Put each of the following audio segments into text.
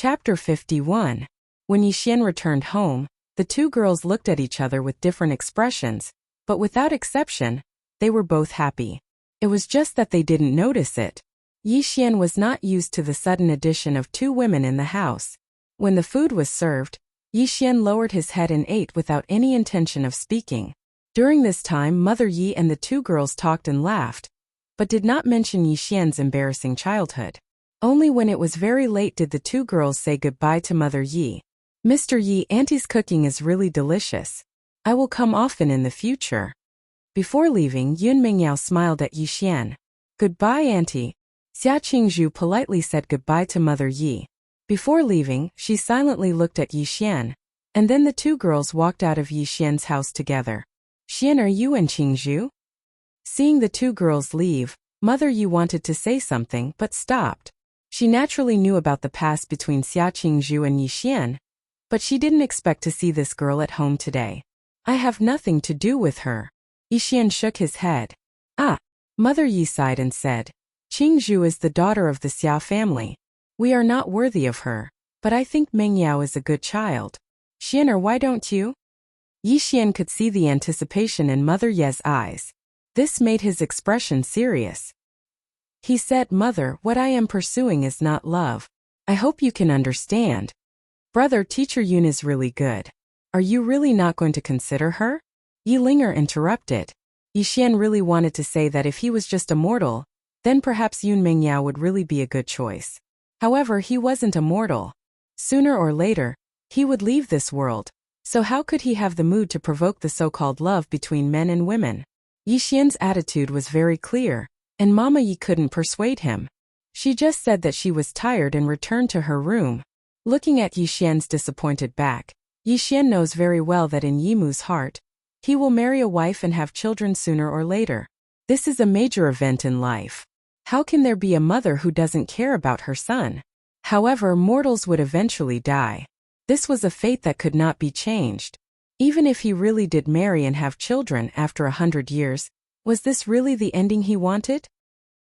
Chapter 51. When Yixian returned home, the two girls looked at each other with different expressions, but without exception, they were both happy. It was just that they didn't notice it. Yixian was not used to the sudden addition of two women in the house. When the food was served, Yixian lowered his head and ate without any intention of speaking. During this time, Mother Yi and the two girls talked and laughed, but did not mention Yixian's embarrassing childhood. Only when it was very late did the two girls say goodbye to Mother Yi. Mr. Yi, Auntie's cooking is really delicious. I will come often in the future. Before leaving, Yun Mingyao smiled at Yixian. Goodbye, Auntie. Xia Qingzhu politely said goodbye to Mother Yi. Before leaving, she silently looked at Yixian, and then the two girls walked out of Yixian's house together. Xian, are you and Qingzhu? Seeing the two girls leave, Mother Yi wanted to say something but stopped. She naturally knew about the past between Xia Qingzhu and Yixian, but she didn't expect to see this girl at home today. I have nothing to do with her. Yixian shook his head. Ah! Mother Yi sighed and said, Qingzhu is the daughter of the Xia family. We are not worthy of her, but I think Mingyao is a good child. Xian, why don't you? Yixian could see the anticipation in Mother Ye's eyes. This made his expression serious. He said, Mother, what I am pursuing is not love. I hope you can understand. Brother, Teacher Yun is really good. Are you really not going to consider her? Yi Linger interrupted. Yixian really wanted to say that if he was just a mortal, then perhaps Yun Mingyao would really be a good choice. However, he wasn't a mortal. Sooner or later, he would leave this world, so how could he have the mood to provoke the so-called love between men and women? Yixian's attitude was very clear, and Mama Yi couldn't persuade him. She just said that she was tired and returned to her room. Looking at Yixian's disappointed back, Yixian knows very well that in Yimu's heart, he will marry a wife and have children sooner or later. This is a major event in life. How can there be a mother who doesn't care about her son? However, mortals would eventually die. This was a fate that could not be changed. Even if he really did marry and have children after 100 years, was this really the ending he wanted?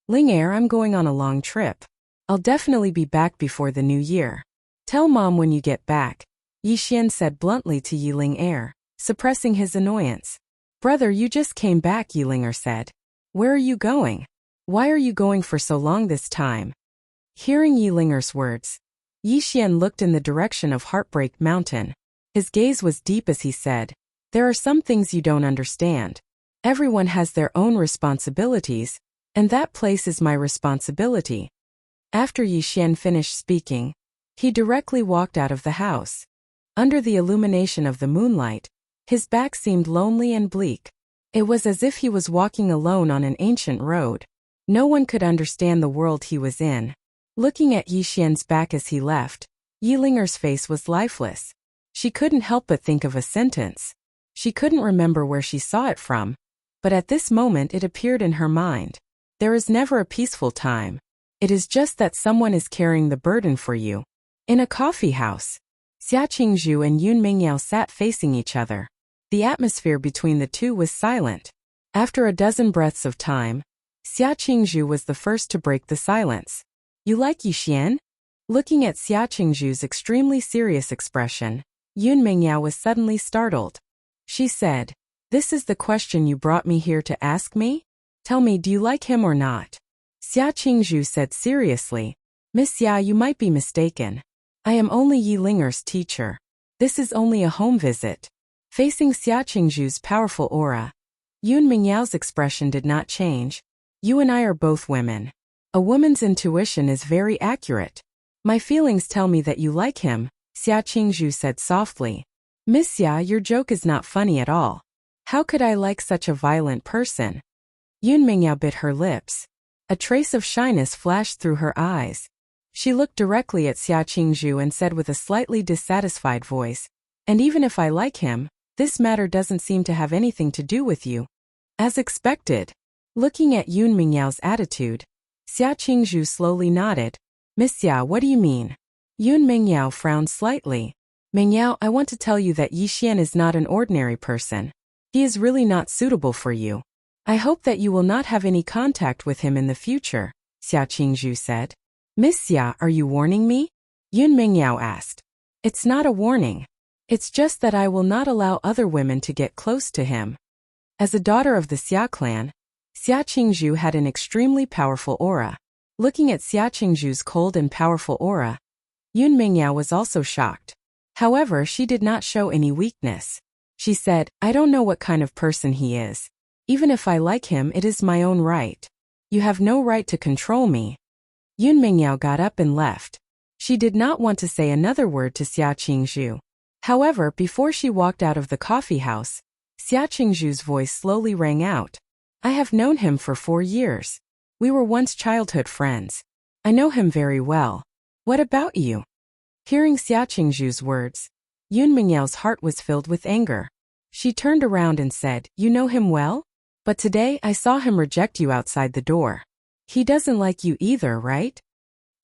Ling-er, I'm going on a long trip. I'll definitely be back before the new year. Tell Mom when you get back, Yixian said bluntly to Yi Ling-er, suppressing his annoyance. Brother, you just came back, Yi Ling-er said. Where are you going? Why are you going for so long this time? Hearing Yi Ling-er's words, Yixian looked in the direction of Heartbreak Mountain. His gaze was deep as he said, There are some things you don't understand. Everyone has their own responsibilities, and that place is my responsibility. After Yixian finished speaking, he directly walked out of the house. Under the illumination of the moonlight, his back seemed lonely and bleak. It was as if he was walking alone on an ancient road. No one could understand the world he was in. Looking at Yixian's back as he left, Yi Linger's face was lifeless. She couldn't help but think of a sentence. She couldn't remember where she saw it from, but at this moment it appeared in her mind. There is never a peaceful time. It is just that someone is carrying the burden for you. In a coffee house, Xia Qingzhu and Yun Mingyao sat facing each other. The atmosphere between the two was silent. After a dozen breaths of time, Xia Qingzhu was the first to break the silence. You like Yixian? Looking at Xia Qingzhu's extremely serious expression, Yun Mingyao was suddenly startled. She said, This is the question you brought me here to ask me? Tell me, do you like him or not? Xia Qingzhu said seriously, Miss Xia, you might be mistaken. I am only Yi Linger's teacher. This is only a home visit. Facing Xia Qingzhu's powerful aura, Yun Mingyao's expression did not change. You and I are both women. A woman's intuition is very accurate. My feelings tell me that you like him, Xia Qingzhu said softly. Miss Xia, your joke is not funny at all. How could I like such a violent person? Yun Mingyao bit her lips. A trace of shyness flashed through her eyes. She looked directly at Xia Qingzhu and said with a slightly dissatisfied voice, And even if I like him, this matter doesn't seem to have anything to do with you. As expected. Looking at Yun Mingyao's attitude, Xia Qingzhu slowly nodded. Miss Xia, what do you mean? Yun Mingyao frowned slightly. Mingyao, I want to tell you that Yixian is not an ordinary person. He is really not suitable for you. I hope that you will not have any contact with him in the future, Xia Qingzhu said. Miss Xia, are you warning me? Yun Mingyao asked. It's not a warning. It's just that I will not allow other women to get close to him. As a daughter of the Xia clan, Xia Qingzhu had an extremely powerful aura. Looking at Xia Qingzhu's cold and powerful aura, Yun Mingyao was also shocked. However, she did not show any weakness. She said, I don't know what kind of person he is. Even if I like him, it is my own right. You have no right to control me. Yun Mingyao got up and left. She did not want to say another word to Xia Qingzhu. However, before she walked out of the coffee house, Xia Qingzhu's voice slowly rang out. I have known him for 4 years. We were once childhood friends. I know him very well. What about you? Hearing Xia Qingzhu's words, Yun Mingyao's heart was filled with anger. She turned around and said, You know him well? But today I saw him reject you outside the door. He doesn't like you either, right?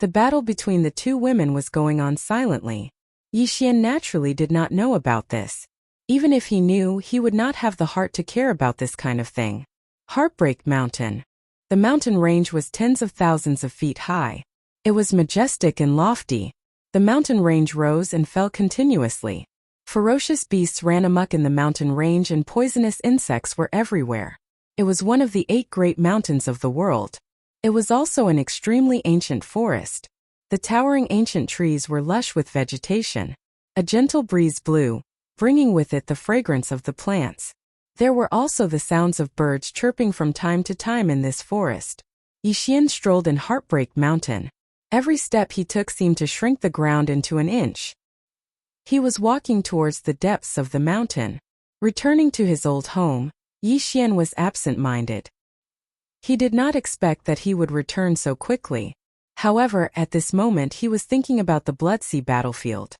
The battle between the two women was going on silently. Yixian naturally did not know about this. Even if he knew, he would not have the heart to care about this kind of thing. Heartbreak Mountain. The mountain range was tens of thousands of feet high. It was majestic and lofty. The mountain range rose and fell continuously. Ferocious beasts ran amok in the mountain range and poisonous insects were everywhere. It was one of the 8 great mountains of the world. It was also an extremely ancient forest. The towering ancient trees were lush with vegetation. A gentle breeze blew, bringing with it the fragrance of the plants. There were also the sounds of birds chirping from time to time in this forest. Yixian strolled in Heartbreak Mountain. Every step he took seemed to shrink the ground into an inch. He was walking towards the depths of the mountain. Returning to his old home, Yixian was absent-minded. He did not expect that he would return so quickly. However, at this moment he was thinking about the Bloodsea battlefield.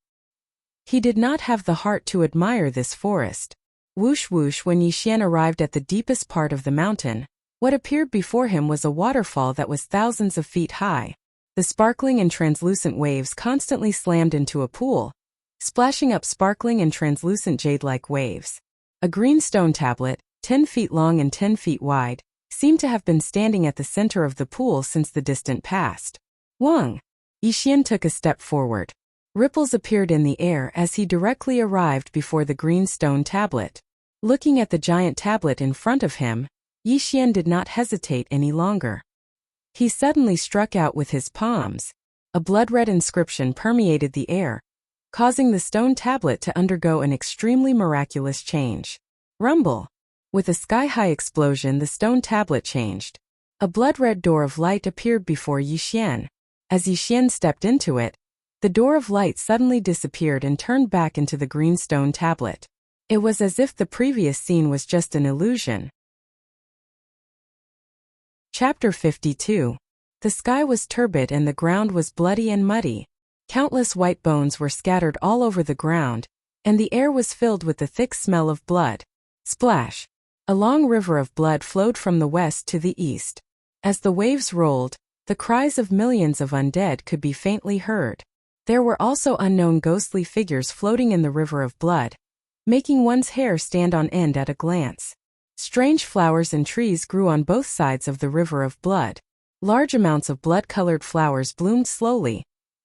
He did not have the heart to admire this forest. Whoosh whoosh. When Yixian arrived at the deepest part of the mountain, what appeared before him was a waterfall that was thousands of feet high. The sparkling and translucent waves constantly slammed into a pool, splashing up sparkling and translucent jade-like waves. A green stone tablet, 10 feet long and 10 feet wide, seemed to have been standing at the center of the pool since the distant past. Wang! Yixian took a step forward. Ripples appeared in the air as he directly arrived before the green stone tablet. Looking at the giant tablet in front of him, Yixian did not hesitate any longer. He suddenly struck out with his palms. A blood-red inscription permeated the air, causing the stone tablet to undergo an extremely miraculous change. Rumble! With a sky-high explosion, the stone tablet changed. A blood-red door of light appeared before Yixian. As Yixian stepped into it, the door of light suddenly disappeared and turned back into the green stone tablet. It was as if the previous scene was just an illusion. Chapter 52. The sky was turbid and the ground was bloody and muddy. Countless white bones were scattered all over the ground, and the air was filled with the thick smell of blood. Splash! A long river of blood flowed from the west to the east. As the waves rolled, the cries of millions of undead could be faintly heard. There were also unknown ghostly figures floating in the river of blood, making one's hair stand on end at a glance. Strange flowers and trees grew on both sides of the river of blood. Large amounts of blood-colored flowers bloomed slowly,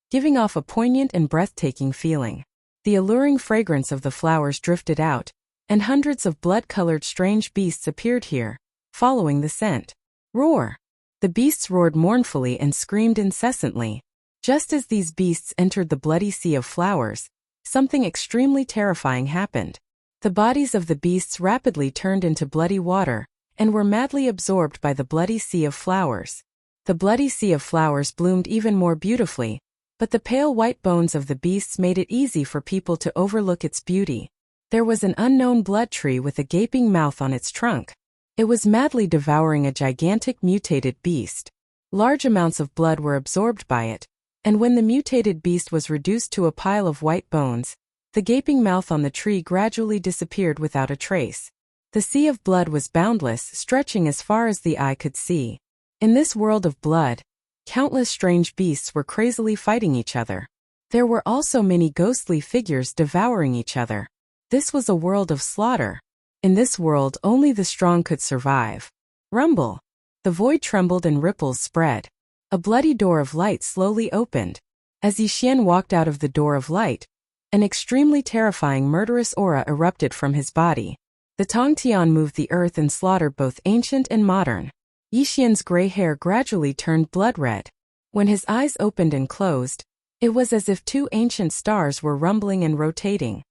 giving off a poignant and breathtaking feeling. The alluring fragrance of the flowers drifted out, and hundreds of blood-colored strange beasts appeared here, following the scent. Roar! The beasts roared mournfully and screamed incessantly. Just as these beasts entered the bloody sea of flowers, something extremely terrifying happened. The bodies of the beasts rapidly turned into bloody water, and were madly absorbed by the bloody sea of flowers. The bloody sea of flowers bloomed even more beautifully, but the pale white bones of the beasts made it easy for people to overlook its beauty. There was an unknown blood tree with a gaping mouth on its trunk. It was madly devouring a gigantic mutated beast. Large amounts of blood were absorbed by it, and when the mutated beast was reduced to a pile of white bones, the gaping mouth on the tree gradually disappeared without a trace. The sea of blood was boundless, stretching as far as the eye could see. In this world of blood, countless strange beasts were crazily fighting each other. There were also many ghostly figures devouring each other. This was a world of slaughter. In this world, only the strong could survive. Rumble! The void trembled and ripples spread. A bloody door of light slowly opened. As Yixian walked out of the door of light, an extremely terrifying murderous aura erupted from his body. The Tongtian moved the earth and slaughtered both ancient and modern. Yixian's gray hair gradually turned blood red. When his eyes opened and closed, it was as if two ancient stars were rumbling and rotating.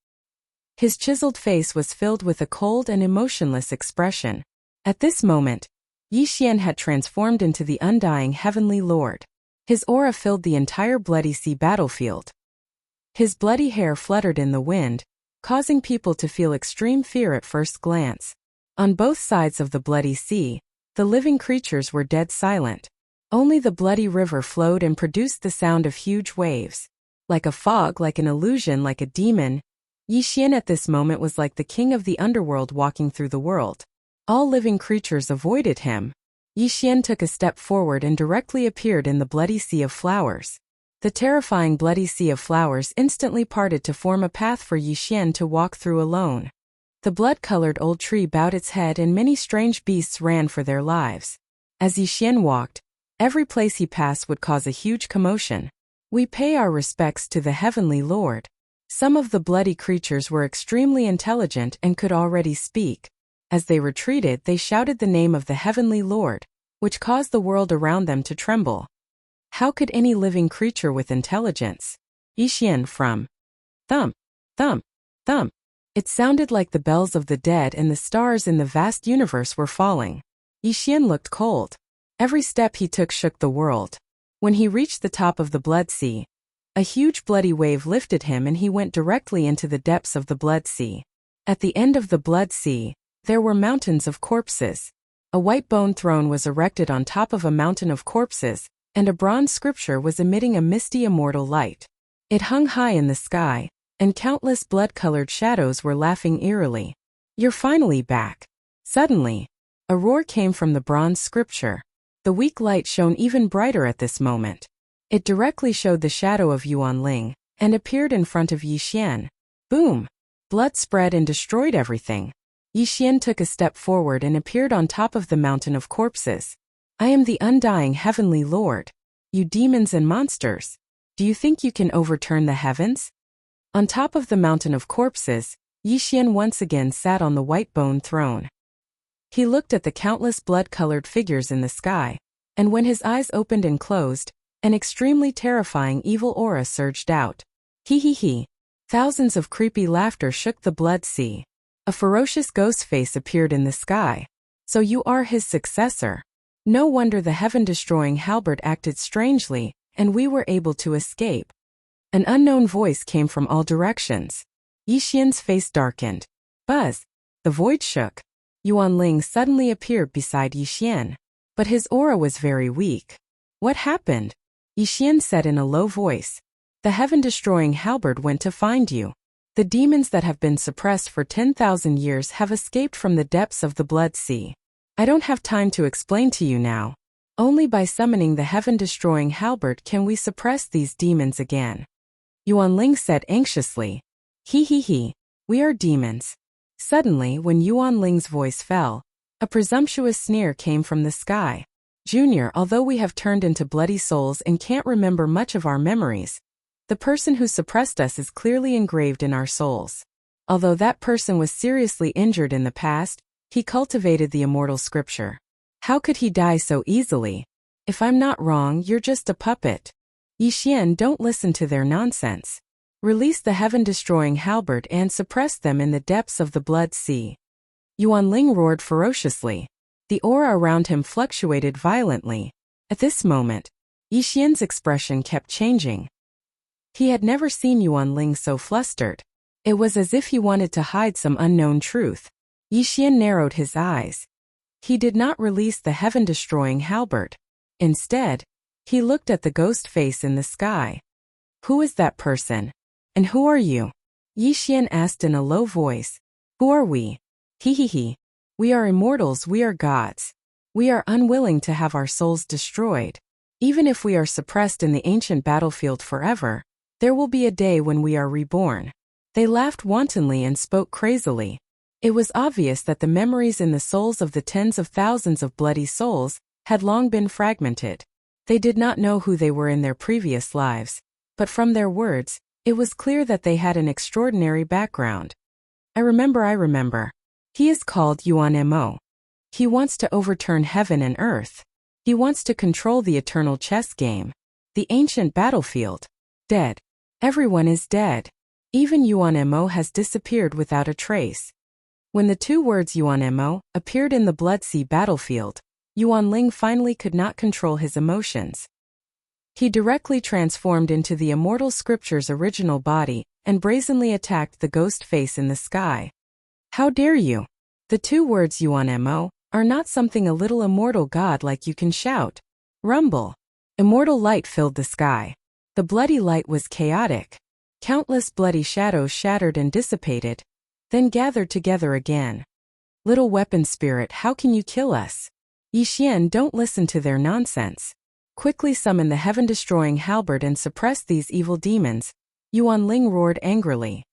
His chiseled face was filled with a cold and emotionless expression. At this moment, Yixian had transformed into the undying Heavenly Lord. His aura filled the entire Bloody Sea battlefield. His bloody hair fluttered in the wind, causing people to feel extreme fear at first glance. On both sides of the Bloody Sea, the living creatures were dead silent. Only the bloody river flowed and produced the sound of huge waves. Like a fog, like an illusion, like a demon, Yixian at this moment was like the king of the underworld walking through the world. All living creatures avoided him. Yixian took a step forward and directly appeared in the Bloody Sea of Flowers. The terrifying Bloody Sea of Flowers instantly parted to form a path for Yixian to walk through alone. The blood-colored old tree bowed its head and many strange beasts ran for their lives. As Yixian walked, every place he passed would cause a huge commotion. We pay our respects to the Heavenly Lord. Some of the bloody creatures were extremely intelligent and could already speak. As they retreated, they shouted the name of the Heavenly Lord, which caused the world around them to tremble. How could any living creature with intelligence? Yixian from thump, thump, thump. It sounded like the bells of the dead and the stars in the vast universe were falling. Yixian looked cold. Every step he took shook the world. When he reached the top of the Blood Sea, a huge bloody wave lifted him and he went directly into the depths of the Blood Sea. At the end of the Blood Sea, there were mountains of corpses. A white bone throne was erected on top of a mountain of corpses, and a bronze scripture was emitting a misty immortal light. It hung high in the sky, and countless blood-colored shadows were laughing eerily. "You're finally back." Suddenly, a roar came from the bronze scripture. The weak light shone even brighter at this moment. It directly showed the shadow of Yuanling, and appeared in front of Yixian. Boom! Blood spread and destroyed everything. Yixian took a step forward and appeared on top of the mountain of corpses. "I am the undying Heavenly Lord. You demons and monsters. Do you think you can overturn the heavens?" On top of the mountain of corpses, Yixian once again sat on the white bone throne. He looked at the countless blood-colored figures in the sky, and when his eyes opened and closed, an extremely terrifying evil aura surged out. He he he. Thousands of creepy laughter shook the Blood Sea. A ferocious ghost face appeared in the sky. "So you are his successor. No wonder the heaven-destroying halberd acted strangely, and we were able to escape." An unknown voice came from all directions. Yixian's face darkened. Buzz! The void shook. Yuanling suddenly appeared beside Yixian. But his aura was very weak. "What happened?" Yixian said in a low voice. "The heaven-destroying halberd went to find you. The demons that have been suppressed for 10,000 years have escaped from the depths of the Blood Sea. I don't have time to explain to you now. Only by summoning the heaven-destroying halberd can we suppress these demons again." Yuanling said anxiously. He he he. "We are demons." Suddenly, when Yuanling's voice fell, a presumptuous sneer came from the sky. "Junior, although we have turned into bloody souls and can't remember much of our memories, the person who suppressed us is clearly engraved in our souls. Although that person was seriously injured in the past, he cultivated the immortal scripture. How could he die so easily? If I'm not wrong, you're just a puppet. Yixian, don't listen to their nonsense. Release the heaven-destroying halberd and suppress them in the depths of the Blood Sea." Yuanling roared ferociously. The aura around him fluctuated violently. At this moment, Yixian's expression kept changing. He had never seen Yuanling so flustered. It was as if he wanted to hide some unknown truth. Yixian narrowed his eyes. He did not release the heaven-destroying halberd. Instead, he looked at the ghost face in the sky. "Who is that person? And who are you?" Yixian asked in a low voice. "Who are we?" He he he. "We are immortals, we are gods. We are unwilling to have our souls destroyed. Even if we are suppressed in the ancient battlefield forever, there will be a day when we are reborn." They laughed wantonly and spoke crazily. It was obvious that the memories in the souls of the tens of thousands of bloody souls had long been fragmented. They did not know who they were in their previous lives. but from their words, it was clear that they had an extraordinary background. I remember. He is called Yuan Mo. He wants to overturn heaven and earth. He wants to control the eternal chess game. The ancient battlefield. Dead. Everyone is dead. Even Yuan Mo has disappeared without a trace. When the two words Yuan Mo appeared in the Blood Sea battlefield, Yuan Ling finally could not control his emotions. He directly transformed into the Immortal Scripture's original body and brazenly attacked the ghost face in the sky. How dare you? The two words Yuan Mo are not something a little immortal god like you can shout. Rumble. Immortal light filled the sky. The bloody light was chaotic. Countless bloody shadows shattered and dissipated, then gathered together again. Little weapon spirit, how can you kill us? Yi Xian, don't listen to their nonsense. Quickly summon the heaven-destroying halberd and suppress these evil demons, Yuan Ling roared angrily.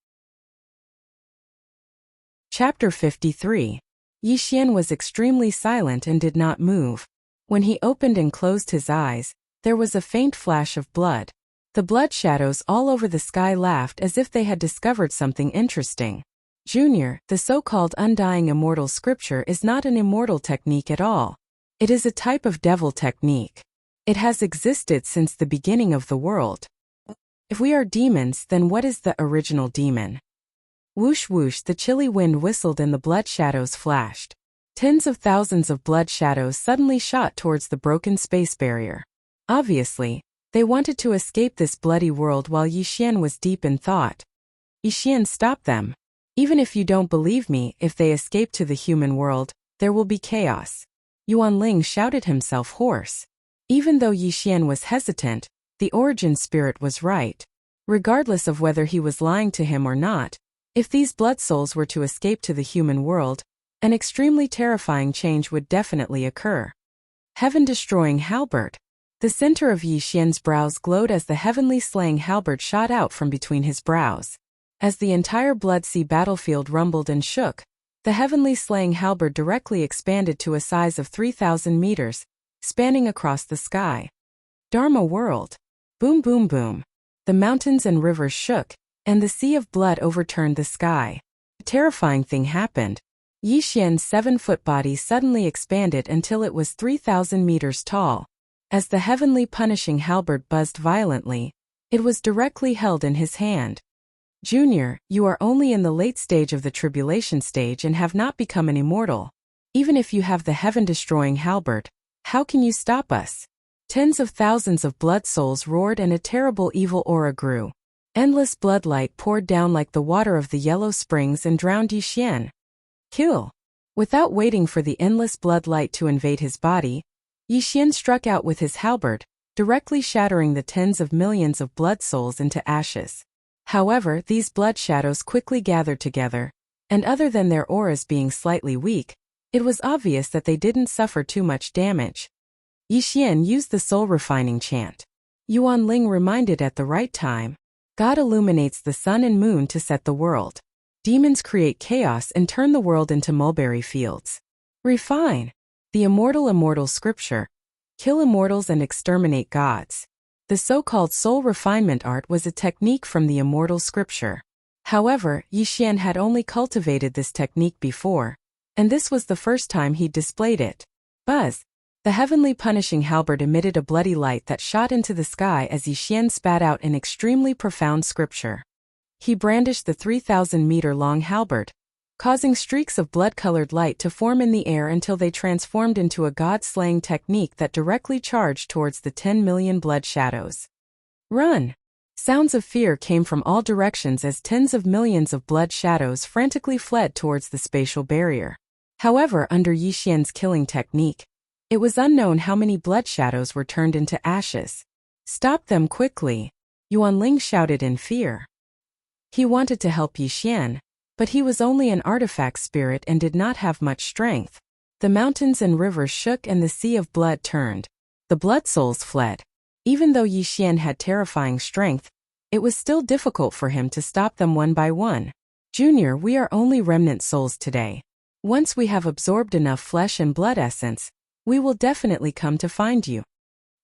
Chapter 53. Yi Xian was extremely silent and did not move. When he opened and closed his eyes, there was a faint flash of blood. The blood shadows all over the sky laughed as if they had discovered something interesting. Junior, the so-called undying immortal scripture is not an immortal technique at all. It is a type of devil technique. It has existed since the beginning of the world. If we are demons, then what is the original demon? Whoosh whoosh, the chilly wind whistled and the blood shadows flashed. Tens of thousands of blood shadows suddenly shot towards the broken space barrier. Obviously, they wanted to escape this bloody world while Yi Xian was deep in thought. Yi Xian, stop them. Even if you don't believe me, if they escape to the human world, there will be chaos. Yuan Ling shouted himself hoarse. Even though Yi Xian was hesitant, the origin spirit was right. Regardless of whether he was lying to him or not, if these blood souls were to escape to the human world, an extremely terrifying change would definitely occur. Heaven-destroying halberd. The center of Yi Xian's brows glowed as the heavenly slaying halberd shot out from between his brows. As the entire Blood Sea battlefield rumbled and shook, the heavenly slaying halberd directly expanded to a size of 3,000 meters, spanning across the sky. Dharma world. Boom boom boom. The mountains and rivers shook, and the sea of blood overturned the sky. A terrifying thing happened. Yi Xian's 7-foot body suddenly expanded until it was 3,000 meters tall. As the heavenly punishing halberd buzzed violently, it was directly held in his hand. Junior, you are only in the late stage of the tribulation stage and have not become an immortal. Even if you have the heaven-destroying halberd, how can you stop us? Tens of thousands of blood souls roared and a terrible evil aura grew. Endless bloodlight poured down like the water of the yellow springs and drowned Yi Xian. Kill! Without waiting for the endless bloodlight to invade his body, Yi Xian struck out with his halberd, directly shattering the tens of millions of blood souls into ashes. However, these blood shadows quickly gathered together, and other than their auras being slightly weak, it was obvious that they didn't suffer too much damage. Yi Xian used the soul-refining chant. Yuan Ling reminded at the right time. God illuminates the sun and moon to set the world. Demons create chaos and turn the world into mulberry fields. Refine. The immortal scripture. Kill immortals and exterminate gods. The so-called soul refinement art was a technique from the immortal scripture. However, Yi Xian had only cultivated this technique before, and this was the first time he displayed it. Buzz! The heavenly punishing halberd emitted a bloody light that shot into the sky as Yi Xian spat out an extremely profound scripture. He brandished the 3,000-meter-long halberd, causing streaks of blood-colored light to form in the air until they transformed into a god-slaying technique that directly charged towards the 10 million blood shadows. Run! Sounds of fear came from all directions as tens of millions of blood shadows frantically fled towards the spatial barrier. However, under Yi Xian's killing technique, it was unknown how many blood shadows were turned into ashes. Stop them quickly! Yuan Ling shouted in fear. He wanted to help Yi Xian, but he was only an artifact spirit and did not have much strength. The mountains and rivers shook and the sea of blood turned. The blood souls fled. Even though Yi Xian had terrifying strength, it was still difficult for him to stop them one by one. Junior, we are only remnant souls today. Once we have absorbed enough flesh and blood essence, we will definitely come to find you.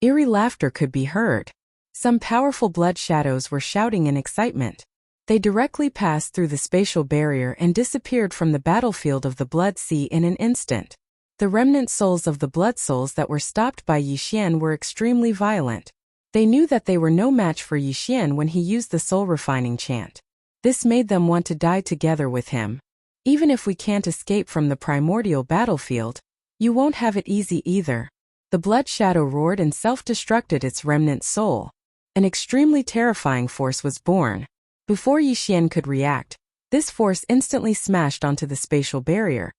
Eerie laughter could be heard. Some powerful blood shadows were shouting in excitement. They directly passed through the spatial barrier and disappeared from the battlefield of the Blood Sea in an instant. The remnant souls of the blood souls that were stopped by Yixian were extremely violent. They knew that they were no match for Yixian when he used the soul-refining chant. This made them want to die together with him. Even if we can't escape from the primordial battlefield, you won't have it easy either. The blood shadow roared and self-destructed its remnant soul. An extremely terrifying force was born. Before Yixian could react, this force instantly smashed onto the spatial barrier,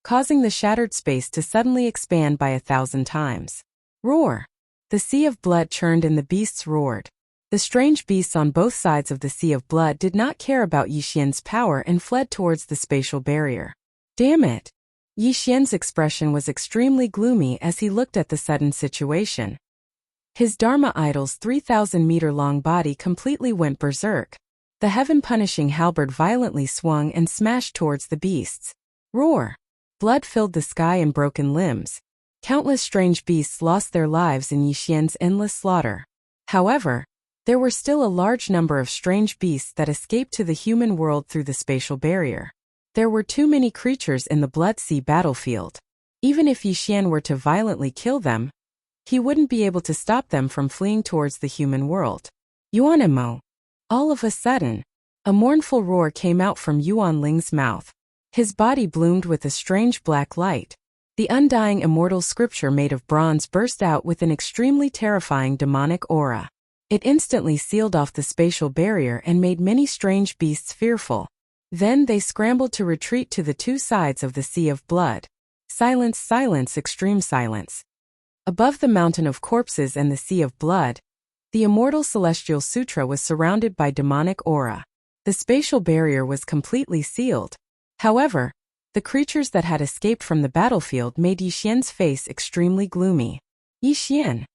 causing the shattered space to suddenly expand by 1,000 times. Roar! The sea of blood churned and the beasts roared. The strange beasts on both sides of the sea of blood did not care about Yixian's power and fled towards the spatial barrier. Damn it! Yixian's expression was extremely gloomy as he looked at the sudden situation. His Dharma idol's 3,000-meter-long body completely went berserk. The heaven-punishing halberd violently swung and smashed towards the beasts. Roar! Blood filled the sky and broken limbs. Countless strange beasts lost their lives in Yixian's endless slaughter. However, there were still a large number of strange beasts that escaped to the human world through the spatial barrier. There were too many creatures in the Blood Sea battlefield. Even if Yixian were to violently kill them, he wouldn't be able to stop them from fleeing towards the human world. Yuanemo! All of a sudden, a mournful roar came out from Yuan Ling's mouth. His body bloomed with a strange black light. The undying immortal scripture made of bronze burst out with an extremely terrifying demonic aura. It instantly sealed off the spatial barrier and made many strange beasts fearful. Then they scrambled to retreat to the two sides of the sea of blood. Silence, silence, extreme silence. Above the mountain of corpses and the sea of blood, the immortal celestial sutra was surrounded by demonic aura. The spatial barrier was completely sealed. However, the creatures that had escaped from the battlefield made Yixian's face extremely gloomy. Yixian!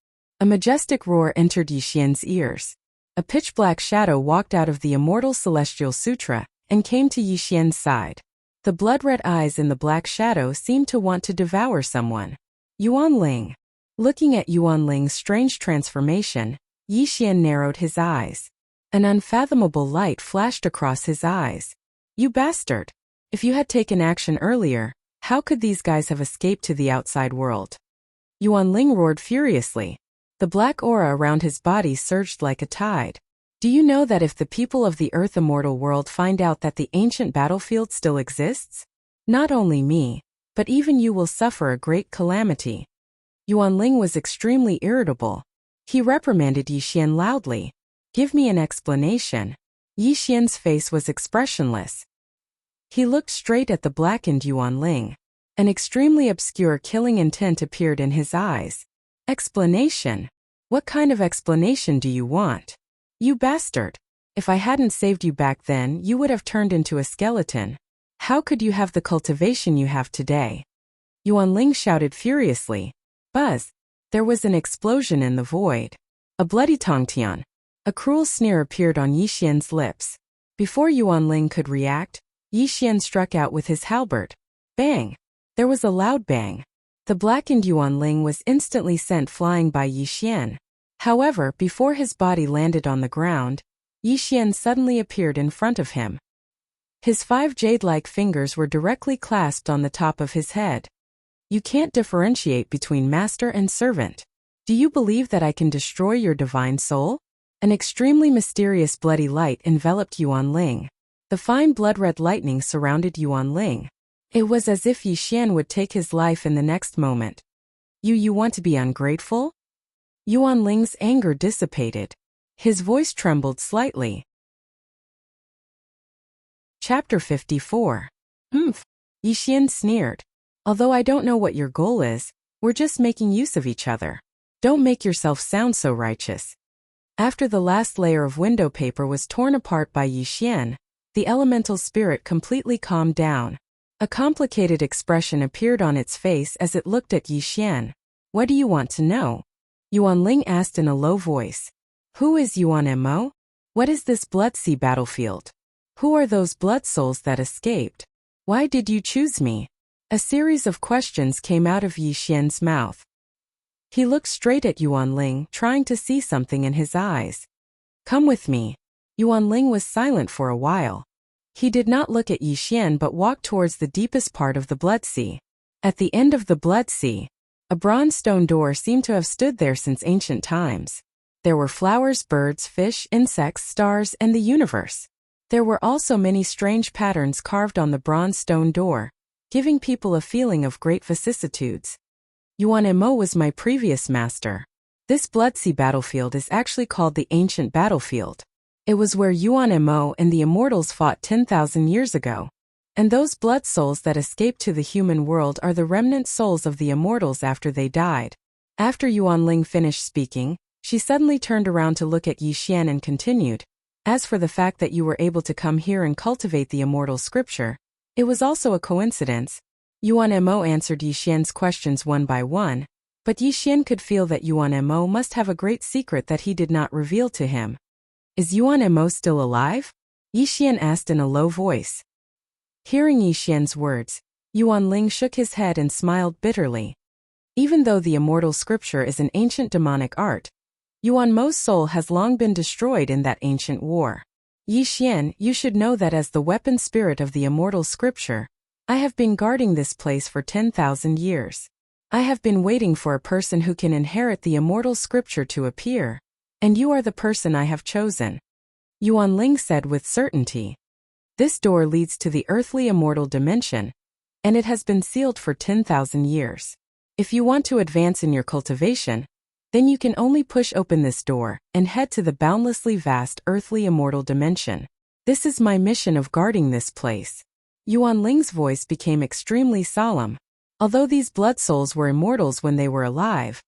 A majestic roar entered Yixian's ears. A pitch-black shadow walked out of the immortal celestial sutra and came to Yixian's side. The blood-red eyes in the black shadow seemed to want to devour someone. Yuan Ling. Looking at Yuan Ling's strange transformation, Yixian narrowed his eyes. An unfathomable light flashed across his eyes. You bastard! If you had taken action earlier, how could these guys have escaped to the outside world? Yuan Ling roared furiously. The black aura around his body surged like a tide. Do you know that if the people of the Earth Immortal world find out that the ancient battlefield still exists, not only me, but even you will suffer a great calamity? Yuan Ling was extremely irritable. He reprimanded Yixian loudly. Give me an explanation. Yixian's face was expressionless. He looked straight at the blackened Yuan Ling. An extremely obscure killing intent appeared in his eyes. Explanation? What kind of explanation do you want? You bastard! If I hadn't saved you back then, you would have turned into a skeleton. How could you have the cultivation you have today? Yuan Ling shouted furiously. Buzz! There was an explosion in the void. A bloody tongtian. A cruel sneer appeared on Yixian's lips. Before Yuan Ling could react, Yixian struck out with his halberd. Bang! There was a loud bang. The blackened Yuan Ling was instantly sent flying by Yixian. However, before his body landed on the ground, Yixian suddenly appeared in front of him. His 5 jade-like fingers were directly clasped on the top of his head. You can't differentiate between master and servant. Do you believe that I can destroy your divine soul? An extremely mysterious bloody light enveloped Yuan Ling. The fine blood-red lightning surrounded Yuan Ling. It was as if Yixian would take his life in the next moment. You want to be ungrateful? Yuan Ling's anger dissipated. His voice trembled slightly. Chapter 54. Yixian sneered. Although I don't know what your goal is, we're just making use of each other. Don't make yourself sound so righteous. After the last layer of window paper was torn apart by Yixian, the elemental spirit completely calmed down. A complicated expression appeared on its face as it looked at Yixian. What do you want to know? Yuan Ling asked in a low voice. Who is Yuan Mo? What is this Blood Sea battlefield? Who are those blood souls that escaped? Why did you choose me? A series of questions came out of Yixian's mouth. He looked straight at Yuan Ling, trying to see something in his eyes. Come with me. Yuan Ling was silent for a while. He did not look at Yi Xian but walked towards the deepest part of the Blood Sea. At the end of the Blood Sea, a bronze stone door seemed to have stood there since ancient times. There were flowers, birds, fish, insects, stars, and the universe. There were also many strange patterns carved on the bronze stone door, giving people a feeling of great vicissitudes. Yuan Emo was my previous master. This Blood Sea battlefield is actually called the Ancient Battlefield. It was where Yuan Emo and the Immortals fought 10,000 years ago. And those blood souls that escaped to the human world are the remnant souls of the Immortals after they died. After Yuan Ling finished speaking, she suddenly turned around to look at Yi Xian and continued, as for the fact that you were able to come here and cultivate the immortal scripture, it was also a coincidence. Yuan Emo answered Yi Xian's questions one by one, but Yi Xian could feel that Yuan Emo must have a great secret that he did not reveal to him. Is Yuan Emo still alive? Yi Xian asked in a low voice. Hearing Yi Xian's words, Yuan Ling shook his head and smiled bitterly. Even though the immortal scripture is an ancient demonic art, Yuan Mo's soul has long been destroyed in that ancient war. Yi Xian, you should know that as the weapon spirit of the immortal scripture, I have been guarding this place for 10,000 years. I have been waiting for a person who can inherit the immortal scripture to appear, and you are the person I have chosen. Yuan Ling said with certainty. This door leads to the earthly immortal dimension, and it has been sealed for 10,000 years. If you want to advance in your cultivation, then you can only push open this door and head to the boundlessly vast earthly immortal dimension. This is my mission of guarding this place. Yuan Ling's voice became extremely solemn. Although these blood souls were immortals when they were alive,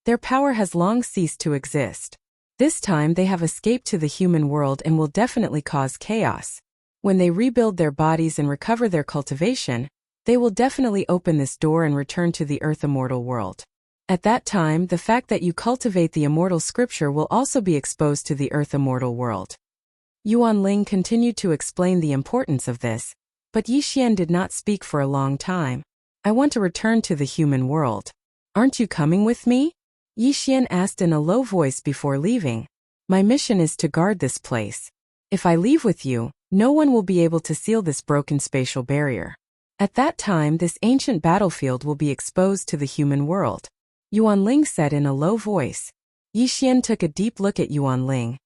their power has long ceased to exist. This time they have escaped to the human world and will definitely cause chaos. When they rebuild their bodies and recover their cultivation, they will definitely open this door and return to the earth immortal world. At that time, the fact that you cultivate the immortal scripture will also be exposed to the earth immortal world. Yuan Ling continued to explain the importance of this, but Yi Xian did not speak for a long time. I want to return to the human world. Aren't you coming with me? Yi Xian asked in a low voice before leaving. My mission is to guard this place. If I leave with you, no one will be able to seal this broken spatial barrier. At that time, this ancient battlefield will be exposed to the human world. Yuan Ling said in a low voice. Yi Xian took a deep look at Yuan Ling,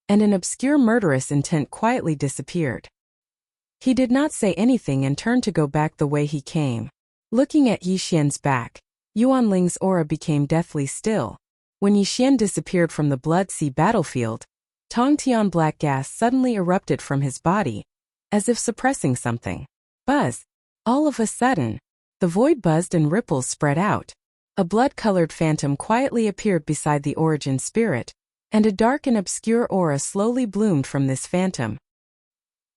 and an obscure murderous intent quietly disappeared. He did not say anything and turned to go back the way he came. Looking at Yi Xian's back, Yuan Ling's aura became deathly still. When Yi Xian disappeared from the Blood Sea battlefield, Tongtian black gas suddenly erupted from his body, as if suppressing something. Buzz! All of a sudden, the void buzzed and ripples spread out. A blood-colored phantom quietly appeared beside the origin spirit, and a dark and obscure aura slowly bloomed from this phantom.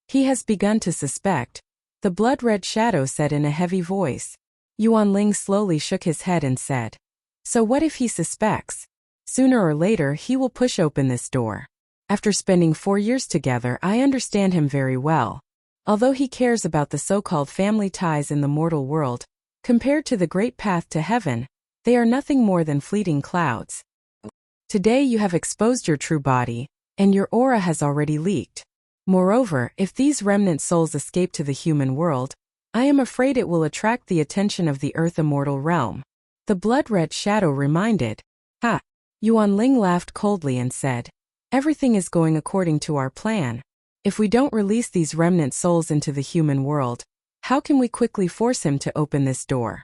He has begun to suspect, the blood-red shadow said in a heavy voice. Yuan Ling slowly shook his head and said, so what if he suspects? Sooner or later he will push open this door. After spending 4 years together, I understand him very well. Although he cares about the so-called family ties in the mortal world, compared to the great path to heaven, they are nothing more than fleeting clouds. Today you have exposed your true body, and your aura has already leaked. Moreover, if these remnant souls escape to the human world, I am afraid it will attract the attention of the earth immortal realm. The blood-red shadow reminded. Ha! Yuan Ling laughed coldly and said, everything is going according to our plan. If we don't release these remnant souls into the human world, how can we quickly force him to open this door?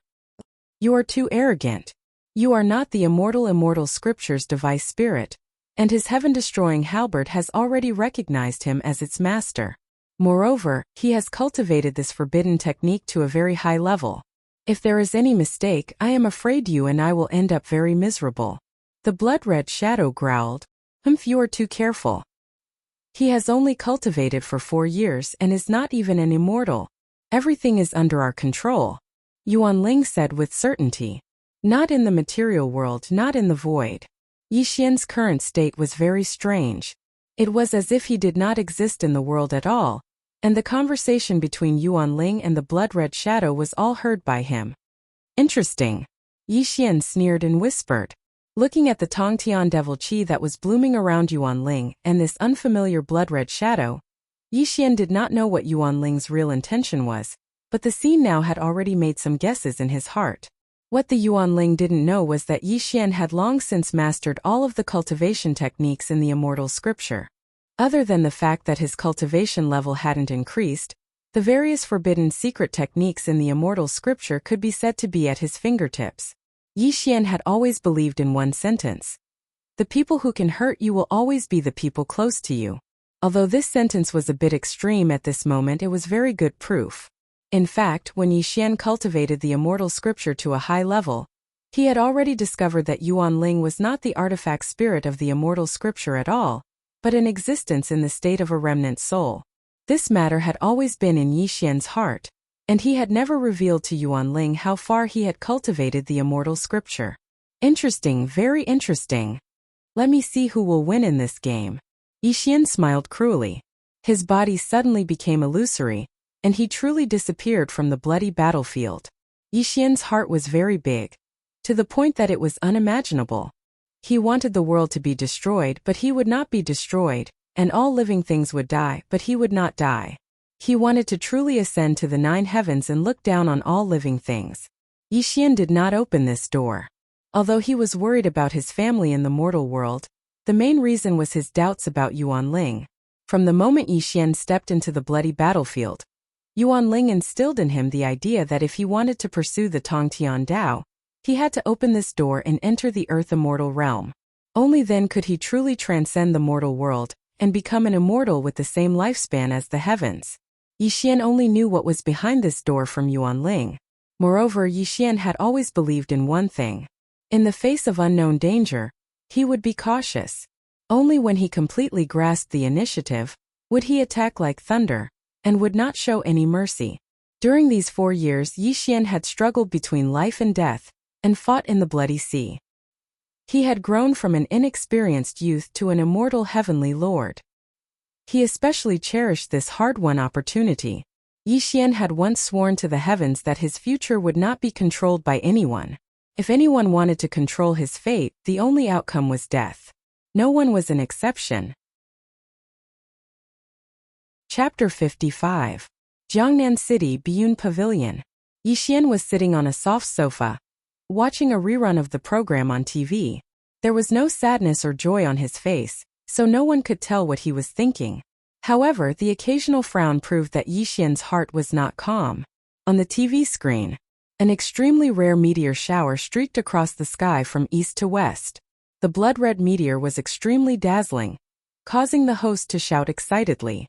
You are too arrogant. You are not the immortal scripture's device spirit, and his heaven-destroying halberd has already recognized him as its master. Moreover, he has cultivated this forbidden technique to a very high level. If there is any mistake, I am afraid you and I will end up very miserable. The blood-red shadow growled. You are too careful. He has only cultivated for 4 years and is not even an immortal. Everything is under our control. Yuan Ling said with certainty. Not in the material world, not in the void. Yi Xian's current state was very strange. It was as if he did not exist in the world at all, and the conversation between Yuan Ling and the blood-red shadow was all heard by him. Interesting. Yi Xian sneered and whispered. Looking at the Tongtian devil qi that was blooming around Yuan Ling and this unfamiliar blood-red shadow, Yi Xian did not know what Yuan Ling's real intention was, but the scene now had already made some guesses in his heart. What the Yuan Ling didn't know was that Yi Xian had long since mastered all of the cultivation techniques in the Immortal scripture. Other than the fact that his cultivation level hadn't increased, the various forbidden secret techniques in the Immortal scripture could be said to be at his fingertips. Yi Xian had always believed in one sentence. The people who can hurt you will always be the people close to you. Although this sentence was a bit extreme at this moment, it was very good proof. In fact, when Yi Xian cultivated the Immortal scripture to a high level, he had already discovered that Yuan Ling was not the artifact spirit of the Immortal scripture at all, but an existence in the state of a remnant soul. This matter had always been in Yi Xian's heart, and he had never revealed to Yuan Ling how far he had cultivated the Immortal scripture. Interesting, very interesting. Let me see who will win in this game. Yi Xian smiled cruelly. His body suddenly became illusory, and he truly disappeared from the bloody battlefield. Yi Xian's heart was very big, to the point that it was unimaginable. He wanted the world to be destroyed, but he would not be destroyed, and all living things would die, but he would not die. He wanted to truly ascend to the 9 heavens and look down on all living things. Yi Xian did not open this door. Although he was worried about his family in the mortal world, the main reason was his doubts about Yuan Ling. From the moment Yi Xian stepped into the bloody battlefield, Yuan Ling instilled in him the idea that if he wanted to pursue the Tongtian Dao, he had to open this door and enter the Earth Immortal realm. Only then could he truly transcend the mortal world and become an immortal with the same lifespan as the heavens. Yi Xian only knew what was behind this door from Yuan Ling. Moreover, Yi Xian had always believed in one thing. In the face of unknown danger, he would be cautious. Only when he completely grasped the initiative would he attack like thunder, and would not show any mercy. During these 4 years, Yi Xian had struggled between life and death, and fought in the bloody sea. He had grown from an inexperienced youth to an immortal heavenly lord. He especially cherished this hard-won opportunity. Yi Xian had once sworn to the heavens that his future would not be controlled by anyone. If anyone wanted to control his fate, the only outcome was death. No one was an exception. Chapter 55. Jiangnan City Biyun Pavilion. Yi Xian was sitting on a soft sofa, watching a rerun of the program on TV. There was no sadness or joy on his face, so no one could tell what he was thinking. However, the occasional frown proved that Yi Xian's heart was not calm. On the TV screen, an extremely rare meteor shower streaked across the sky from east to west. The blood-red meteor was extremely dazzling, causing the host to shout excitedly.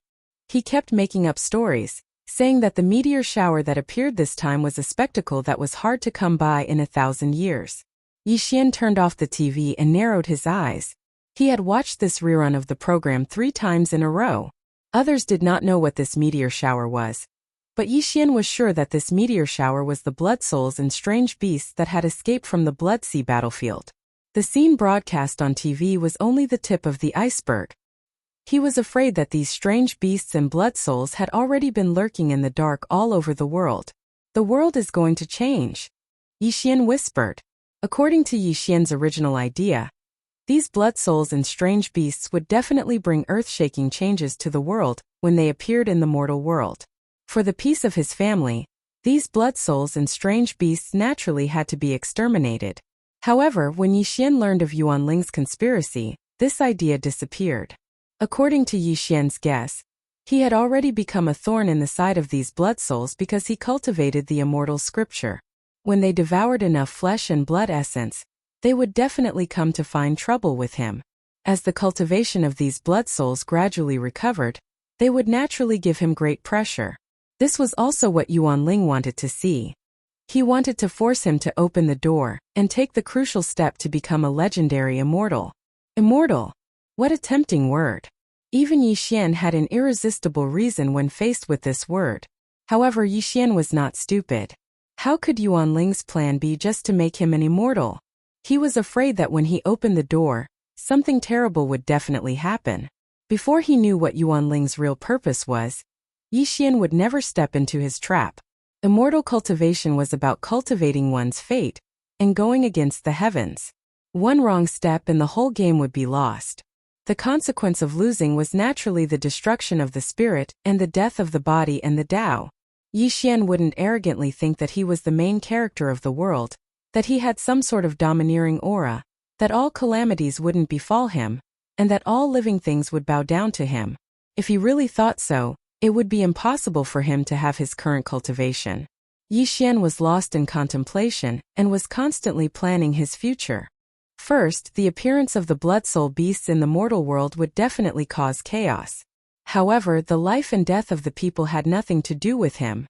He kept making up stories, saying that the meteor shower that appeared this time was a spectacle that was hard to come by in 1,000 years. Yi Xian turned off the TV and narrowed his eyes. He had watched this rerun of the program 3 times in a row. Others did not know what this meteor shower was, but Yi Xian was sure that this meteor shower was the blood souls and strange beasts that had escaped from the Blood Sea battlefield. The scene broadcast on TV was only the tip of the iceberg. He was afraid that these strange beasts and blood souls had already been lurking in the dark all over the world. The world is going to change, Yi Xian whispered. According to Yi Xian's original idea, these blood souls and strange beasts would definitely bring earth-shaking changes to the world when they appeared in the mortal world. For the peace of his family, these blood souls and strange beasts naturally had to be exterminated. However, when Yi Xian learned of Yuan Ling's conspiracy, this idea disappeared. According to Yi Xian's guess, he had already become a thorn in the side of these blood souls because he cultivated the Immortal scripture. When they devoured enough flesh and blood essence, they would definitely come to find trouble with him. As the cultivation of these blood souls gradually recovered, they would naturally give him great pressure. This was also what Yuan Ling wanted to see. He wanted to force him to open the door and take the crucial step to become a legendary immortal. Immortal? What a tempting word. Even Yi Xian had an irresistible reason when faced with this word. However, Yi Xian was not stupid. How could Yuan Ling's plan be just to make him an immortal? He was afraid that when he opened the door, something terrible would definitely happen. Before he knew what Yuan Ling's real purpose was, Yi Xian would never step into his trap. Immortal cultivation was about cultivating one's fate and going against the heavens. One wrong step and the whole game would be lost. The consequence of losing was naturally the destruction of the spirit and the death of the body and the Tao. Yi Xian wouldn't arrogantly think that he was the main character of the world, that he had some sort of domineering aura, that all calamities wouldn't befall him, and that all living things would bow down to him. If he really thought so, it would be impossible for him to have his current cultivation. Yi Xian was lost in contemplation and was constantly planning his future. First, the appearance of the blood soul beasts in the mortal world would definitely cause chaos. However, the life and death of the people had nothing to do with him.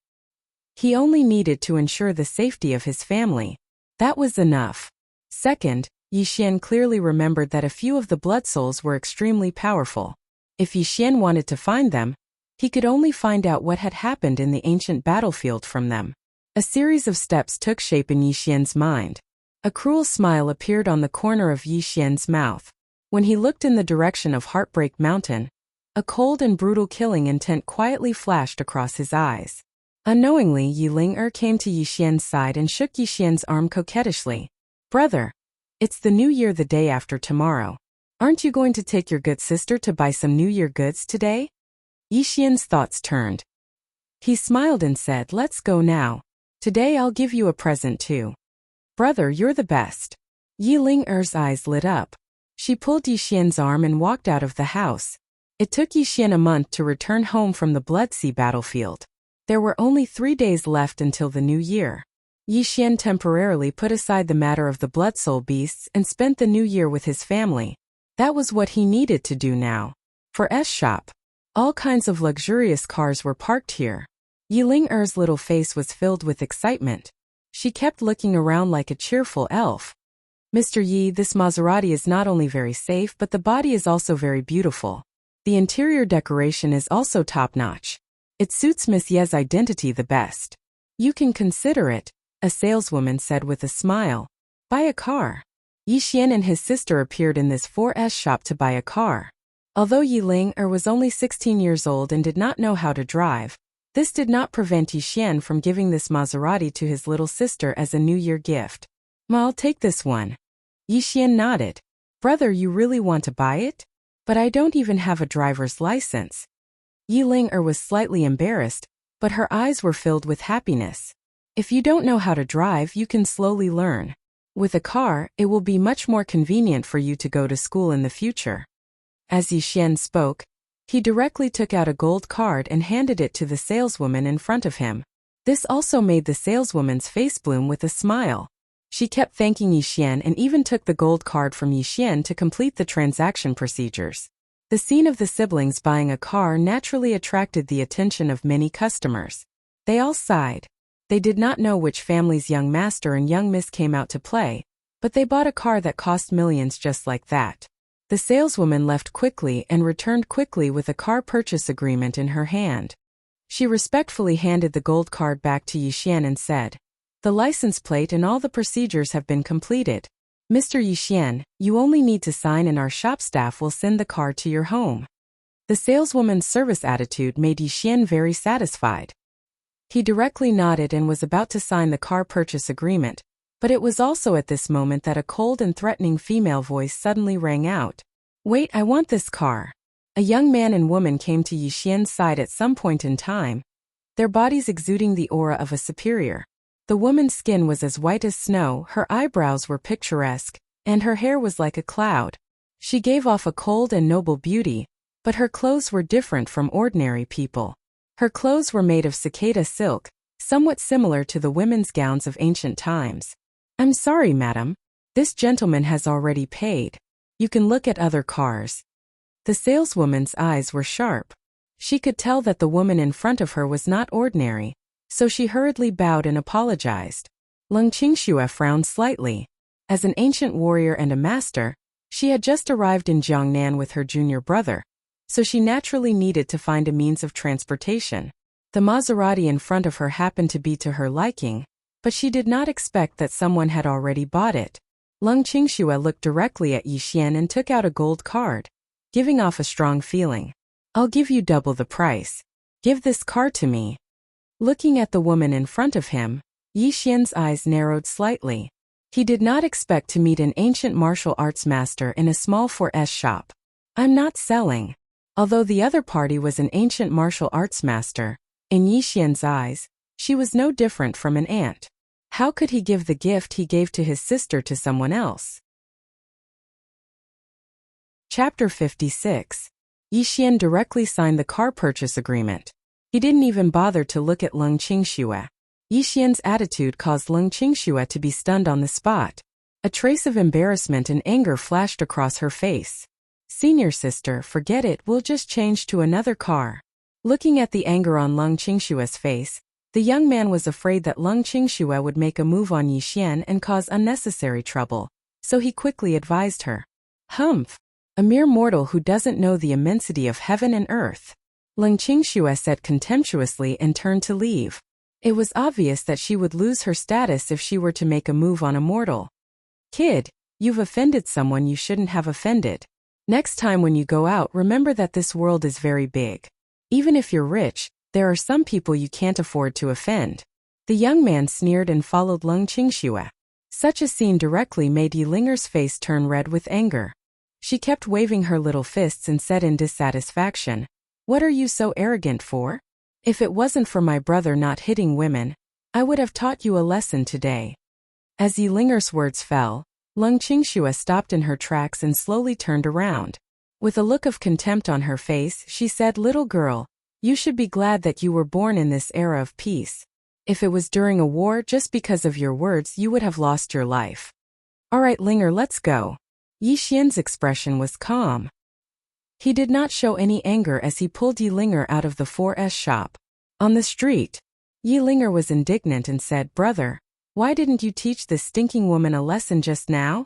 He only needed to ensure the safety of his family. That was enough. Second, Yi Xian clearly remembered that a few of the blood souls were extremely powerful. If Yi Xian wanted to find them, he could only find out what had happened in the ancient battlefield from them. A series of steps took shape in Yi Xian's mind. A cruel smile appeared on the corner of Yi Xian's mouth. When he looked in the direction of Heartbreak Mountain, a cold and brutal killing intent quietly flashed across his eyes. Unknowingly, Yi Ling came to Yi Xian's side and shook Yi Xian's arm coquettishly. "Brother, it's the new year the day after tomorrow. Aren't you going to take your good sister to buy some New Year goods today?" Yi Xian's thoughts turned. He smiled and said, "Let's go now. Today I'll give you a present too." "Brother, you're the best." Yi Ling-er's eyes lit up. She pulled Yi Xian's arm and walked out of the house. It took Yi Xian a month to return home from the Blood Sea battlefield. There were only 3 days left until the new year. Yi Xian temporarily put aside the matter of the blood soul beasts and spent the new year with his family. That was what he needed to do now. For S shop, all kinds of luxurious cars were parked here. Yi Ling-er's little face was filled with excitement. She kept looking around like a cheerful elf. "Mr. Yi, this Maserati is not only very safe but the body is also very beautiful. The interior decoration is also top-notch. It suits Miss Ye's identity the best. You can consider it," a saleswoman said with a smile. "Buy a car." Yi Xian and his sister appeared in this 4S shop to buy a car. Although Yi Ling-er was only 16 years old and did not know how to drive, this did not prevent Yi Xian from giving this Maserati to his little sister as a New Year gift. "I'll take this one." Yi Xian nodded. "Brother, you really want to buy it? But I don't even have a driver's license." Yi Ling-er was slightly embarrassed, but her eyes were filled with happiness. "If you don't know how to drive, you can slowly learn. With a car, it will be much more convenient for you to go to school in the future." As Yi Xian spoke, he directly took out a gold card and handed it to the saleswoman in front of him. This also made the saleswoman's face bloom with a smile. She kept thanking Yi Xian and even took the gold card from Yi Xian to complete the transaction procedures. The scene of the siblings buying a car naturally attracted the attention of many customers. They all sighed. They did not know which family's young master and young miss came out to play, but they bought a car that cost millions just like that. The saleswoman left quickly and returned quickly with a car purchase agreement in her hand. She respectfully handed the gold card back to Yi Xian and said, "The license plate and all the procedures have been completed. Mr. Yi Xian, you only need to sign and our shop staff will send the car to your home." The saleswoman's service attitude made Yi Xian very satisfied. He directly nodded and was about to sign the car purchase agreement, but it was also at this moment that a cold and threatening female voice suddenly rang out. "Wait, I want this car." A young man and woman came to Yi Xian's side at some point in time, their bodies exuding the aura of a superior. The woman's skin was as white as snow, her eyebrows were picturesque, and her hair was like a cloud. She gave off a cold and noble beauty, but her clothes were different from ordinary people. Her clothes were made of cicada silk, somewhat similar to the women's gowns of ancient times. "I'm sorry, madam. This gentleman has already paid. You can look at other cars." The saleswoman's eyes were sharp. She could tell that the woman in front of her was not ordinary, so she hurriedly bowed and apologized. Leng Qingxue frowned slightly. As an ancient warrior and a master, she had just arrived in Jiangnan with her junior brother, so she naturally needed to find a means of transportation. The Maserati in front of her happened to be to her liking, but she did not expect that someone had already bought it. Leng Qingxue looked directly at Yi Xian and took out a gold card, giving off a strong feeling. "I'll give you double the price. Give this car to me." Looking at the woman in front of him, Yi Xian's eyes narrowed slightly. He did not expect to meet an ancient martial arts master in a small 4S shop. I'm not selling. Although the other party was an ancient martial arts master, in Yixian's eyes, she was no different from an ant. How could he give the gift he gave to his sister to someone else? Chapter 56. Yixian directly signed the car purchase agreement. He didn't even bother to look at Leng Qingxue. Yixian's attitude caused Leng Qingxue to be stunned on the spot. A trace of embarrassment and anger flashed across her face. Senior sister, forget it, we'll just change to another car. Looking at the anger on Leng Qingxue's face, the young man was afraid that Leng Qingxue would make a move on Yixian and cause unnecessary trouble, so he quickly advised her. Humph! A mere mortal who doesn't know the immensity of heaven and earth. Leng Qingxue said contemptuously and turned to leave. It was obvious that she would lose her status if she were to make a move on a mortal. Kid, you've offended someone you shouldn't have offended. Next time when you go out, remember that this world is very big. Even if you're rich, there are some people you can't afford to offend. The young man sneered and followed Leng Qingxue. Such a scene directly made Yilinger's face turn red with anger. She kept waving her little fists and said in dissatisfaction, "What are you so arrogant for? If it wasn't for my brother not hitting women, I would have taught you a lesson today." As Yilinger's words fell, Leng Qingxue stopped in her tracks and slowly turned around. With a look of contempt on her face, she said, "Little girl, you should be glad that you were born in this era of peace. If it was during a war, just because of your words, you would have lost your life. All right, Linger, let's go." Yixian's expression was calm. He did not show any anger as he pulled Yilinger out of the 4S shop. On the street, Yilinger was indignant and said, "Brother, why didn't you teach this stinking woman a lesson just now?"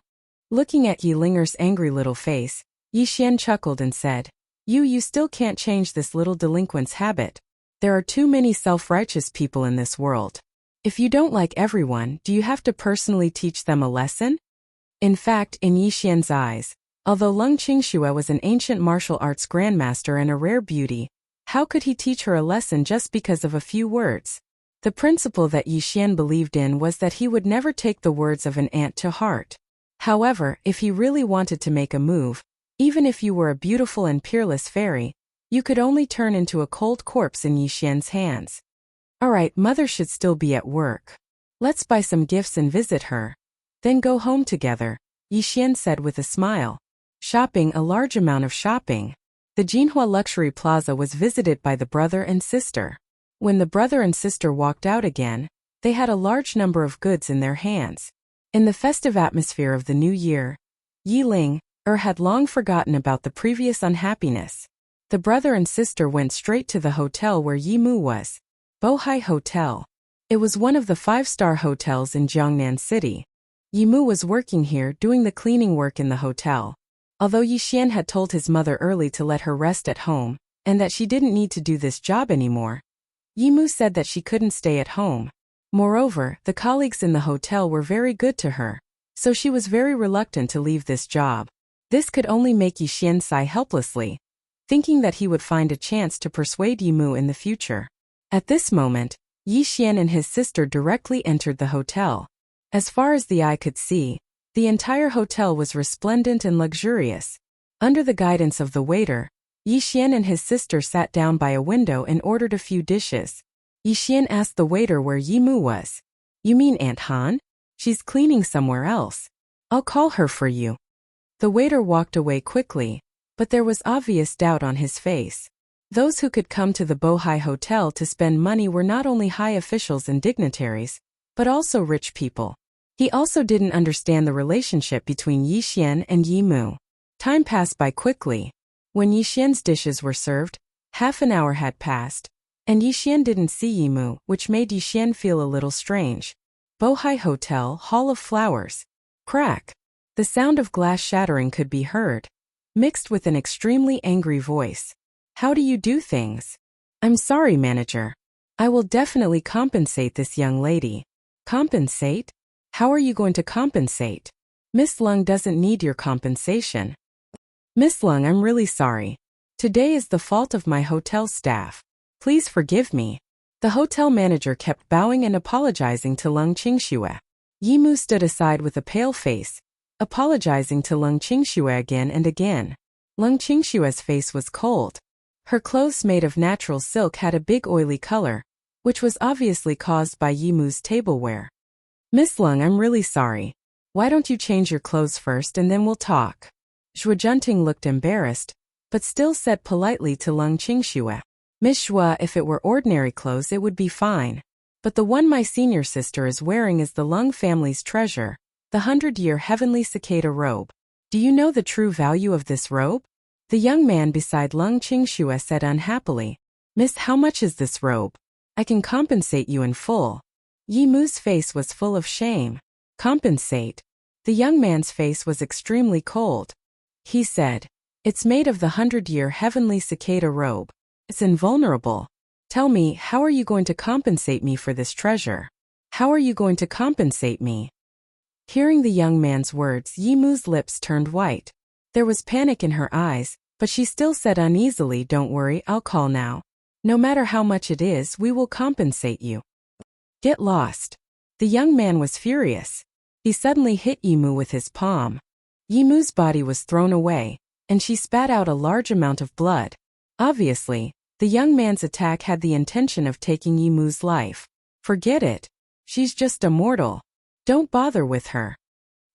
Looking at Yilinger's angry little face, Yixian chuckled and said, You still can't change this little delinquent's habit. There are too many self-righteous people in this world. If you don't like everyone, do you have to personally teach them a lesson?" In fact, in Yixian's eyes, although Leng Qingxue was an ancient martial arts grandmaster and a rare beauty, how could he teach her a lesson just because of a few words? The principle that Yixian believed in was that he would never take the words of an ant to heart. However, if he really wanted to make a move, even if you were a beautiful and peerless fairy, you could only turn into a cold corpse in Yixian's hands. Alright, mother should still be at work. Let's buy some gifts and visit her. Then go home together, Yixian said with a smile. Shopping, a large amount of shopping. The Jinhua Luxury Plaza was visited by the brother and sister. When the brother and sister walked out again, they had a large number of goods in their hands. In the festive atmosphere of the new year, Yiling had long forgotten about the previous unhappiness. The brother and sister went straight to the hotel where Yimu was. Bohai Hotel. It was one of the 5-star hotels in Jiangnan City. Yimu was working here doing the cleaning work in the hotel. Although Yixian had told his mother early to let her rest at home, and that she didn't need to do this job anymore, Yimu said that she couldn't stay at home. Moreover, the colleagues in the hotel were very good to her, so she was very reluctant to leave this job. This could only make Yixian sigh helplessly, thinking that he would find a chance to persuade Yimu in the future. At this moment, Yixian and his sister directly entered the hotel. As far as the eye could see, the entire hotel was resplendent and luxurious. Under the guidance of the waiter, Yixian and his sister sat down by a window and ordered a few dishes. Yixian asked the waiter where Yimu was. "You mean Aunt Han? She's cleaning somewhere else. I'll call her for you." The waiter walked away quickly, but there was obvious doubt on his face. Those who could come to the Bohai Hotel to spend money were not only high officials and dignitaries, but also rich people. He also didn't understand the relationship between Yixian and Yimu. Time passed by quickly. When Yixian's dishes were served, half an hour had passed, and Yixian didn't see Yimu, which made Yixian feel a little strange. Bohai Hotel, Hall of Flowers. Crack. The sound of glass shattering could be heard, mixed with an extremely angry voice. "How do you do things?" "I'm sorry, manager. I will definitely compensate this young lady." "Compensate? How are you going to compensate? Miss Lung doesn't need your compensation." "Miss Lung, I'm really sorry. Today is the fault of my hotel staff. Please forgive me." The hotel manager kept bowing and apologizing to Leng Qingxue. Yimu stood aside with a pale face, apologizing to Leng Qingxue again and again. Leng Qingxue's face was cold. Her clothes made of natural silk had a big oily color, which was obviously caused by Yimu's tableware. Miss Leng, I'm really sorry. Why don't you change your clothes first and then we'll talk? Zhuo Junting looked embarrassed, but still said politely to Leng Qingxue. Miss Zhuo, if it were ordinary clothes it would be fine. But the one my senior sister is wearing is the Leng family's treasure, the 100-year heavenly cicada robe. Do you know the true value of this robe? The young man beside Leng Qingxue said unhappily. Miss, how much is this robe? I can compensate you in full. Yimu's face was full of shame. Compensate? The young man's face was extremely cold. He said, it's made of the 100-year heavenly cicada robe. It's invulnerable. Tell me, how are you going to compensate me for this treasure? How are you going to compensate me? Hearing the young man's words, Yimu's lips turned white. There was panic in her eyes, but she still said uneasily, don't worry, I'll call now. No matter how much it is, we will compensate you. Get lost. The young man was furious. He suddenly hit Yimu with his palm. Yimu's body was thrown away, and she spat out a large amount of blood. Obviously, the young man's attack had the intention of taking Yimu's life. Forget it. She's just a mortal. Don't bother with her.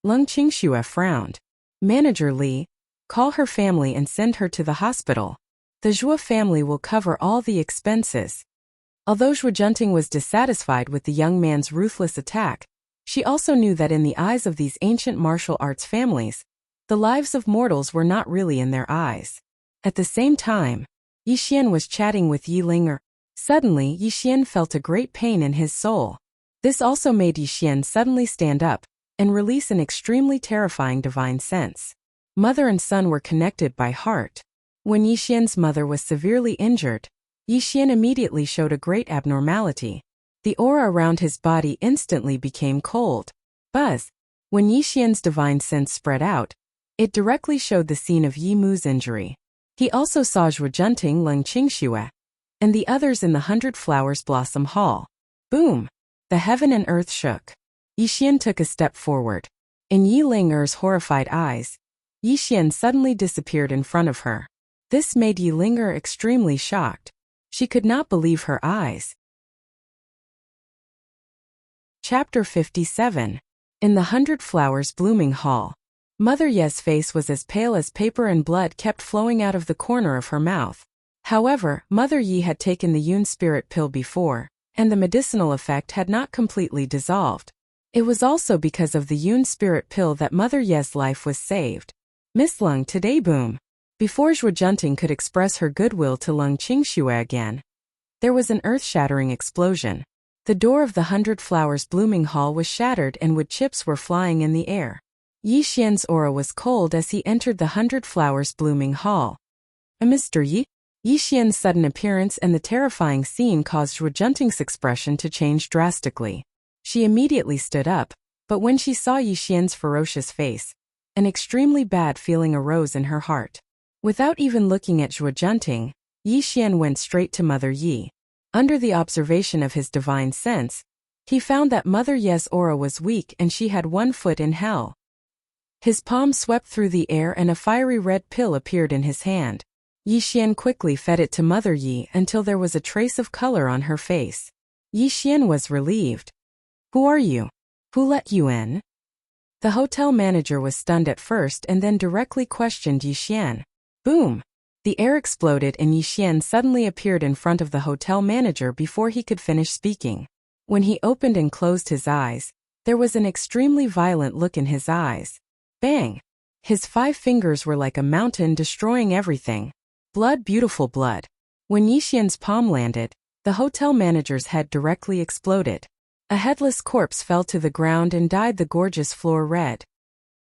Leng Qingxue frowned. Manager Li, call her family and send her to the hospital. The Zhuo family will cover all the expenses. Although Zhuo Junting was dissatisfied with the young man's ruthless attack, she also knew that in the eyes of these ancient martial arts families, the lives of mortals were not really in their eyes. At the same time, Yi Xian was chatting with Yi Linger. Suddenly, Yi Xian felt a great pain in his soul. This also made Yi Xian suddenly stand up and release an extremely terrifying divine sense. Mother and son were connected by heart. When Yi Xian's mother was severely injured, Yi Xian immediately showed a great abnormality. The aura around his body instantly became cold. Buzz. When Yi Xian's divine sense spread out, it directly showed the scene of Yi Mu's injury. He also saw Zhuo Junting, Leng Qingxue, and the others in the 100 Flowers Blossom Hall. Boom! The heaven and earth shook. Yi Xian took a step forward. In Yi Linger's horrified eyes, Yi Xian suddenly disappeared in front of her. This made Yi Linger extremely shocked. She could not believe her eyes. Chapter 57. In the 100 Flowers Blooming Hall. Mother Ye's face was as pale as paper and blood kept flowing out of the corner of her mouth. However, Mother Yi had taken the Yun spirit pill before, and the medicinal effect had not completely dissolved. It was also because of the Yun spirit pill that Mother Ye's life was saved. Miss Leng, today boom. Before Zhuo Junting could express her goodwill to Leng Qingxue again, there was an earth-shattering explosion. The door of the 100 Flowers Blooming Hall was shattered and wood chips were flying in the air. Yi Xian's aura was cold as he entered the 100 Flowers Blooming Hall. Mr. Yi? Yi Xian's sudden appearance and the terrifying scene caused Zhuo Junting's expression to change drastically. She immediately stood up, but when she saw Yi Xian's ferocious face, an extremely bad feeling arose in her heart. Without even looking at Zhuo Junting, Yi Xian went straight to Mother Yi. Under the observation of his divine sense, he found that Mother Ye's aura was weak and she had one foot in hell. His palm swept through the air and a fiery red pill appeared in his hand. Yi Xian quickly fed it to Mother Yi until there was a trace of color on her face. Yi Xian was relieved. Who are you? Who let you in? The hotel manager was stunned at first and then directly questioned Yi Xian. Boom! The air exploded and Yi Xian suddenly appeared in front of the hotel manager before he could finish speaking. When he opened and closed his eyes, there was an extremely violent look in his eyes. Bang! His 5 fingers were like a mountain destroying everything. Blood, beautiful blood. When Yi Xian's palm landed, the hotel manager's head directly exploded. A headless corpse fell to the ground and dyed the gorgeous floor red.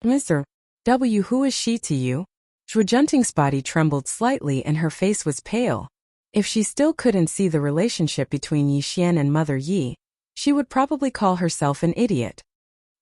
Mr. W. Who is she to you? Zhuo Junting's body trembled slightly and her face was pale. If she still couldn't see the relationship between Yi Xian and Mother Yi, she would probably call herself an idiot.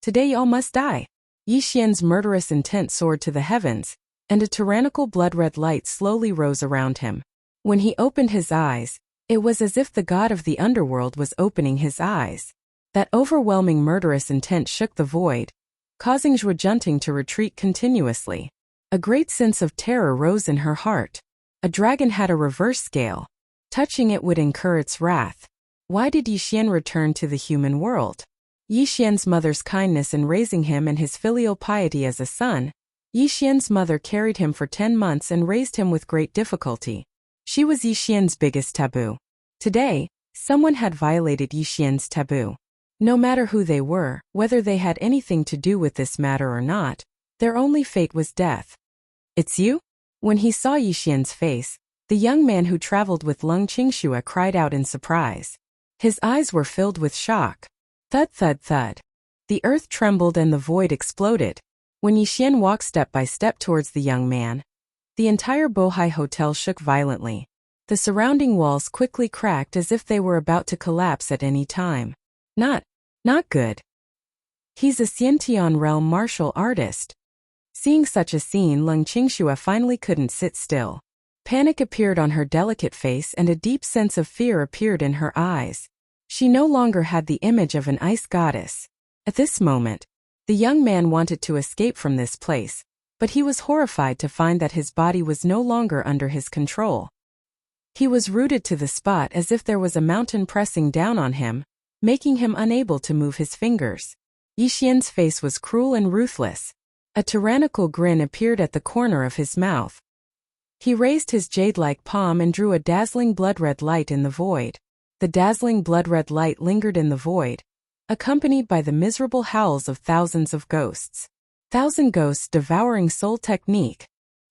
Today y'all must die. Yi Xian's murderous intent soared to the heavens, and a tyrannical blood-red light slowly rose around him. When he opened his eyes, it was as if the god of the underworld was opening his eyes. That overwhelming murderous intent shook the void, causing Zhuo Junting to retreat continuously. A great sense of terror rose in her heart. A dragon had a reverse scale. Touching it would incur its wrath. Why did Yixian return to the human world? Yixian's mother's kindness in raising him and his filial piety as a son. Yixian's mother carried him for 10 months and raised him with great difficulty. She was Yixian's biggest taboo. Today, someone had violated Yixian's taboo. No matter who they were, whether they had anything to do with this matter or not, their only fate was death. It's you? When he saw Yixian's face, the young man who traveled with Leng Qingxue cried out in surprise. His eyes were filled with shock. Thud thud thud. The earth trembled and the void exploded. When Yixian walked step by step towards the young man, the entire Bohai Hotel shook violently. The surrounding walls quickly cracked as if they were about to collapse at any time. Not good. He's a Xiantian realm martial artist. Seeing such a scene, Leng Qingxue finally couldn't sit still. Panic appeared on her delicate face and a deep sense of fear appeared in her eyes. She no longer had the image of an ice goddess. At this moment, the young man wanted to escape from this place, but he was horrified to find that his body was no longer under his control. He was rooted to the spot as if there was a mountain pressing down on him, making him unable to move his fingers. Yixian's face was cruel and ruthless. A tyrannical grin appeared at the corner of his mouth. He raised his jade-like palm and drew a dazzling blood-red light in the void. The dazzling blood-red light lingered in the void, accompanied by the miserable howls of thousands of ghosts. Thousand ghosts devouring soul technique.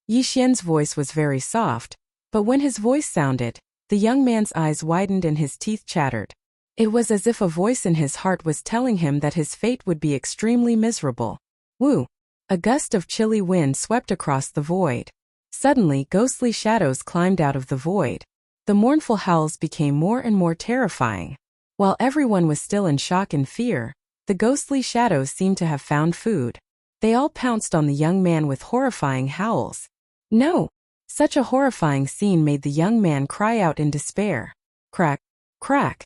Yixian's voice was very soft, but when his voice sounded, the young man's eyes widened and his teeth chattered. It was as if a voice in his heart was telling him that his fate would be extremely miserable. Woo! A gust of chilly wind swept across the void. Suddenly, ghostly shadows climbed out of the void. The mournful howls became more and more terrifying. While everyone was still in shock and fear, the ghostly shadows seemed to have found food. They all pounced on the young man with horrifying howls. No! Such a horrifying scene made the young man cry out in despair. Crack! Crack!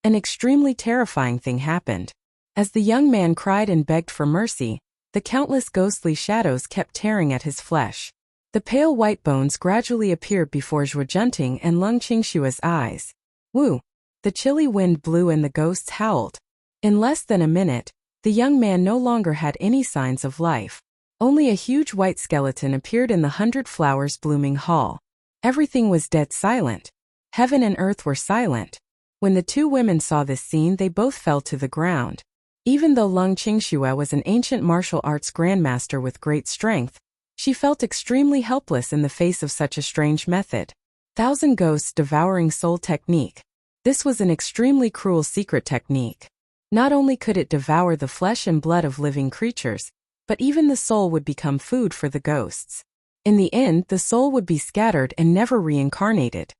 An extremely terrifying thing happened. As the young man cried and begged for mercy, the countless ghostly shadows kept tearing at his flesh. The pale white bones gradually appeared before Zhuo Junting and Leng Qingxue's eyes. Woo! The chilly wind blew and the ghosts howled. In less than a minute, the young man no longer had any signs of life. Only a huge white skeleton appeared in the 100 flowers blooming hall. Everything was dead silent. Heaven and earth were silent. When the two women saw this scene, they both fell to the ground. Even though Leng Qingxue was an ancient martial arts grandmaster with great strength, she felt extremely helpless in the face of such a strange method. Thousand ghosts devouring soul technique. This was an extremely cruel secret technique. Not only could it devour the flesh and blood of living creatures, but even the soul would become food for the ghosts. In the end, the soul would be scattered and never reincarnated.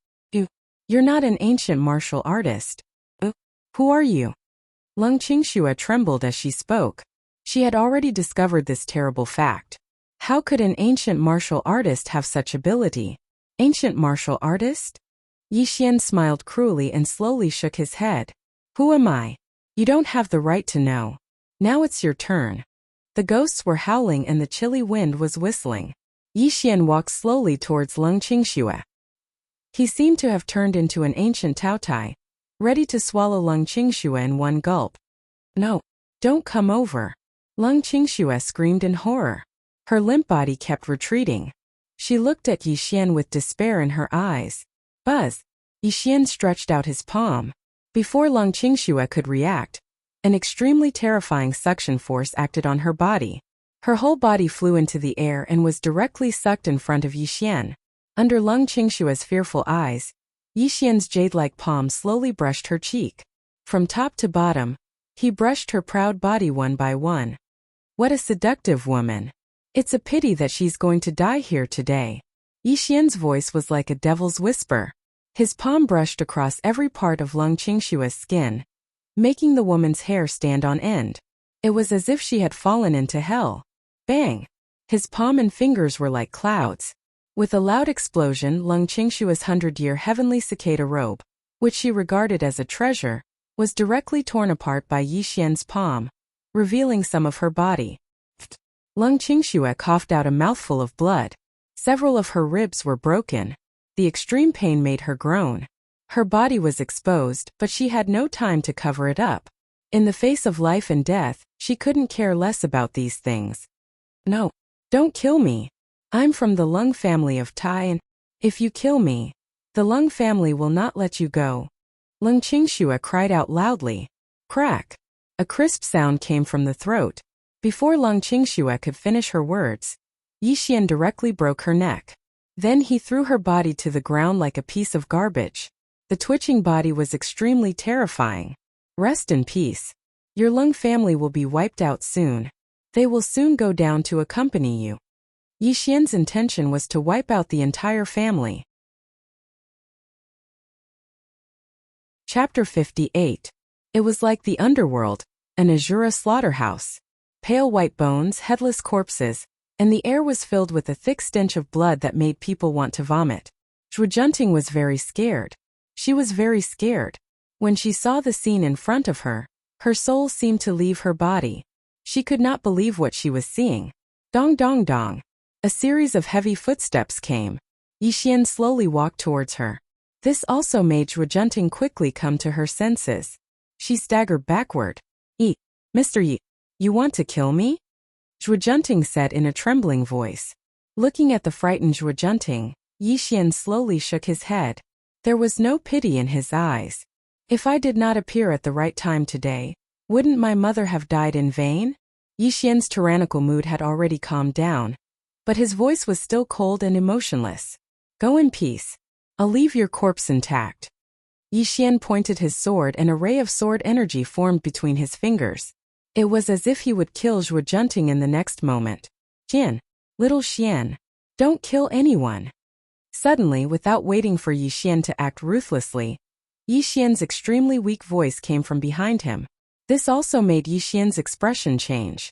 You're not an ancient martial artist. Who are you? Leng Qingxue trembled as she spoke. She had already discovered this terrible fact. How could an ancient martial artist have such ability? Ancient martial artist? Yixian smiled cruelly and slowly shook his head. Who am I? You don't have the right to know. Now it's your turn. The ghosts were howling and the chilly wind was whistling. Yixian walked slowly towards Leng Qingxue. He seemed to have turned into an ancient Taotai, ready to swallow Leng Qingxue in one gulp. No, don't come over. Leng Qingxue screamed in horror. Her limp body kept retreating. She looked at Yixian with despair in her eyes. Buzz! Yixian stretched out his palm. Before Leng Qingxue could react, an extremely terrifying suction force acted on her body. Her whole body flew into the air and was directly sucked in front of Yixian. Under Leng Qingxue's fearful eyes, Yixian's jade-like palm slowly brushed her cheek. From top to bottom, he brushed her proud body one by one. What a seductive woman. It's a pity that she's going to die here today. Yixian's voice was like a devil's whisper. His palm brushed across every part of Leng Qingxue's skin, making the woman's hair stand on end. It was as if she had fallen into hell. Bang! His palm and fingers were like clouds. With a loud explosion, Leng Qingxue's 100-year heavenly cicada robe, which she regarded as a treasure, was directly torn apart by Yi Xian's palm, revealing some of her body. Lung Qingxue coughed out a mouthful of blood. Several of her ribs were broken. The extreme pain made her groan. Her body was exposed, but she had no time to cover it up. In the face of life and death, she couldn't care less about these things. No, don't kill me. I'm from the Lung family of Tai, and if you kill me, the Lung family will not let you go. Lung Qingxue cried out loudly. Crack! A crisp sound came from the throat. Before Lung Qingxue could finish her words, Yi Xian directly broke her neck. Then he threw her body to the ground like a piece of garbage. The twitching body was extremely terrifying. Rest in peace. Your Lung family will be wiped out soon. They will soon go down to accompany you. Yi Xian's intention was to wipe out the entire family. Chapter 58. It was like the underworld, an Azura slaughterhouse. Pale white bones, headless corpses, and the air was filled with a thick stench of blood that made people want to vomit. Zhujianting was very scared. She was very scared. When she saw the scene in front of her, her soul seemed to leave her body. She could not believe what she was seeing. Dong dong dong. A series of heavy footsteps came. Yi Xian slowly walked towards her. This also made Zhujianting quickly come to her senses. She staggered backward. Mr. Yi, you want to kill me? Zhujianting said in a trembling voice. Looking at the frightened Zhujianting, Yi Xian slowly shook his head. There was no pity in his eyes. If I did not appear at the right time today, wouldn't my mother have died in vain? Yi Xian's tyrannical mood had already calmed down, but his voice was still cold and emotionless. Go in peace. I'll leave your corpse intact. Yi Xian pointed his sword and a ray of sword energy formed between his fingers. It was as if he would kill Zhujianting in the next moment. Xian, little Xian, don't kill anyone. Suddenly, without waiting for Yi Xian to act ruthlessly, Yi Xian's extremely weak voice came from behind him. This also made Yi Xian's expression change.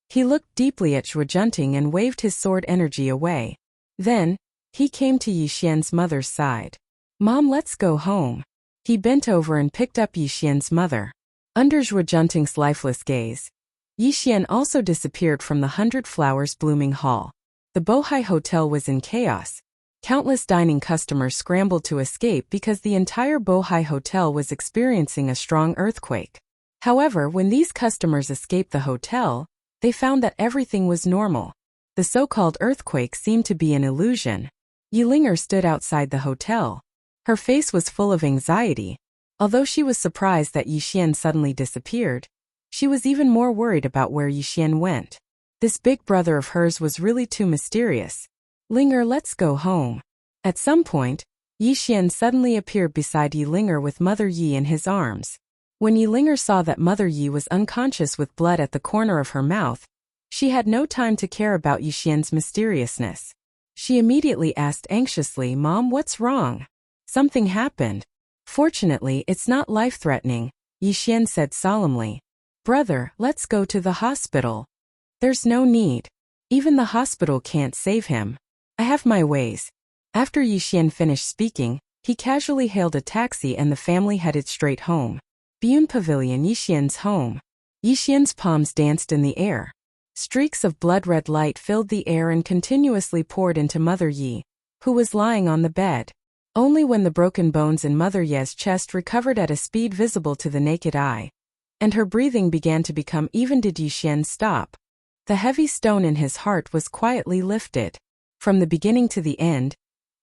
He looked deeply at Zhujianting and waved his sword energy away. Then, he came to Yi Xian's mother's side. Mom, let's go home. He bent over and picked up Yi Xian's mother. Under Zhujianting's lifeless gaze, Yi Xian also disappeared from the 100 Flowers blooming hall. The Bohai Hotel was in chaos. Countless dining customers scrambled to escape because the entire Bohai Hotel was experiencing a strong earthquake. However, when these customers escaped the hotel, they found that everything was normal. The so-called earthquake seemed to be an illusion. Yilinger stood outside the hotel. Her face was full of anxiety. Although she was surprised that Yi Xian suddenly disappeared, she was even more worried about where Yi Xian went. This big brother of hers was really too mysterious. Linger, let's go home. At some point, Yi Xian suddenly appeared beside Yilinger with Mother Yi in his arms. When Yilinger saw that Mother Yi was unconscious with blood at the corner of her mouth, she had no time to care about Yi Xian's mysteriousness. She immediately asked anxiously, Mom, what's wrong? Something happened. Fortunately, it's not life-threatening, Yi Xian said solemnly. Brother, let's go to the hospital. There's no need. Even the hospital can't save him. I have my ways. After Yi Xian finished speaking, he casually hailed a taxi and the family headed straight home. Biyun Pavilion, Yi Xian's home. Yi Xian's palms danced in the air. Streaks of blood-red light filled the air and continuously poured into Mother Yi, who was lying on the bed. Only when the broken bones in Mother Ye's chest recovered at a speed visible to the naked eye, and her breathing began to become even, did Yi Xian stop. The heavy stone in his heart was quietly lifted. From the beginning to the end,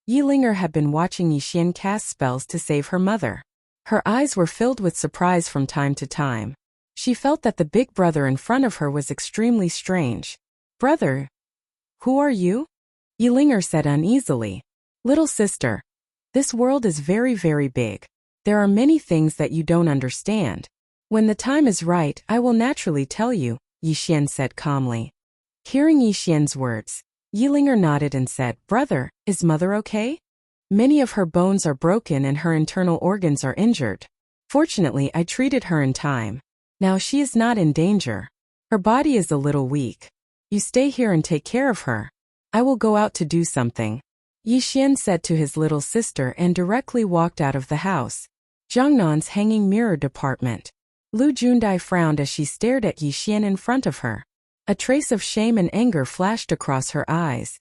Yilinger had been watching Yi Xian cast spells to save her mother. Her eyes were filled with surprise from time to time. She felt that the big brother in front of her was extremely strange. Brother? Who are you? Yilinger said uneasily. Little sister. This world is very, very big. There are many things that you don't understand. When the time is right, I will naturally tell you, Yi Xian said calmly. Hearing Yi Xian's words, Yilinger nodded and said, Brother, is Mother okay? Many of her bones are broken and her internal organs are injured. Fortunately, I treated her in time. Now she is not in danger. Her body is a little weak. You stay here and take care of her. I will go out to do something. Yi Xian said to his little sister and directly walked out of the house. Jiangnan's hanging mirror department. Lu Jundai frowned as she stared at Yi Xian in front of her. A trace of shame and anger flashed across her eyes.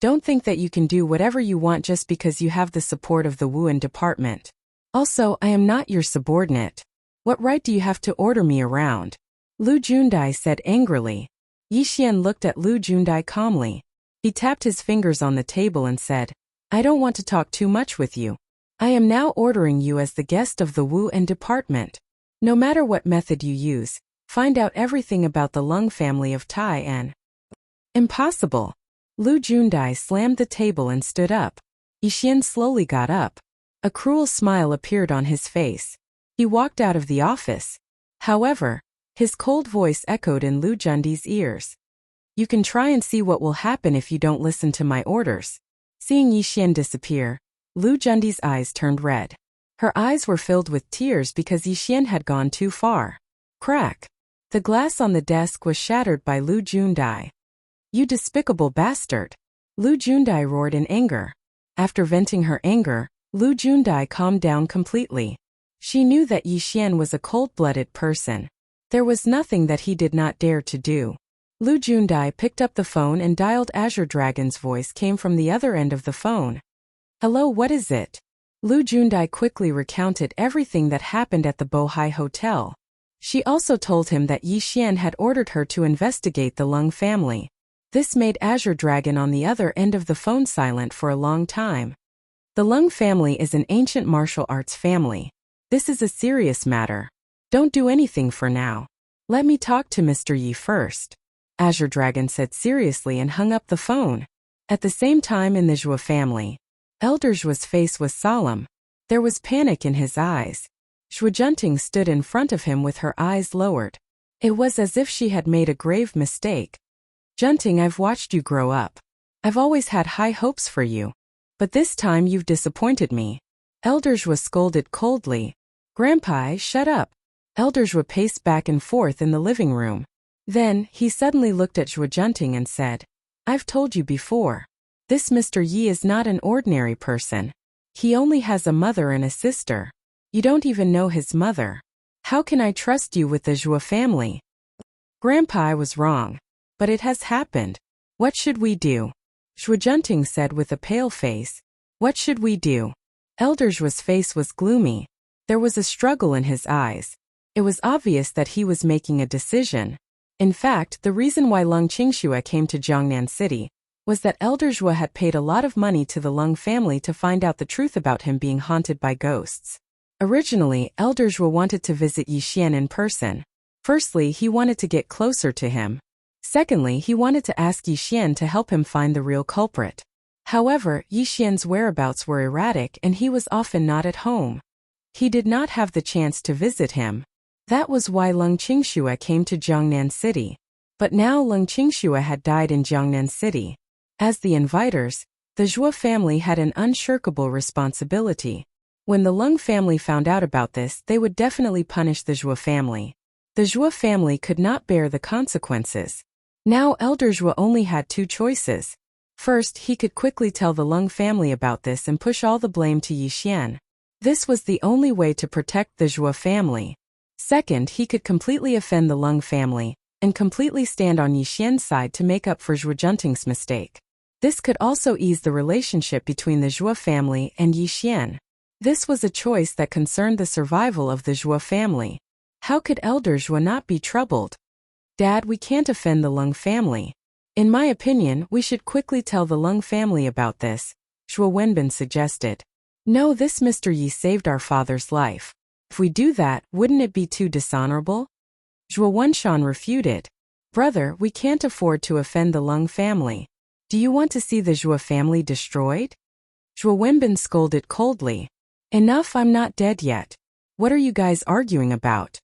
Don't think that you can do whatever you want just because you have the support of the Wuan department. Also, I am not your subordinate. What right do you have to order me around? Lu Jundai said angrily. Yi Xian looked at Lu Jundai calmly. He tapped his fingers on the table and said, I don't want to talk too much with you. I am now ordering you as the guest of the Wuan department. No matter what method you use, find out everything about the Lung family of Tai and... Impossible. Lu Jundai slammed the table and stood up. Yi Xian slowly got up. A cruel smile appeared on his face. He walked out of the office. However, his cold voice echoed in Lu Jundai's ears. You can try and see what will happen if you don't listen to my orders. Seeing Yi Xian disappear, Lu Jundai's eyes turned red. Her eyes were filled with tears because Yi Xian had gone too far. Crack. The glass on the desk was shattered by Lu Jundai. You despicable bastard. Lu Jundai roared in anger. After venting her anger, Lu Jundai calmed down completely. She knew that Yi Xian was a cold-blooded person. There was nothing that he did not dare to do. Lu Jundai picked up the phone and dialed. Azure Dragon's voice came from the other end of the phone. Hello, what is it? Lu Jundai quickly recounted everything that happened at the Bohai Hotel. She also told him that Yi Xian had ordered her to investigate the Lung family. This made Azure Dragon on the other end of the phone silent for a long time. The Lung family is an ancient martial arts family. This is a serious matter. Don't do anything for now. Let me talk to Mr. Yi first. Azure Dragon said seriously and hung up the phone. At the same time in the Zhua family, Elder Zhua's face was solemn. There was panic in his eyes. Zhua Junting stood in front of him with her eyes lowered. It was as if she had made a grave mistake. Junting, I've watched you grow up. I've always had high hopes for you. But this time you've disappointed me. Elder Zhua scolded coldly. Grandpa, shut up. Elder Zhua paced back and forth in the living room. Then, he suddenly looked at Zhua Junting and said, I've told you before. This Mr. Yi is not an ordinary person. He only has a mother and a sister. You don't even know his mother. How can I trust you with the Zhua family? Grandpa was wrong. But it has happened. What should we do? Zhua Junting said with a pale face. What should we do? Elder Zhua's face was gloomy. There was a struggle in his eyes. It was obvious that he was making a decision. In fact, the reason why Lung Qingxue came to Jiangnan City was that Elder Zhua had paid a lot of money to the Lung family to find out the truth about him being haunted by ghosts. Originally, Elder Zhua wanted to visit Yi Xian in person. Firstly, he wanted to get closer to him. Secondly, he wanted to ask Yi Xian to help him find the real culprit. However, Yi Xian's whereabouts were erratic and he was often not at home. He did not have the chance to visit him. That was why Lung Qingxue came to Jiangnan City. But now Lung Qingxue had died in Jiangnan City. As the inviters, the Zhua family had an unshirkable responsibility. When the Lung family found out about this, they would definitely punish the Zhua family. The Zhua family could not bear the consequences. Now Elder Zhua only had two choices. First, he could quickly tell the Lung family about this and push all the blame to Yi Xian. This was the only way to protect the Zhua family. Second, he could completely offend the Lung family and completely stand on Yi Xian's side to make up for Zhua Junting's mistake. This could also ease the relationship between the Zhua family and Yi Xian. This was a choice that concerned the survival of the Zhua family. How could Elder Zhua not be troubled? Dad, we can't offend the Lung family. In my opinion, we should quickly tell the Lung family about this, Zhua Wenbin suggested. No, this Mr. Yi saved our father's life. If we do that, wouldn't it be too dishonorable? Zhua Wenshan refuted. Brother, we can't afford to offend the Lung family. Do you want to see the Zhua family destroyed? Zhua Wenbin scolded coldly. Enough, I'm not dead yet. What are you guys arguing about?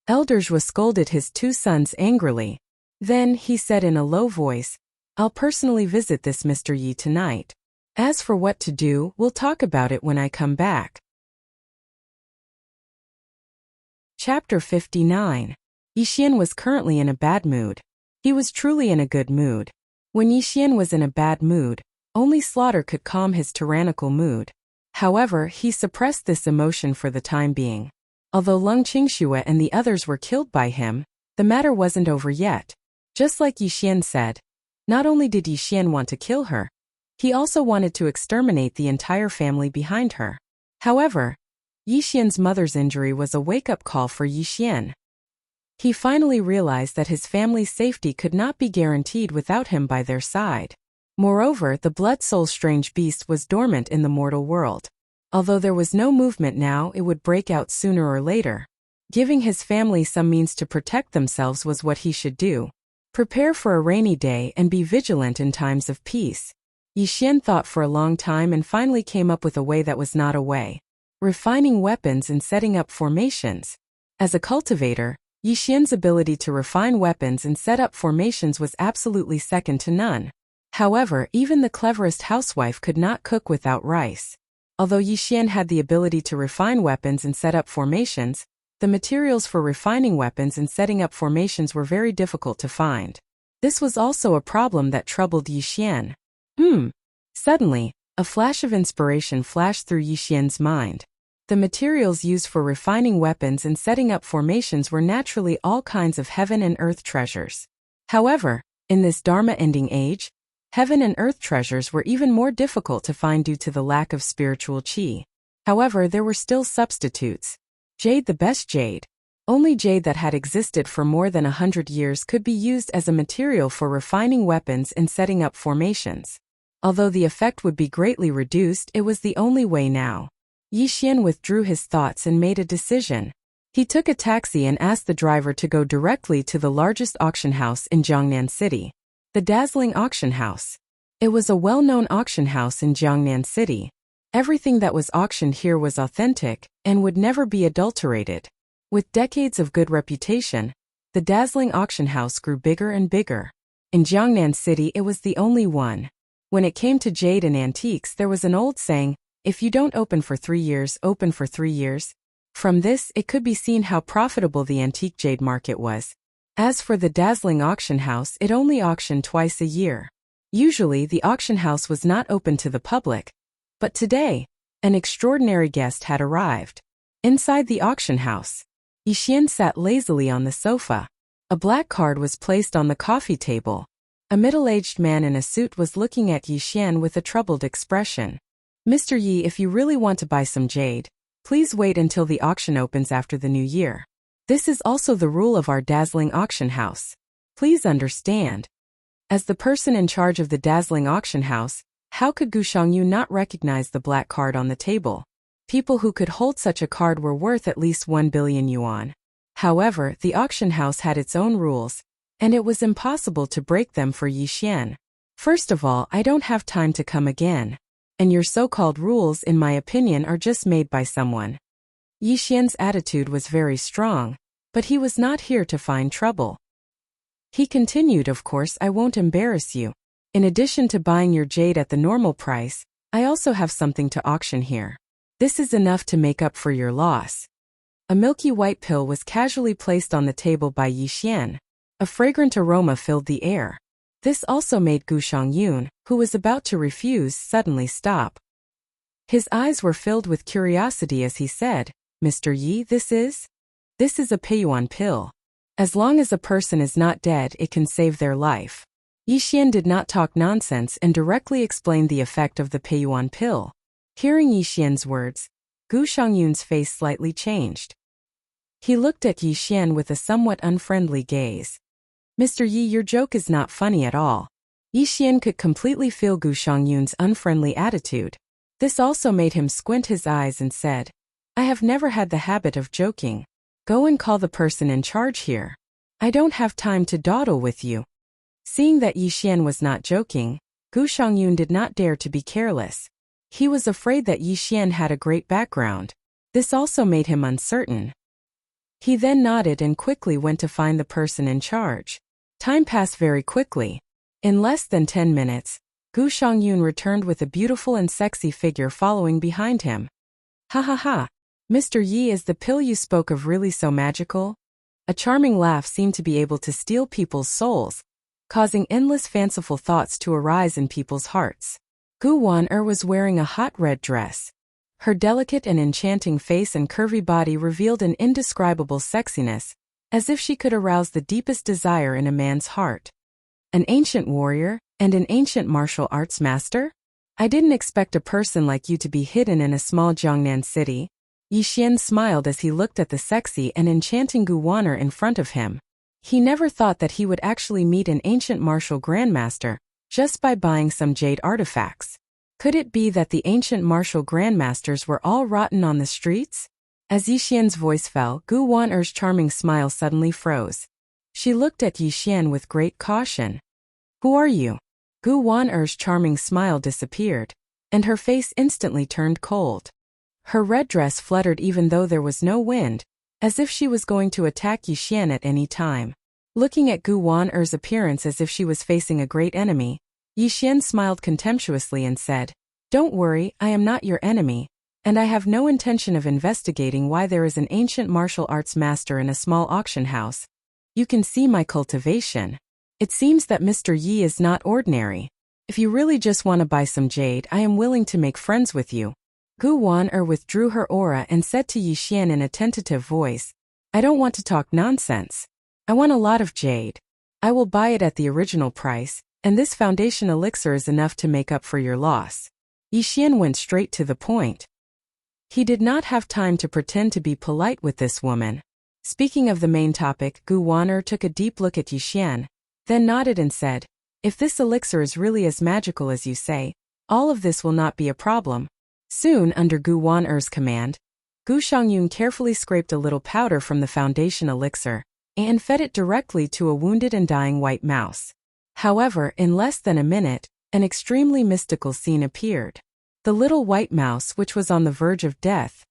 Elder Zhua scolded his two sons angrily. Then, he said in a low voice, I'll personally visit this Mr. Yi tonight. As for what to do, we'll talk about it when I come back. Chapter 59. Yi Xian was currently in a bad mood. He was truly in a good mood. When Yi Xian was in a bad mood, only slaughter could calm his tyrannical mood. However, he suppressed this emotion for the time being. Although Leng Qingxue and the others were killed by him, the matter wasn't over yet. Just like Yixian said, not only did Yixian want to kill her, he also wanted to exterminate the entire family behind her. However, Yixian's mother's injury was a wake-up call for Yixian. He finally realized that his family's safety could not be guaranteed without him by their side. Moreover, the blood soul strange beast was dormant in the mortal world. Although there was no movement now, it would break out sooner or later. Giving his family some means to protect themselves was what he should do. Prepare for a rainy day and be vigilant in times of peace. Yixian thought for a long time and finally came up with a way that was not a way. Refining weapons and setting up formations. As a cultivator, Yixian's ability to refine weapons and set up formations was absolutely second to none. However, even the cleverest housewife could not cook without rice. Although Yixian had the ability to refine weapons and set up formations, the materials for refining weapons and setting up formations were very difficult to find. This was also a problem that troubled Yixian. Suddenly, a flash of inspiration flashed through Yixian's mind. The materials used for refining weapons and setting up formations were naturally all kinds of heaven and earth treasures. However, in this Dharma-ending age, heaven and earth treasures were even more difficult to find due to the lack of spiritual qi. However, there were still substitutes. Jade, the best jade. Only jade that had existed for more than 100 years could be used as a material for refining weapons and setting up formations. Although the effect would be greatly reduced, it was the only way now. Yixian withdrew his thoughts and made a decision. He took a taxi and asked the driver to go directly to the largest auction house in Jiangnan City. The dazzling auction house. It was a well-known auction house in Jiangnan City. Everything that was auctioned here was authentic and would never be adulterated. With decades of good reputation, the dazzling auction house grew bigger and bigger. In Jiangnan City, it was the only one. When it came to jade and antiques, there was an old saying, "If you don't open for 3 years, open for 3 years." From this, it could be seen how profitable the antique jade market was. As for the dazzling auction house, it only auctioned twice a year. Usually, the auction house was not open to the public. But today, an extraordinary guest had arrived. Inside the auction house, Yixian sat lazily on the sofa. A black card was placed on the coffee table. A middle-aged man in a suit was looking at Yixian with a troubled expression. "Mr. Yi, if you really want to buy some jade, please wait until the auction opens after the new year. This is also the rule of our dazzling auction house. Please understand." As the person in charge of the dazzling auction house, how could Gu Shangyu not recognize the black card on the table? People who could hold such a card were worth at least 1 billion yuan. However, the auction house had its own rules, and it was impossible to break them for Yixian. "First of all, I don't have time to come again. And your so-called rules, in my opinion, are just made by someone." Yixian's attitude was very strong, but he was not here to find trouble. He continued, "Of course, I won't embarrass you. In addition to buying your jade at the normal price, I also have something to auction here. This is enough to make up for your loss." A milky white pill was casually placed on the table by Yixian. A fragrant aroma filled the air. This also made Gu Shangyun, who was about to refuse, suddenly stop. His eyes were filled with curiosity as he said, "Mr. Yi, this is a Peiyuan pill. As long as a person is not dead, it can save their life." Yixian did not talk nonsense and directly explained the effect of the Peiyuan pill. Hearing Yixian's words, Gu Shangyun's face slightly changed. He looked at Yixian with a somewhat unfriendly gaze. "Mr. Yi, your joke is not funny at all." Yixian could completely feel Gu Shangyun's unfriendly attitude. This also made him squint his eyes and said, "I have never had the habit of joking. Go and call the person in charge here. I don't have time to dawdle with you." Seeing that Yixian was not joking, Gu Shangyun did not dare to be careless. He was afraid that Yixian had a great background. This also made him uncertain. He then nodded and quickly went to find the person in charge. Time passed very quickly. In less than 10 minutes, Gu Shangyun returned with a beautiful and sexy figure following behind him. "Ha ha ha! Mr. Yi, is the pill you spoke of really so magical?" A charming laugh seemed to be able to steal people's souls, causing endless fanciful thoughts to arise in people's hearts. Gu Wan-er was wearing a hot red dress. Her delicate and enchanting face and curvy body revealed an indescribable sexiness, as if she could arouse the deepest desire in a man's heart. An ancient warrior, and an ancient martial arts master? I didn't expect a person like you to be hidden in a small Jiangnan city. Yi Xian smiled as he looked at the sexy and enchanting Gu Wan'er in front of him. He never thought that he would actually meet an ancient martial grandmaster, just by buying some jade artifacts. Could it be that the ancient martial grandmasters were all rotten on the streets? As Yi Xian's voice fell, Gu Wan'er's charming smile suddenly froze. She looked at Yi Xian with great caution. Who are you? Gu Wan'er's charming smile disappeared, and her face instantly turned cold. Her red dress fluttered even though there was no wind, as if she was going to attack Yi Xian at any time. Looking at Gu Wan'er's appearance as if she was facing a great enemy, Yi Xian smiled contemptuously and said, Don't worry, I am not your enemy, and I have no intention of investigating why there is an ancient martial arts master in a small auction house. You can see my cultivation. It seems that Mr. Yi is not ordinary. If you really just want to buy some jade, I am willing to make friends with you. Gu Wan'er withdrew her aura and said to Yi Xian in a tentative voice, I don't want to talk nonsense. I want a lot of jade. I will buy it at the original price, and this foundation elixir is enough to make up for your loss. Yi Xian went straight to the point. He did not have time to pretend to be polite with this woman. Speaking of the main topic, Gu Wan'er took a deep look at Yi Xian, then nodded and said, If this elixir is really as magical as you say, all of this will not be a problem. Soon, under Gu Wan'er's command, Gu Shangyun carefully scraped a little powder from the foundation elixir and fed it directly to a wounded and dying white mouse. However, in less than a minute, an extremely mystical scene appeared. The little white mouse, which was on the verge of death,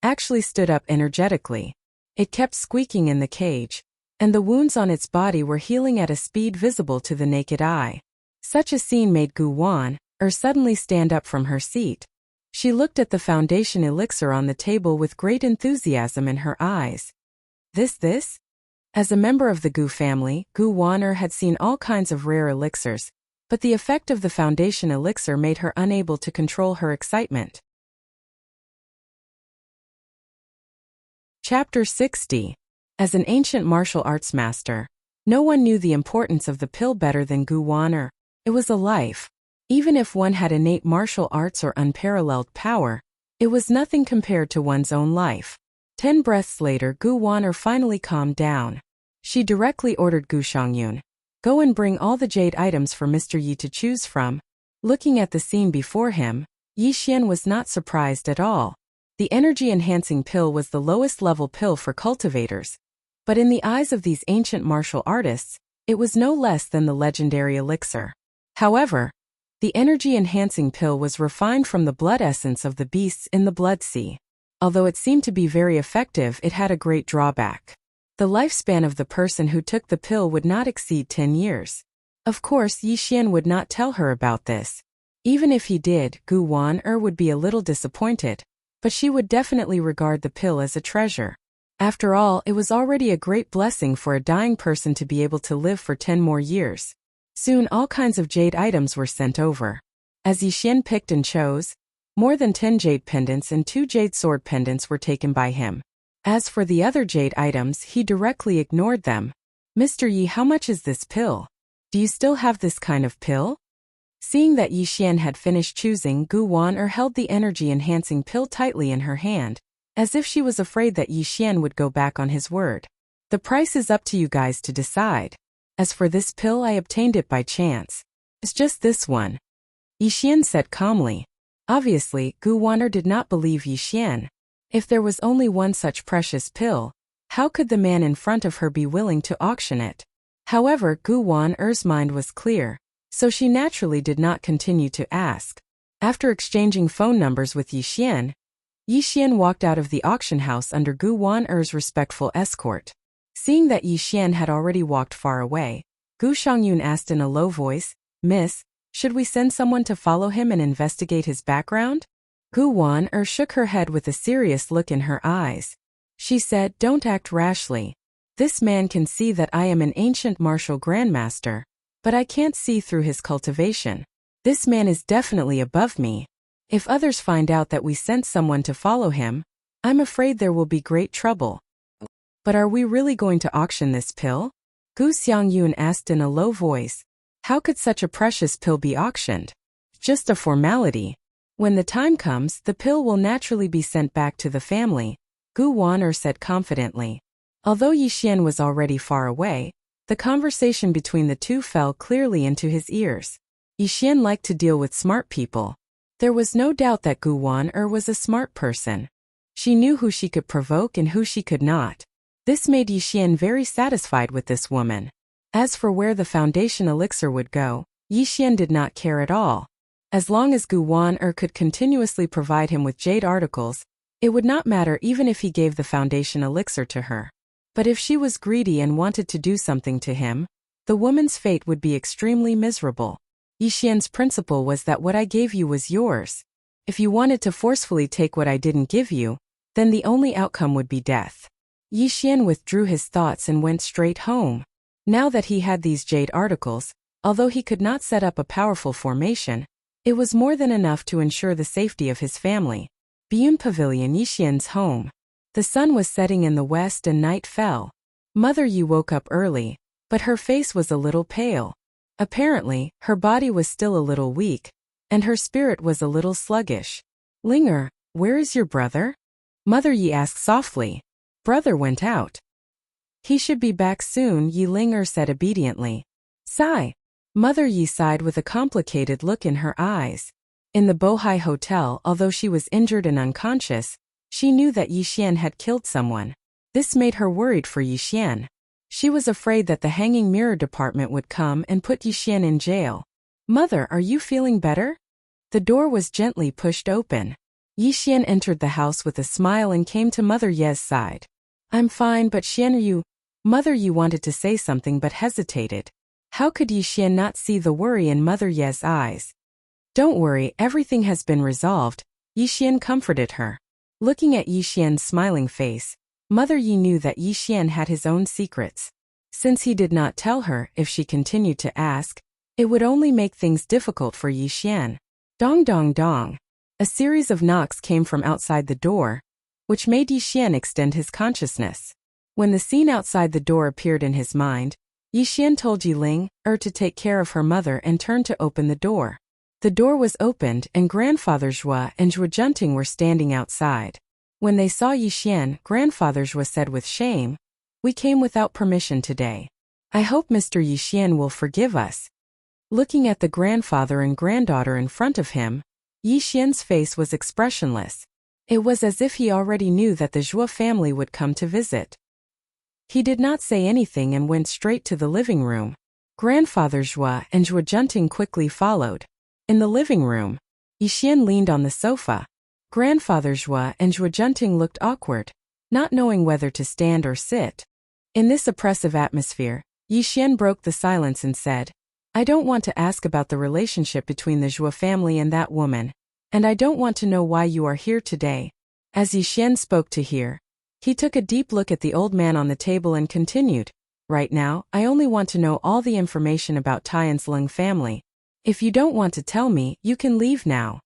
actually stood up energetically. It kept squeaking in the cage, and the wounds on its body were healing at a speed visible to the naked eye. Such a scene made Gu Wan'er suddenly stand up from her seat. She looked at the foundation elixir on the table with great enthusiasm in her eyes. This? As a member of the Gu family, Gu Wan'er had seen all kinds of rare elixirs, but the effect of the foundation elixir made her unable to control her excitement. Chapter 60. As an ancient martial arts master, no one knew the importance of the pill better than Gu Wan'er. It was a life. Even if one had innate martial arts or unparalleled power, it was nothing compared to one's own life. 10 breaths later, Gu Wan'er finally calmed down. She directly ordered Gu Shangyun, Go and bring all the jade items for Mr. Yi to choose from. Looking at the scene before him, Yi Xian was not surprised at all. The energy-enhancing pill was the lowest-level pill for cultivators, but in the eyes of these ancient martial artists, it was no less than the legendary elixir. However, the energy-enhancing pill was refined from the blood essence of the beasts in the Blood Sea. Although it seemed to be very effective, it had a great drawback. The lifespan of the person who took the pill would not exceed 10 years. Of course, Yi Xian would not tell her about this. Even if he did, Gu Wan'er would be a little disappointed, but she would definitely regard the pill as a treasure. After all, it was already a great blessing for a dying person to be able to live for 10 more years. Soon all kinds of jade items were sent over. As Yi Xian picked and chose, more than 10 jade pendants and 2 jade sword pendants were taken by him. As for the other jade items, he directly ignored them. Mr. Yi, how much is this pill? Do you still have this kind of pill? Seeing that Yi Xian had finished choosing, Gu Wan'er held the energy-enhancing pill tightly in her hand, as if she was afraid that Yi Xian would go back on his word. The price is up to you guys to decide. As for this pill, I obtained it by chance. It's just this one. Yi Xian said calmly. Obviously, Gu Wan'er did not believe Yi Xian. If there was only one such precious pill, how could the man in front of her be willing to auction it? However, Gu Wan'er's mind was clear, so she naturally did not continue to ask. After exchanging phone numbers with Yi Xian walked out of the auction house under Gu Wan'er's respectful escort. Seeing that Yi Xian had already walked far away, Gu Shangyun asked in a low voice, Miss, should we send someone to follow him and investigate his background? Gu Wan'er shook her head with a serious look in her eyes. She said, Don't act rashly. This man can see that I am an ancient martial grandmaster, but I can't see through his cultivation. This man is definitely above me. If others find out that we sent someone to follow him, I'm afraid there will be great trouble. But are we really going to auction this pill? Gu Xiangyun asked in a low voice. How could such a precious pill be auctioned? Just a formality. When the time comes, the pill will naturally be sent back to the family, Gu Wan'er said confidently. Although Yixian was already far away, the conversation between the two fell clearly into his ears. Yixian liked to deal with smart people. There was no doubt that Gu Wan'er was a smart person. She knew who she could provoke and who she could not. This made Yixian very satisfied with this woman. As for where the foundation elixir would go, Yixian did not care at all. As long as Gu Wan'er could continuously provide him with jade articles, it would not matter even if he gave the foundation elixir to her. But if she was greedy and wanted to do something to him, the woman's fate would be extremely miserable. Yixian's principle was that what I gave you was yours. If you wanted to forcefully take what I didn't give you, then the only outcome would be death. Yixian withdrew his thoughts and went straight home. Now that he had these jade articles, although he could not set up a powerful formation, it was more than enough to ensure the safety of his family. Biyun Pavilion, Yixian's home. The sun was setting in the west and night fell. Mother Yi woke up early, but her face was a little pale. Apparently, her body was still a little weak, and her spirit was a little sluggish. Linger, where is your brother? Mother Yi asked softly. Brother went out. He should be back soon, Yi Linger said obediently. Sigh. Mother Yi sighed with a complicated look in her eyes. In the Bohai Hotel, although she was injured and unconscious, she knew that Yixian had killed someone. This made her worried for Yixian. She was afraid that the hanging mirror department would come and put Yixian in jail. Mother, are you feeling better? The door was gently pushed open. Yixian entered the house with a smile and came to Mother Ye's side. I'm fine, but Xian Yu. Mother Yi wanted to say something but hesitated. How could Yixian not see the worry in Mother Ye's eyes? Don't worry, everything has been resolved, Yixian comforted her. Looking at Yixian's smiling face, Mother Yi knew that Yixian had his own secrets. Since he did not tell her, if she continued to ask, it would only make things difficult for Yixian. Dong dong dong. A series of knocks came from outside the door, which made Yixian extend his consciousness. When the scene outside the door appeared in his mind, Yixian told Yiling to take care of her mother and turned to open the door. The door was opened and Grandfather Zhua and Zhua Junting were standing outside. When they saw Yixian, Grandfather Zhua said with shame, We came without permission today. I hope Mr. Yixian will forgive us. Looking at the grandfather and granddaughter in front of him, Yixian's face was expressionless. It was as if he already knew that the Zhua family would come to visit. He did not say anything and went straight to the living room. Grandfather Zhua and Zhua Junting quickly followed. In the living room, Yixian leaned on the sofa. Grandfather Zhua and Zhua Junting looked awkward, not knowing whether to stand or sit. In this oppressive atmosphere, Yixian broke the silence and said, I don't want to ask about the relationship between the Zhua family and that woman, and I don't want to know why you are here today. As Yixian spoke to hear, he took a deep look at the old man on the table and continued, Right now, I only want to know all the information about Tian's Lung family. If you don't want to tell me, you can leave now.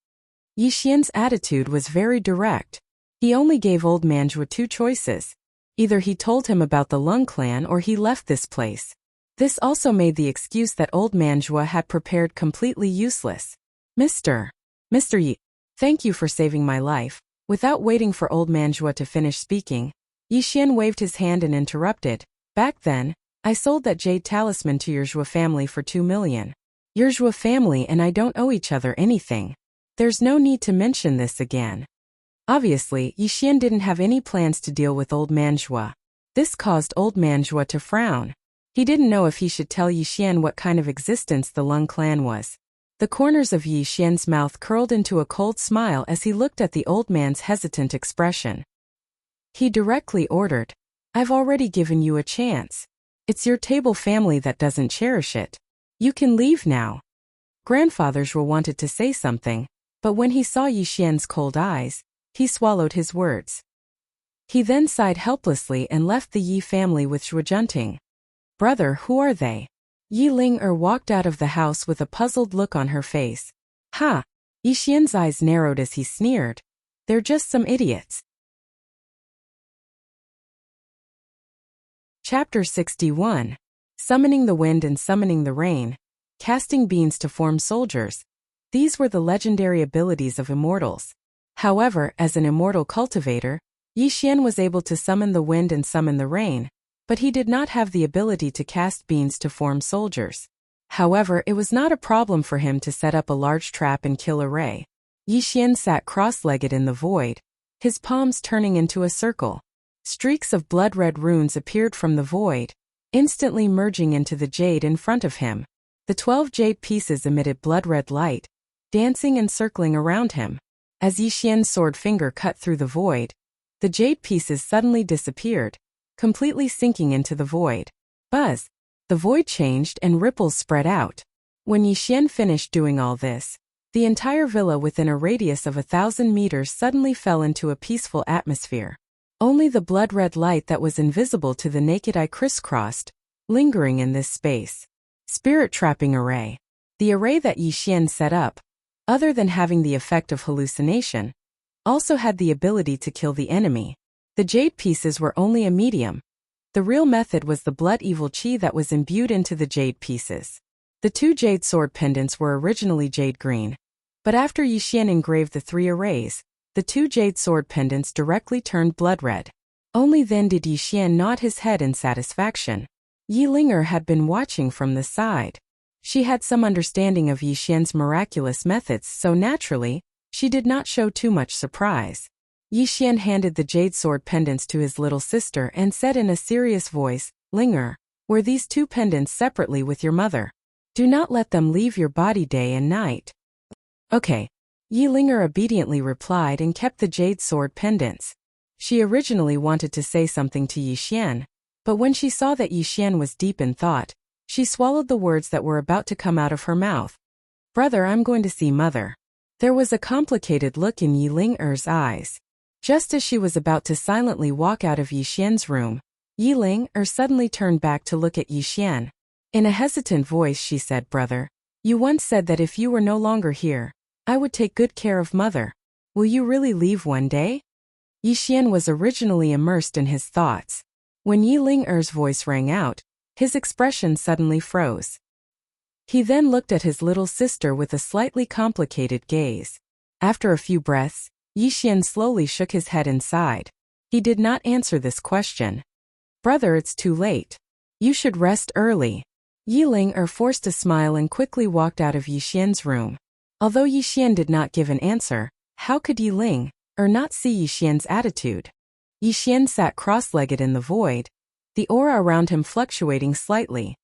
Yixian's attitude was very direct. He only gave old man Zhua two choices. Either he told him about the Lung clan or he left this place. This also made the excuse that old man Zhua had prepared completely useless. Mr. Yi, thank you for saving my life. Without waiting for old man Zhua to finish speaking, Yixian waved his hand and interrupted. Back then, I sold that jade talisman to your Zhua family for 2 million. Your Zhua family and I don't owe each other anything. There's no need to mention this again. Obviously, Yixian didn't have any plans to deal with old man Zhua. This caused old man Zhua to frown. He didn't know if he should tell Yixian what kind of existence the Lung clan was. The corners of Yixian's mouth curled into a cold smile as he looked at the old man's hesitant expression. He directly ordered, I've already given you a chance. It's your table family that doesn't cherish it. You can leave now. Grandfather Zhua wanted to say something, but when he saw Yixian's cold eyes, he swallowed his words. He then sighed helplessly and left the Yi family with Zhua Junting. Brother, who are they? Yi Ling walked out of the house with a puzzled look on her face. Ha! Yi Xian's eyes narrowed as he sneered. They're just some idiots. Chapter 61. Summoning the Wind and Summoning the Rain. Casting beans to form soldiers. These were the legendary abilities of immortals. However, as an immortal cultivator, Yi Xian was able to summon the wind and summon the rain, but he did not have the ability to cast beans to form soldiers. However, it was not a problem for him to set up a large trap and kill a ray. Yi Xian sat cross-legged in the void, his palms turning into a circle. Streaks of blood-red runes appeared from the void, instantly merging into the jade in front of him. The 12 jade pieces emitted blood-red light, dancing and circling around him. As Yi Xian's sword finger cut through the void, the jade pieces suddenly disappeared, completely sinking into the void. Buzz! The void changed and ripples spread out. When Yi Xian finished doing all this, the entire villa within a radius of 1,000 meters suddenly fell into a peaceful atmosphere. Only the blood-red light that was invisible to the naked eye crisscrossed, lingering in this space. Spirit trapping array. The array that Yi Xian set up, other than having the effect of hallucination, also had the ability to kill the enemy. The jade pieces were only a medium. The real method was the blood evil chi that was imbued into the jade pieces. The 2 jade sword pendants were originally jade green, but after Yi Xian engraved the 3 arrays, the 2 jade sword pendants directly turned blood red. Only then did Yi Xian nod his head in satisfaction. Yi Linger had been watching from the side. She had some understanding of Yi Xian's miraculous methods, so naturally, she did not show too much surprise. Yi Xian handed the jade sword pendants to his little sister and said in a serious voice, "Linger, wear these 2 pendants separately with your mother. Do not let them leave your body day and night." "Okay." Yi Linger obediently replied and kept the jade sword pendants. She originally wanted to say something to Yi Xian, but when she saw that Yi Xian was deep in thought, she swallowed the words that were about to come out of her mouth. "Brother, I'm going to see mother." There was a complicated look in Yi Linger's eyes. Just as she was about to silently walk out of Yi Xian's room, Yi Linger suddenly turned back to look at Yi Xian. In a hesitant voice she said, "Brother, you once said that if you were no longer here, I would take good care of mother. Will you really leave one day?" Yi Xian was originally immersed in his thoughts. When Yi Linger's voice rang out, his expression suddenly froze. He then looked at his little sister with a slightly complicated gaze. After a few breaths, Yi Xian slowly shook his head and sighed. He did not answer this question. "Brother, it's too late. You should rest early." Yi Linger forced a smile and quickly walked out of Yi Xian's room. Although Yi Xian did not give an answer, how could Yi Linger not see Yi Xian's attitude? Yi Xian sat cross-legged in the void, the aura around him fluctuating slightly.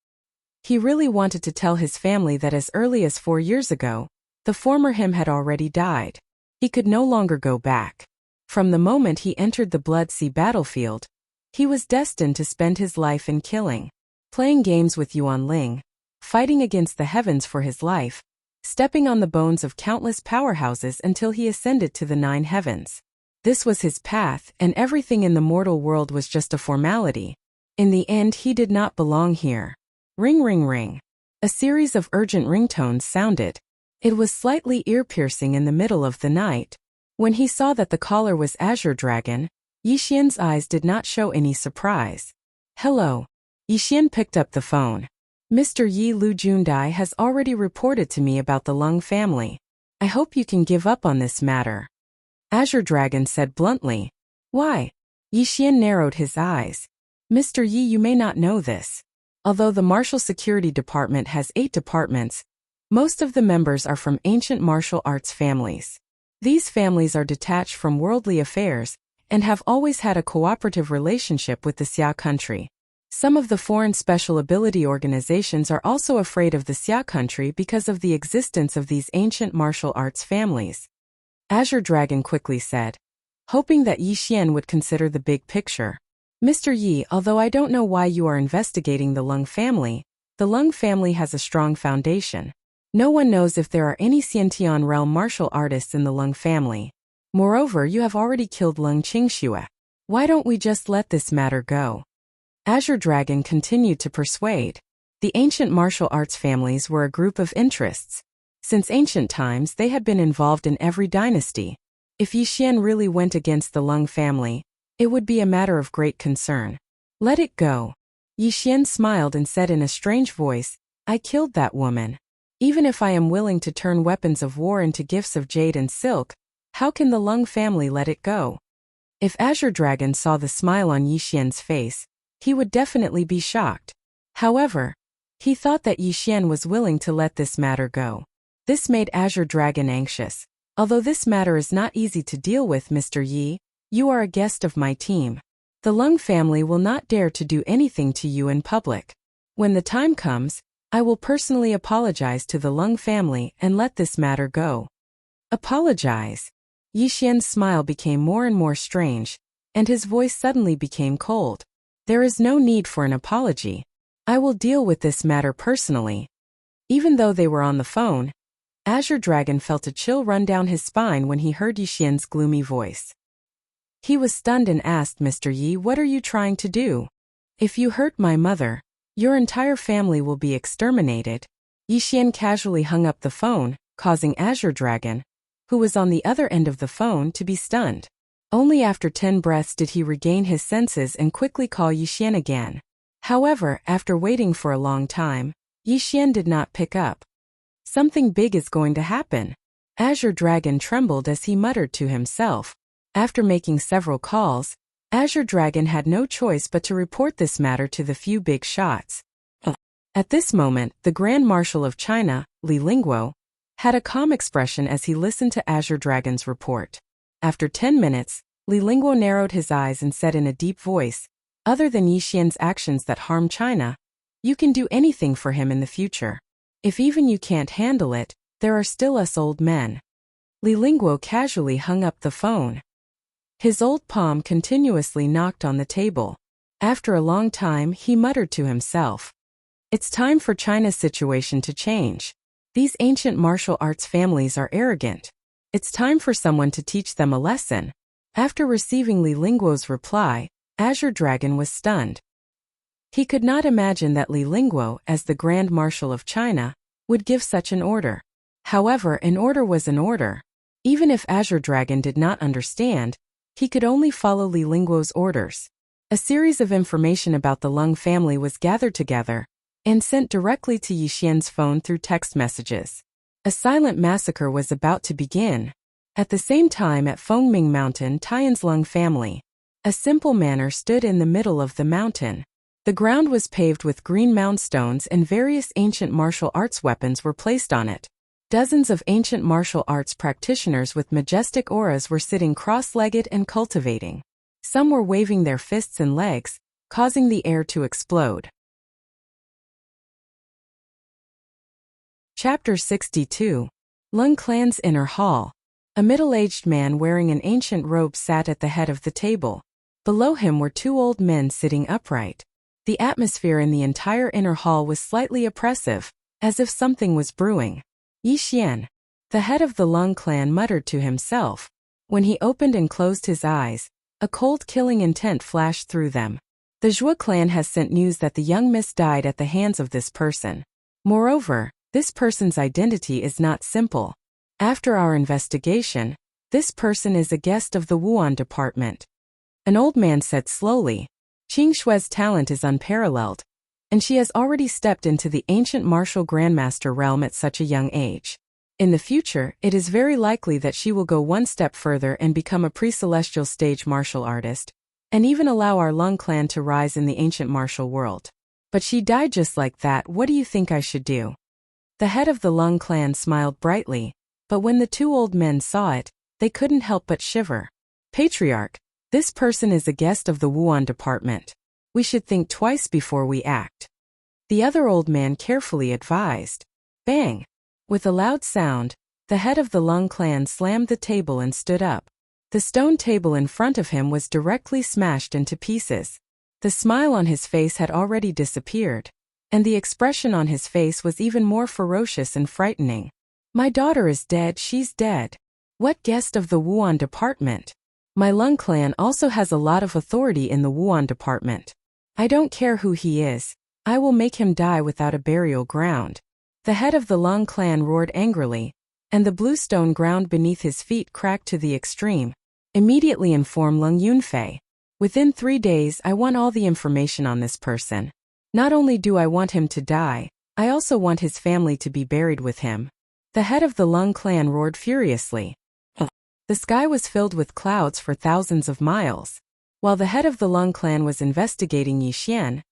He really wanted to tell his family that as early as 4 years ago, the former him had already died. He could no longer go back. From the moment he entered the Blood Sea battlefield, he was destined to spend his life in killing, playing games with Yuan Ling, fighting against the heavens for his life, stepping on the bones of countless powerhouses until he ascended to the 9 heavens. This was his path, and everything in the mortal world was just a formality. In the end, he did not belong here. Ring, ring, ring. A series of urgent ringtones sounded. It was slightly ear-piercing in the middle of the night. When he saw that the caller was Azure Dragon, Yi Xian's eyes did not show any surprise. "Hello." Yi Xian picked up the phone. "Mr. Yi Lu Jundai has already reported to me about the Lung family. I hope you can give up on this matter." Azure Dragon said bluntly. "Why?" Yi Xian narrowed his eyes. "Mr. Yi, you may not know this. Although the Martial Security Department has 8 departments, most of the members are from ancient martial arts families. These families are detached from worldly affairs and have always had a cooperative relationship with the Xia country. Some of the foreign special ability organizations are also afraid of the Xia country because of the existence of these ancient martial arts families." Azure Dragon quickly said, hoping that Yi Xian would consider the big picture. "Mr. Yi, although I don't know why you are investigating the Lung family, the Lung family has a strong foundation. No one knows if there are any Xiantian realm martial artists in the Lung family. Moreover, you have already killed Lung Qingxue. Why don't we just let this matter go?" Azure Dragon continued to persuade. The ancient martial arts families were a group of interests. Since ancient times, they had been involved in every dynasty. If Yixian really went against the Lung family, it would be a matter of great concern. Let it go. Yixian smiled and said in a strange voice, I killed that woman. Even if I am willing to turn weapons of war into gifts of jade and silk, how can the Lung family let it go? If Azure Dragon saw the smile on Yixian's face, he would definitely be shocked. However, he thought that Yixian was willing to let this matter go. This made Azure Dragon anxious. Although this matter is not easy to deal with, Mr. Yi, you are a guest of my team. The Lung family will not dare to do anything to you in public. When the time comes, I will personally apologize to the Lung family and let this matter go. Apologize? Yixian's smile became more and more strange, and his voice suddenly became cold. There is no need for an apology. I will deal with this matter personally. Even though they were on the phone, Azure Dragon felt a chill run down his spine when he heard Yixian's gloomy voice. He was stunned and asked, Mr. Yi, what are you trying to do? If you hurt my mother, your entire family will be exterminated. Yixian casually hung up the phone, causing Azure Dragon, who was on the other end of the phone, to be stunned. Only after 10 breaths did he regain his senses and quickly call Yixian again. However, after waiting for a long time, Yixian did not pick up. Something big is going to happen. Azure Dragon trembled as he muttered to himself. After making several calls, Azure Dragon had no choice but to report this matter to the few big shots. At this moment, the Grand Marshal of China, Li Lingguo, had a calm expression as he listened to Azure Dragon's report. After 10 minutes, Li Lingguo narrowed his eyes and said in a deep voice, other than Yixian's actions that harm China, you can do anything for him in the future. If even you can't handle it, there are still us old men. Li Lingguo casually hung up the phone. His old palm continuously knocked on the table. After a long time, he muttered to himself. It's time for China's situation to change. These ancient martial arts families are arrogant. It's time for someone to teach them a lesson. After receiving Li Lingguo's reply, Azure Dragon was stunned. He could not imagine that Li Lingguo, as the Grand Marshal of China, would give such an order. However, an order was an order. Even if Azure Dragon did not understand, he could only follow Li Lingguo's orders. A series of information about the Lung family was gathered together and sent directly to Yixian's phone through text messages. A silent massacre was about to begin. At the same time, at Fengming Mountain, Tian's Lung family, a simple manor stood in the middle of the mountain. The ground was paved with green mound stones and various ancient martial arts weapons were placed on it. Dozens of ancient martial arts practitioners with majestic auras were sitting cross-legged and cultivating. Some were waving their fists and legs, causing the air to explode. Chapter 62. Lung Clan's Inner Hall. A middle-aged man wearing an ancient robe sat at the head of the table. Below him were 2 old men sitting upright. The atmosphere in the entire inner hall was slightly oppressive, as if something was brewing. Yixian, the head of the Lung clan, muttered to himself. When he opened and closed his eyes, a cold killing intent flashed through them. The Zhuo clan has sent news that the young miss died at the hands of this person. Moreover, this person's identity is not simple. After our investigation, this person is a guest of the Wuan department. An old man said slowly. Qing Shue's talent is unparalleled, and she has already stepped into the ancient martial grandmaster realm at such a young age. In the future, it is very likely that she will go one step further and become a pre-celestial stage martial artist, and even allow our Lung clan to rise in the ancient martial world. But she died just like that. What do you think I should do? The head of the Lung clan smiled brightly, but when the 2 old men saw it, they couldn't help but shiver. Patriarch, this person is a guest of the Wuan department. We should think twice before we act. The other old man carefully advised. Bang! With a loud sound, the head of the Lung clan slammed the table and stood up. The stone table in front of him was directly smashed into pieces. The smile on his face had already disappeared, and the expression on his face was even more ferocious and frightening. My daughter is dead. She's dead. What guest of the Wuan department? My Lung clan also has a lot of authority in the Wuan department. I don't care who he is. I will make him die without a burial ground. The head of the Lung clan roared angrily, and the blue stone ground beneath his feet cracked to the extreme. Immediately inform Lung Yunfei. Within 3 days I want all the information on this person. Not only do I want him to die, I also want his family to be buried with him. The head of the Lung clan roared furiously. The sky was filled with clouds for thousands of miles. While the head of the Lung clan was investigating Yixian,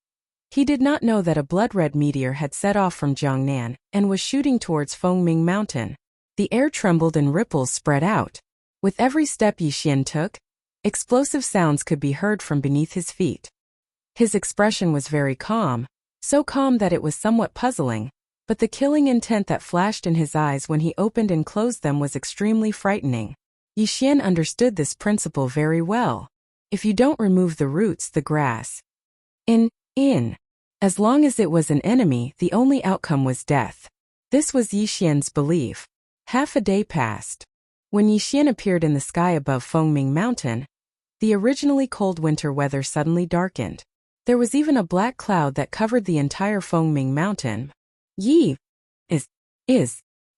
he did not know that a blood-red meteor had set off from Jiangnan and was shooting towards Fengming Mountain. The air trembled and ripples spread out. With every step Yixian took, explosive sounds could be heard from beneath his feet. His expression was very calm, so calm that it was somewhat puzzling, but the killing intent that flashed in his eyes when he opened and closed them was extremely frightening. Yixian understood this principle very well. If you don't remove the roots, the grass. As long as it was an enemy, the only outcome was death. This was Yixian's belief. Half a day passed. When Yixian appeared in the sky above Fengming Mountain, the originally cold winter weather suddenly darkened. There was even a black cloud that covered the entire Fengming Mountain.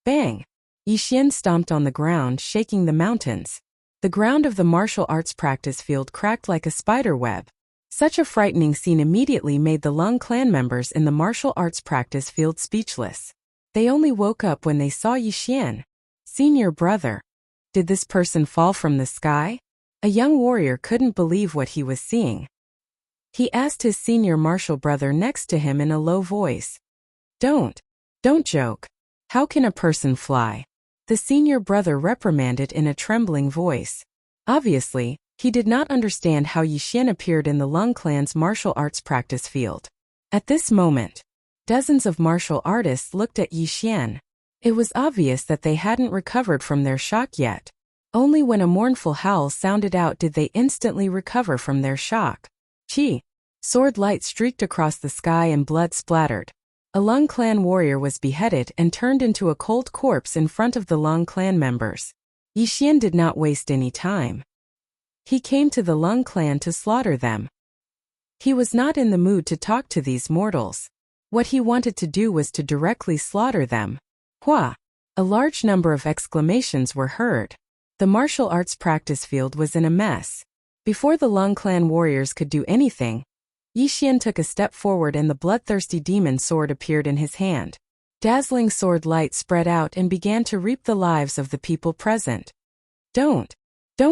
Bang! Yixian stomped on the ground, shaking the mountains. The ground of the martial arts practice field cracked like a spider web. Such a frightening scene immediately made the Lung clan members in the martial arts practice field speechless. They only woke up when they saw Yixian. Senior brother. Did this person fall from the sky? A young warrior couldn't believe what he was seeing. He asked his senior martial brother next to him in a low voice. Don't joke. How can a person fly? The senior brother reprimanded in a trembling voice. Obviously, he did not understand how Yixian appeared in the Lung clan's martial arts practice field. At this moment, dozens of martial artists looked at Yixian. It was obvious that they hadn't recovered from their shock yet. Only when a mournful howl sounded out did they instantly recover from their shock. Sword light streaked across the sky and blood splattered. A Lung clan warrior was beheaded and turned into a cold corpse in front of the Lung clan members. Yixian did not waste any time. He came to the Lung clan to slaughter them. He was not in the mood to talk to these mortals. What he wanted to do was to directly slaughter them. Hua! A large number of exclamations were heard. The martial arts practice field was in a mess. Before the Lung clan warriors could do anything, Yixian took a step forward and the bloodthirsty demon sword appeared in his hand. Dazzling sword light spread out and began to reap the lives of the people present. Don't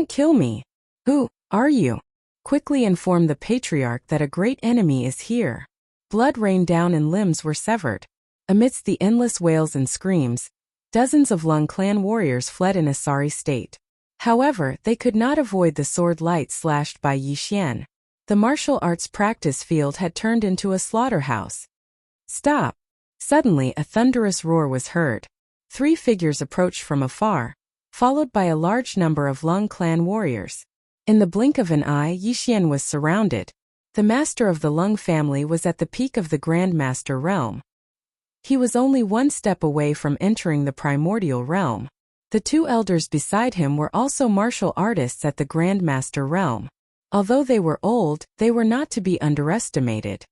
kill me. Who are you? Quickly inform the patriarch that a great enemy is here. Blood rained down and limbs were severed. Amidst the endless wails and screams, dozens of Lung clan warriors fled in a sorry state. However, they could not avoid the sword light slashed by Yixian. The martial arts practice field had turned into a slaughterhouse. Stop! Suddenly a thunderous roar was heard. 3 figures approached from afar, followed by a large number of Lung clan warriors. In the blink of an eye, Yixian was surrounded. The master of the Lung family was at the peak of the Grand Master realm. He was only 1 step away from entering the primordial realm. The 2 elders beside him were also martial artists at the Grand Master realm. Although they were old, they were not to be underestimated.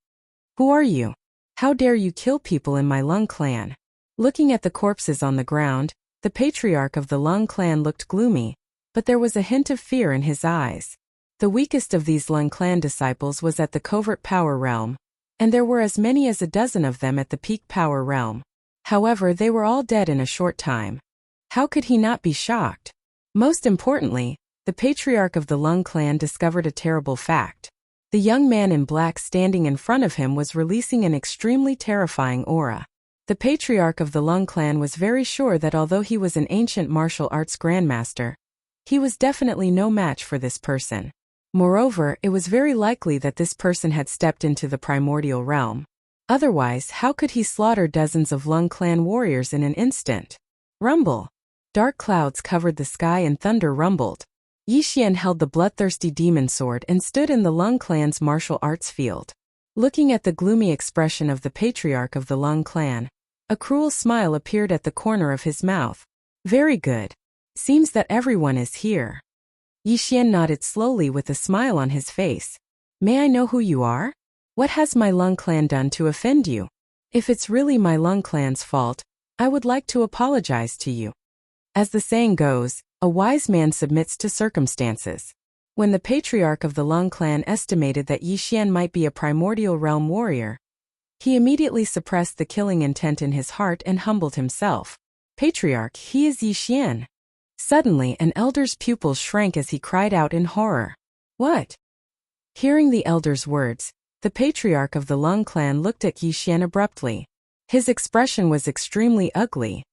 Who are you? How dare you kill people in my Lung clan? Looking at the corpses on the ground, the patriarch of the Lung clan looked gloomy, but there was a hint of fear in his eyes. The weakest of these Lung clan disciples was at the covert power realm, and there were as many as a dozen of them at the peak power realm. However, they were all dead in a short time. How could he not be shocked? Most importantly, the patriarch of the Lung clan discovered a terrible fact. The young man in black standing in front of him was releasing an extremely terrifying aura. The patriarch of the Lung clan was very sure that although he was an ancient martial arts grandmaster, he was definitely no match for this person. Moreover, it was very likely that this person had stepped into the primordial realm. Otherwise, how could he slaughter dozens of Lung clan warriors in an instant? Rumble! Dark clouds covered the sky and thunder rumbled. Yixian held the bloodthirsty demon sword and stood in the Lung clan's martial arts field. Looking at the gloomy expression of the patriarch of the Lung clan, a cruel smile appeared at the corner of his mouth. Very good. Seems that everyone is here. Yixian nodded slowly with a smile on his face. May I know who you are? What has my Lung clan done to offend you? If it's really my Lung clan's fault, I would like to apologize to you. As the saying goes, a wise man submits to circumstances. When the patriarch of the Lung clan estimated that Yi Xian might be a primordial realm warrior, he immediately suppressed the killing intent in his heart and humbled himself. Patriarch, he is Yi Xian. Suddenly, an elder's pupils shrank as he cried out in horror. What? Hearing the elder's words, the patriarch of the Lung clan looked at Yi Xian abruptly. His expression was extremely ugly.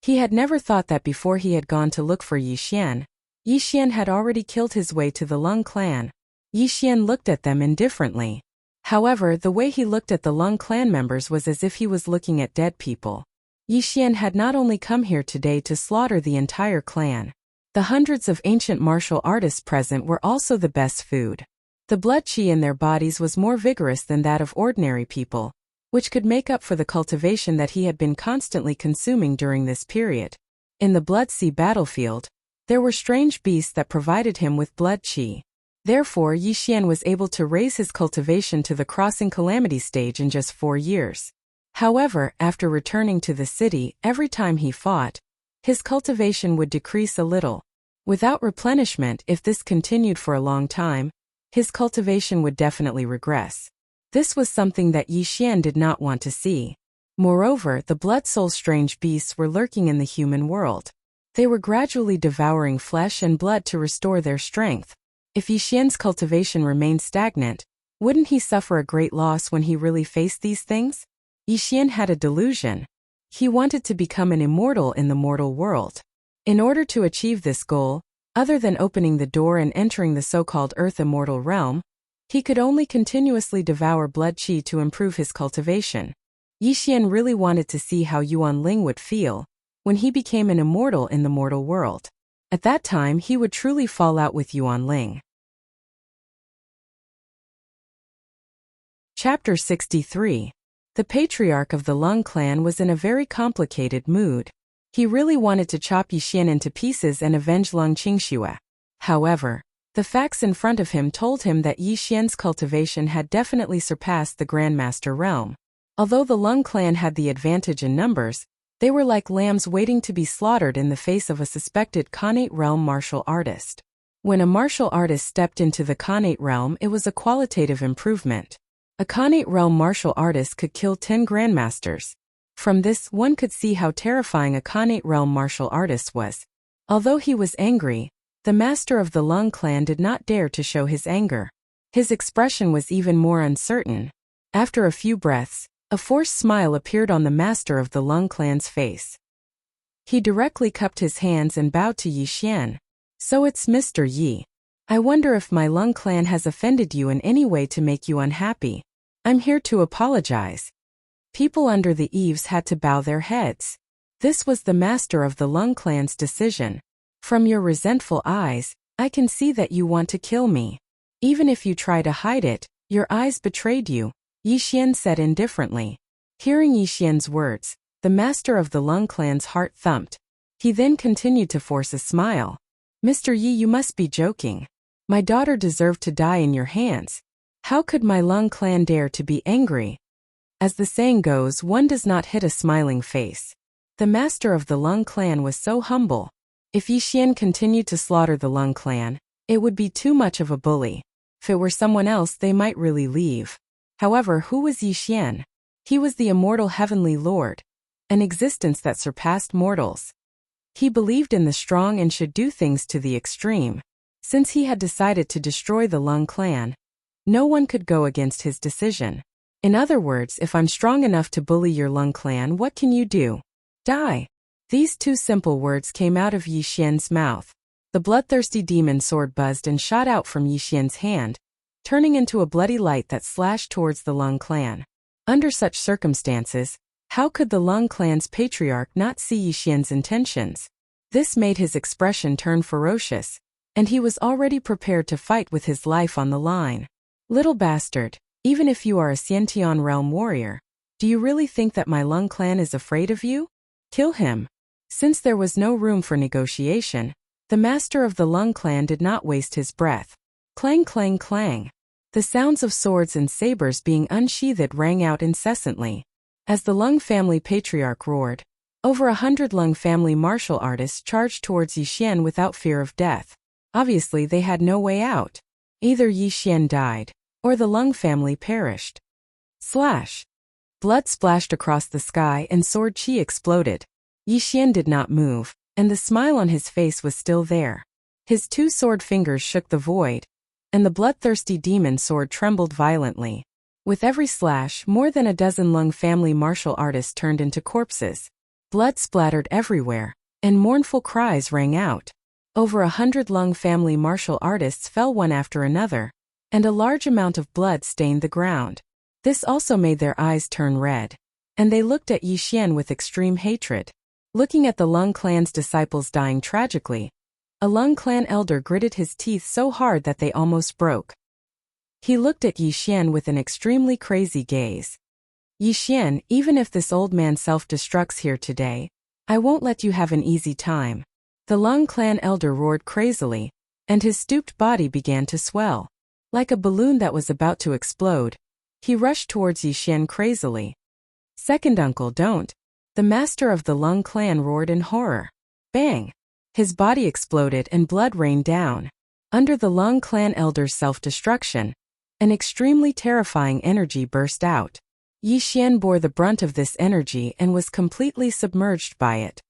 He had never thought that before he had gone to look for Yi Xian had already killed his way to the Lung clan. Yi Xian looked at them indifferently. However, the way he looked at the Lung clan members was as if he was looking at dead people. Yi Xian had not only come here today to slaughter the entire clan. The hundreds of ancient martial artists present were also the best food. The blood qi in their bodies was more vigorous than that of ordinary people, which could make up for the cultivation that he had been constantly consuming during this period. In the Blood Sea battlefield, there were strange beasts that provided him with blood qi. Therefore, Yi Xian was able to raise his cultivation to the crossing calamity stage in just 4 years. However, after returning to the city, every time he fought, his cultivation would decrease a little. Without replenishment, if this continued for a long time, his cultivation would definitely regress. This was something that Yi Xian did not want to see. Moreover, the blood soul strange beasts were lurking in the human world. They were gradually devouring flesh and blood to restore their strength. If Yi Xian's cultivation remained stagnant, wouldn't he suffer a great loss when he really faced these things? Yi Xian had a delusion. He wanted to become an immortal in the mortal world. In order to achieve this goal, other than opening the door and entering the so-called Earth Immortal realm, he could only continuously devour blood qi to improve his cultivation. Yi Xian really wanted to see how Yuan Ling would feel when he became an immortal in the mortal world. At that time, he would truly fall out with Yuan Ling. Chapter 63. The patriarch of the Lung clan was in a very complicated mood. He really wanted to chop Yi Xian into pieces and avenge Lung Qingxue. However, the facts in front of him told him that Yi Xian's cultivation had definitely surpassed the Grandmaster realm. Although the Lung clan had the advantage in numbers, they were like lambs waiting to be slaughtered in the face of a suspected Khanate realm martial artist. When a martial artist stepped into the Khanate realm, it was a qualitative improvement. A Khanate realm martial artist could kill 10 Grandmasters. From this, one could see how terrifying a Khanate realm martial artist was. Although he was angry, the master of the Lung clan did not dare to show his anger. His expression was even more uncertain. After a few breaths, a forced smile appeared on the master of the Lung clan's face. He directly cupped his hands and bowed to Yi Xian. So it's Mr. Yi. I wonder if my Lung clan has offended you in any way to make you unhappy. I'm here to apologize. People under the eaves had to bow their heads. This was the master of the Lung clan's decision. From your resentful eyes, I can see that you want to kill me. Even if you try to hide it, your eyes betrayed you, Yi Xian said indifferently. Hearing Yi Xian's words, the master of the Lung clan's heart thumped. He then continued to force a smile. Mr. Yi, you must be joking. My daughter deserved to die in your hands. How could my Lung clan dare to be angry? As the saying goes, one does not hit a smiling face. The master of the Lung clan was so humble. If Yi Xian continued to slaughter the Lung clan, it would be too much of a bully. If it were someone else, they might really leave. However, who was Yi Xian? He was the immortal heavenly lord, an existence that surpassed mortals. He believed in the strong and should do things to the extreme. Since he had decided to destroy the Lung clan, no one could go against his decision. In other words, if I'm strong enough to bully your Lung clan, what can you do? Die. These two simple words came out of Yi Xian's mouth. The bloodthirsty demon sword buzzed and shot out from Yi Xian's hand, turning into a bloody light that slashed towards the Lung clan. Under such circumstances, how could the Lung clan's patriarch not see Yi Xian's intentions? This made his expression turn ferocious, and he was already prepared to fight with his life on the line. Little bastard, even if you are a Xiantian realm warrior, do you really think that my Lung clan is afraid of you? Kill him. Since there was no room for negotiation, the master of the Lung clan did not waste his breath. Clang, clang, clang. The sounds of swords and sabers being unsheathed rang out incessantly. As the Lung family patriarch roared, over 100 Lung family martial artists charged towards Yixian without fear of death. Obviously they had no way out. Either Yixian died, or the Lung family perished. Slash! Blood splashed across the sky and sword chi exploded. Yixian did not move, and the smile on his face was still there. His two sword fingers shook the void, and the bloodthirsty demon sword trembled violently. With every slash, more than a dozen Lung family martial artists turned into corpses. Blood splattered everywhere, and mournful cries rang out. Over 100 Lung family martial artists fell one after another, and a large amount of blood stained the ground. This also made their eyes turn red, and they looked at Yixian with extreme hatred. Looking at the Lung clan's disciples dying tragically, a Lung clan elder gritted his teeth so hard that they almost broke. He looked at Yixian with an extremely crazy gaze. Yixian, even if this old man self-destructs here today, I won't let you have an easy time. The Lung clan elder roared crazily, and his stooped body began to swell. Like a balloon that was about to explode, he rushed towards Yixian crazily. Second uncle, don't. The master of the Lung clan roared in horror. Bang! His body exploded and blood rained down. Under the Lung clan elder's self-destruction, an extremely terrifying energy burst out. Yixian bore the brunt of this energy and was completely submerged by it.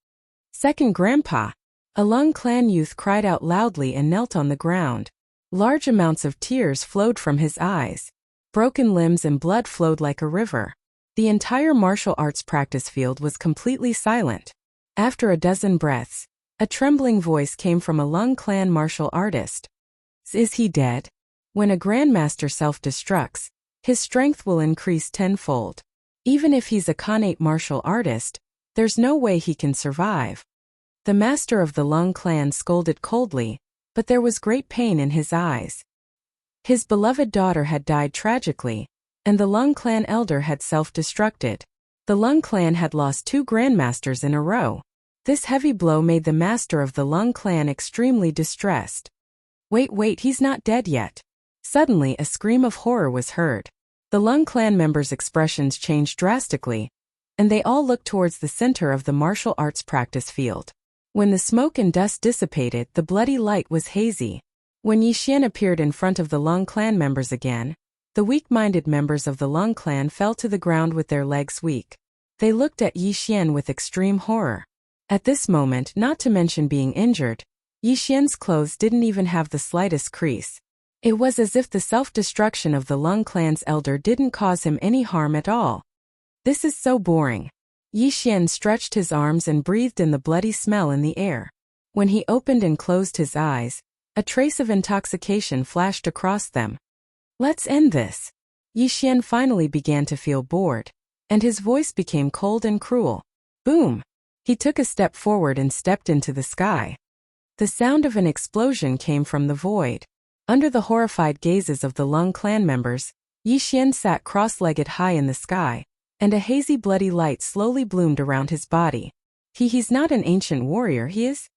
Second grandpa! A Lung clan youth cried out loudly and knelt on the ground. Large amounts of tears flowed from his eyes. Broken limbs and blood flowed like a river. The entire martial arts practice field was completely silent. After a dozen breaths, a trembling voice came from a Lung clan martial artist. Is he dead? When a grandmaster self-destructs, his strength will increase tenfold. Even if he's a Khanate martial artist, there's no way he can survive. The master of the Lung clan scolded coldly, but there was great pain in his eyes. His beloved daughter had died tragically, and the Lung clan elder had self-destructed. The Lung clan had lost 2 grandmasters in a row. This heavy blow made the master of the Lung clan extremely distressed. Wait, he's not dead yet. Suddenly a scream of horror was heard. The Lung clan members' expressions changed drastically, and they all looked towards the center of the martial arts practice field. When the smoke and dust dissipated, the bloody light was hazy. When Yixian appeared in front of the Lung clan members again, the weak-minded members of the Lung clan fell to the ground with their legs weak. They looked at Yixian with extreme horror. At this moment, not to mention being injured, Yixian's clothes didn't even have the slightest crease. It was as if the self-destruction of the Lung clan's elder didn't cause him any harm at all. This is so boring. Yixian stretched his arms and breathed in the bloody smell in the air. When he opened and closed his eyes, a trace of intoxication flashed across them. Let's end this. Yixian finally began to feel bored, and his voice became cold and cruel. Boom! He took a step forward and stepped into the sky. The sound of an explosion came from the void. Under the horrified gazes of the Lung clan members, Yixian sat cross-legged high in the sky, and a hazy bloody light slowly bloomed around his body. He's not an ancient warrior, he is?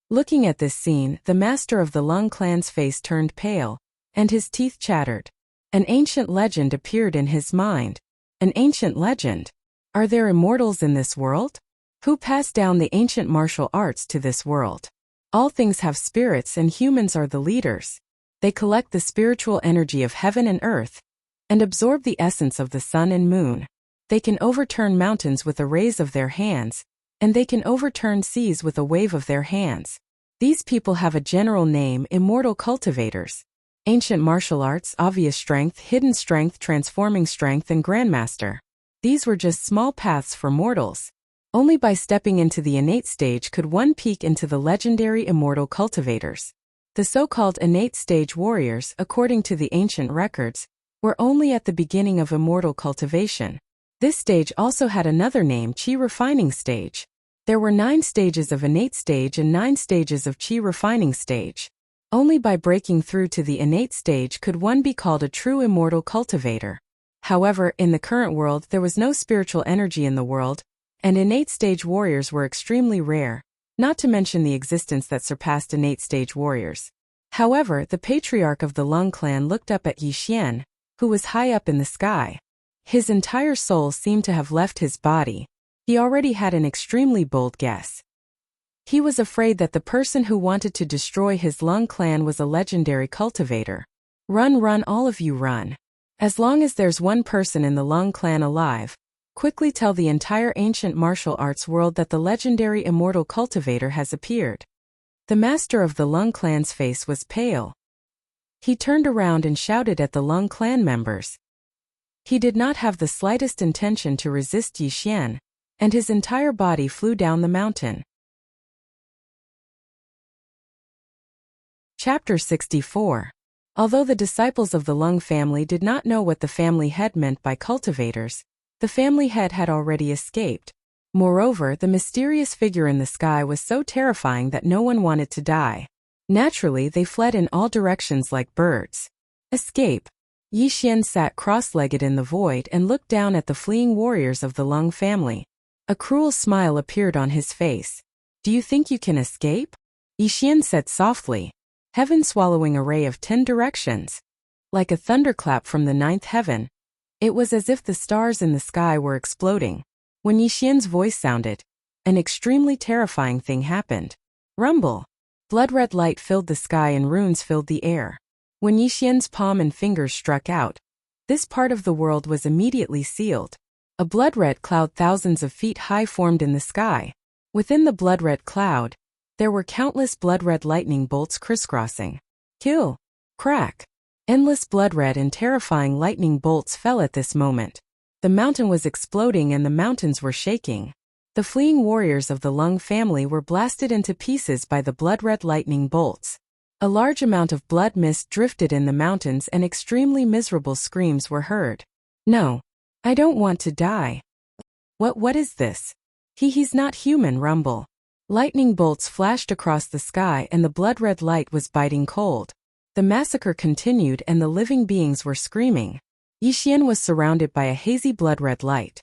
Looking at this scene, the master of the Lung clan's face turned pale, and his teeth chattered. An ancient legend appeared in his mind. An ancient legend? Are there immortals in this world? Who passed down the ancient martial arts to this world? All things have spirits and humans are the leaders. They collect the spiritual energy of heaven and earth, and absorb the essence of the sun and moon. They can overturn mountains with a raise of their hands, and they can overturn seas with a wave of their hands. These people have a general name: immortal cultivators. Ancient martial arts, obvious strength, hidden strength, transforming strength, and grandmaster. These were just small paths for mortals. Only by stepping into the innate stage could one peek into the legendary immortal cultivators. The so-called innate stage warriors, according to the ancient records, were only at the beginning of immortal cultivation. This stage also had another name: Qi refining stage. There were 9 stages of innate stage and 9 stages of Qi refining stage. Only by breaking through to the innate stage could one be called a true immortal cultivator. However, in the current world there was no spiritual energy in the world, and innate stage warriors were extremely rare, not to mention the existence that surpassed innate stage warriors. However, the patriarch of the Lung clan looked up at Yixian, who was high up in the sky. His entire soul seemed to have left his body. He already had an extremely bold guess. He was afraid that the person who wanted to destroy his Lung clan was a legendary cultivator. Run, run, all of you run. As long as there's one person in the Lung clan alive, quickly tell the entire ancient martial arts world that the legendary immortal cultivator has appeared. The master of the Lung clan's face was pale. He turned around and shouted at the Lung clan members. He did not have the slightest intention to resist Yi Xian, and his entire body flew down the mountain. Chapter 64. Although the disciples of the Lung family did not know what the family head meant by cultivators, the family head had already escaped. Moreover, the mysterious figure in the sky was so terrifying that no one wanted to die. Naturally, they fled in all directions like birds. Escape. Yi Xian sat cross-legged in the void and looked down at the fleeing warriors of the Lung family. A cruel smile appeared on his face. Do you think you can escape? Yi Xian said softly. Heaven swallowing a ray of 10 directions. Like a thunderclap from the 9th heaven. It was as if the stars in the sky were exploding. When Yi Xian's voice sounded, an extremely terrifying thing happened. Rumble. Blood-red light filled the sky and runes filled the air. When Yi Xian's palm and fingers struck out, this part of the world was immediately sealed. A blood-red cloud thousands of feet high formed in the sky. Within the blood-red cloud, there were countless blood-red lightning bolts crisscrossing. Kill. Crack. Endless blood-red and terrifying lightning bolts fell at this moment. The mountain was exploding and the mountains were shaking. The fleeing warriors of the Lung family were blasted into pieces by the blood-red lightning bolts. A large amount of blood mist drifted in the mountains and extremely miserable screams were heard. No. I don't want to die. What is this? He's not human, rumble. Lightning bolts flashed across the sky and the blood-red light was biting cold. The massacre continued and the living beings were screaming. Yi Xian was surrounded by a hazy blood-red light.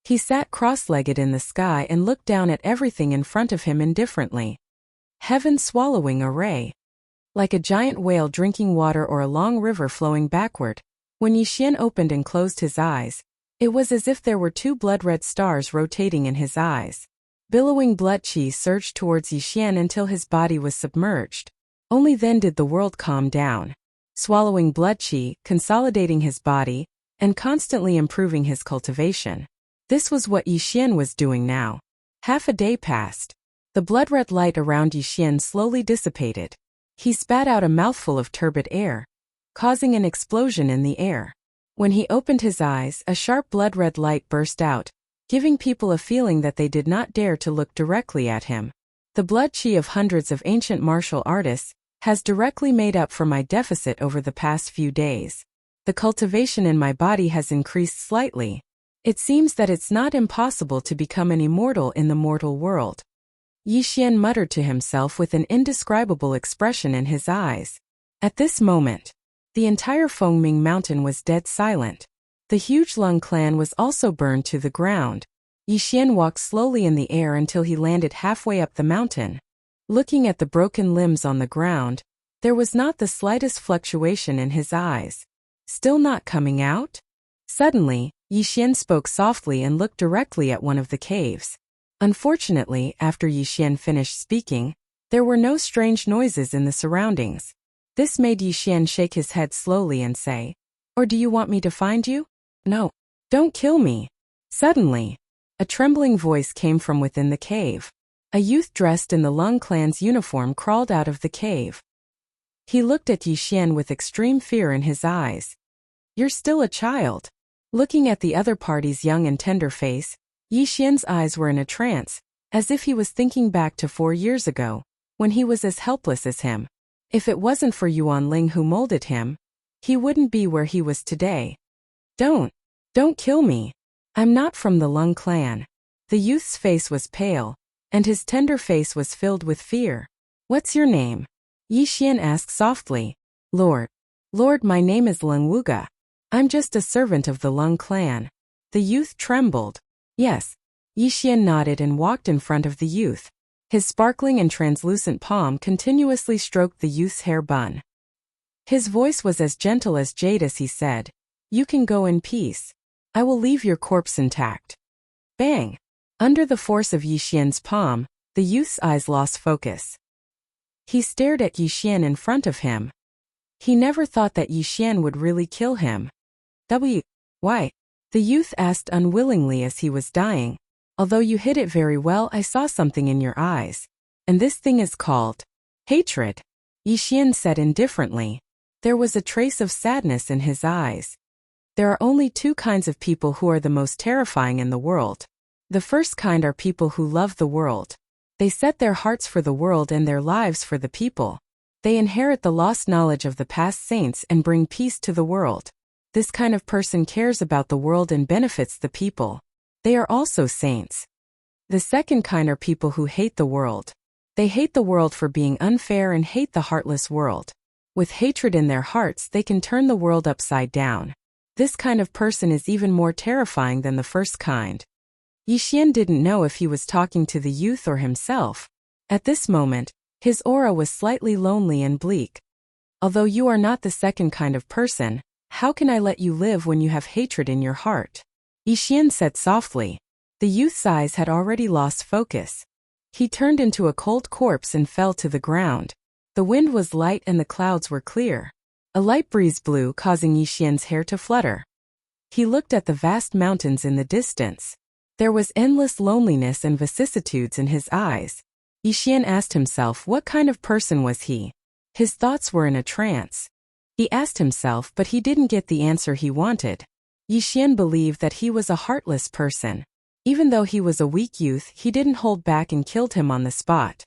He sat cross-legged in the sky and looked down at everything in front of him indifferently. Heaven swallowing a ray. Like a giant whale drinking water or a long river flowing backward. When Yi Xian opened and closed his eyes, it was as if there were 2 blood-red stars rotating in his eyes. Billowing blood qi surged towards Yi Xian until his body was submerged. Only then did the world calm down. Swallowing blood qi, consolidating his body, and constantly improving his cultivation. This was what Yi Xian was doing now. Half a day passed. The blood-red light around Yi Xian slowly dissipated. He spat out a mouthful of turbid air, causing an explosion in the air. When he opened his eyes, a sharp blood-red light burst out, giving people a feeling that they did not dare to look directly at him. The blood qi of hundreds of ancient martial artists has directly made up for my deficit over the past few days. The cultivation in my body has increased slightly. It seems that it's not impossible to become an immortal in the mortal world. Yi Xian muttered to himself with an indescribable expression in his eyes. At this moment, the entire Fengming mountain was dead silent. The huge Lung clan was also burned to the ground. Yi Xian walked slowly in the air until he landed halfway up the mountain. Looking at the broken limbs on the ground, there was not the slightest fluctuation in his eyes. Still not coming out? Suddenly, Yi Xian spoke softly and looked directly at one of the caves. Unfortunately, after Yi Xian finished speaking, there were no strange noises in the surroundings. This made Yi Xian shake his head slowly and say, "Or do you want me to find you? No. Don't kill me." Suddenly, a trembling voice came from within the cave. A youth dressed in the Lung clan's uniform crawled out of the cave. He looked at Yi Xian with extreme fear in his eyes. "You're still a child." Looking at the other party's young and tender face, Yi Xian's eyes were in a trance, as if he was thinking back to 4 years ago, when he was as helpless as him. If it wasn't for Yuan Ling who molded him, he wouldn't be where he was today. Don't kill me. I'm not from the Lung clan." The youth's face was pale, and his tender face was filled with fear. "What's your name?" Yi Xian asked softly. Lord, my name is Leng Wuga. I'm just a servant of the Lung clan." The youth trembled. "Yes." Yi Xian nodded and walked in front of the youth. His sparkling and translucent palm continuously stroked the youth's hair bun. His voice was as gentle as jade as he said, "You can go in peace." I will leave your corpse intact. Bang! Under the force of Yixian's palm, the youth's eyes lost focus. He stared at Yixian in front of him. He never thought that Yixian would really kill him. Why? The youth asked unwillingly as he was dying. Although you hid it very well, I saw something in your eyes. And this thing is called hatred, Yixian said indifferently. There was a trace of sadness in his eyes. There are only two kinds of people who are the most terrifying in the world. The first kind are people who love the world. They set their hearts for the world and their lives for the people. They inherit the lost knowledge of the past saints and bring peace to the world. This kind of person cares about the world and benefits the people. They are also saints. The second kind are people who hate the world. They hate the world for being unfair and hate the heartless world. With hatred in their hearts, they can turn the world upside down. This kind of person is even more terrifying than the first kind. Yixian didn't know if he was talking to the youth or himself. At this moment, his aura was slightly lonely and bleak. Although you are not the second kind of person, how can I let you live when you have hatred in your heart? Yixian said softly. The youth's eyes had already lost focus. He turned into a cold corpse and fell to the ground. The wind was light and the clouds were clear. A light breeze blew, causing Yixian's hair to flutter. He looked at the vast mountains in the distance. There was endless loneliness and vicissitudes in his eyes. Yixian asked himself what kind of person was he. His thoughts were in a trance. He asked himself, but he didn't get the answer he wanted. Yixian believed that he was a heartless person. Even though he was a weak youth, he didn't hold back and killed him on the spot.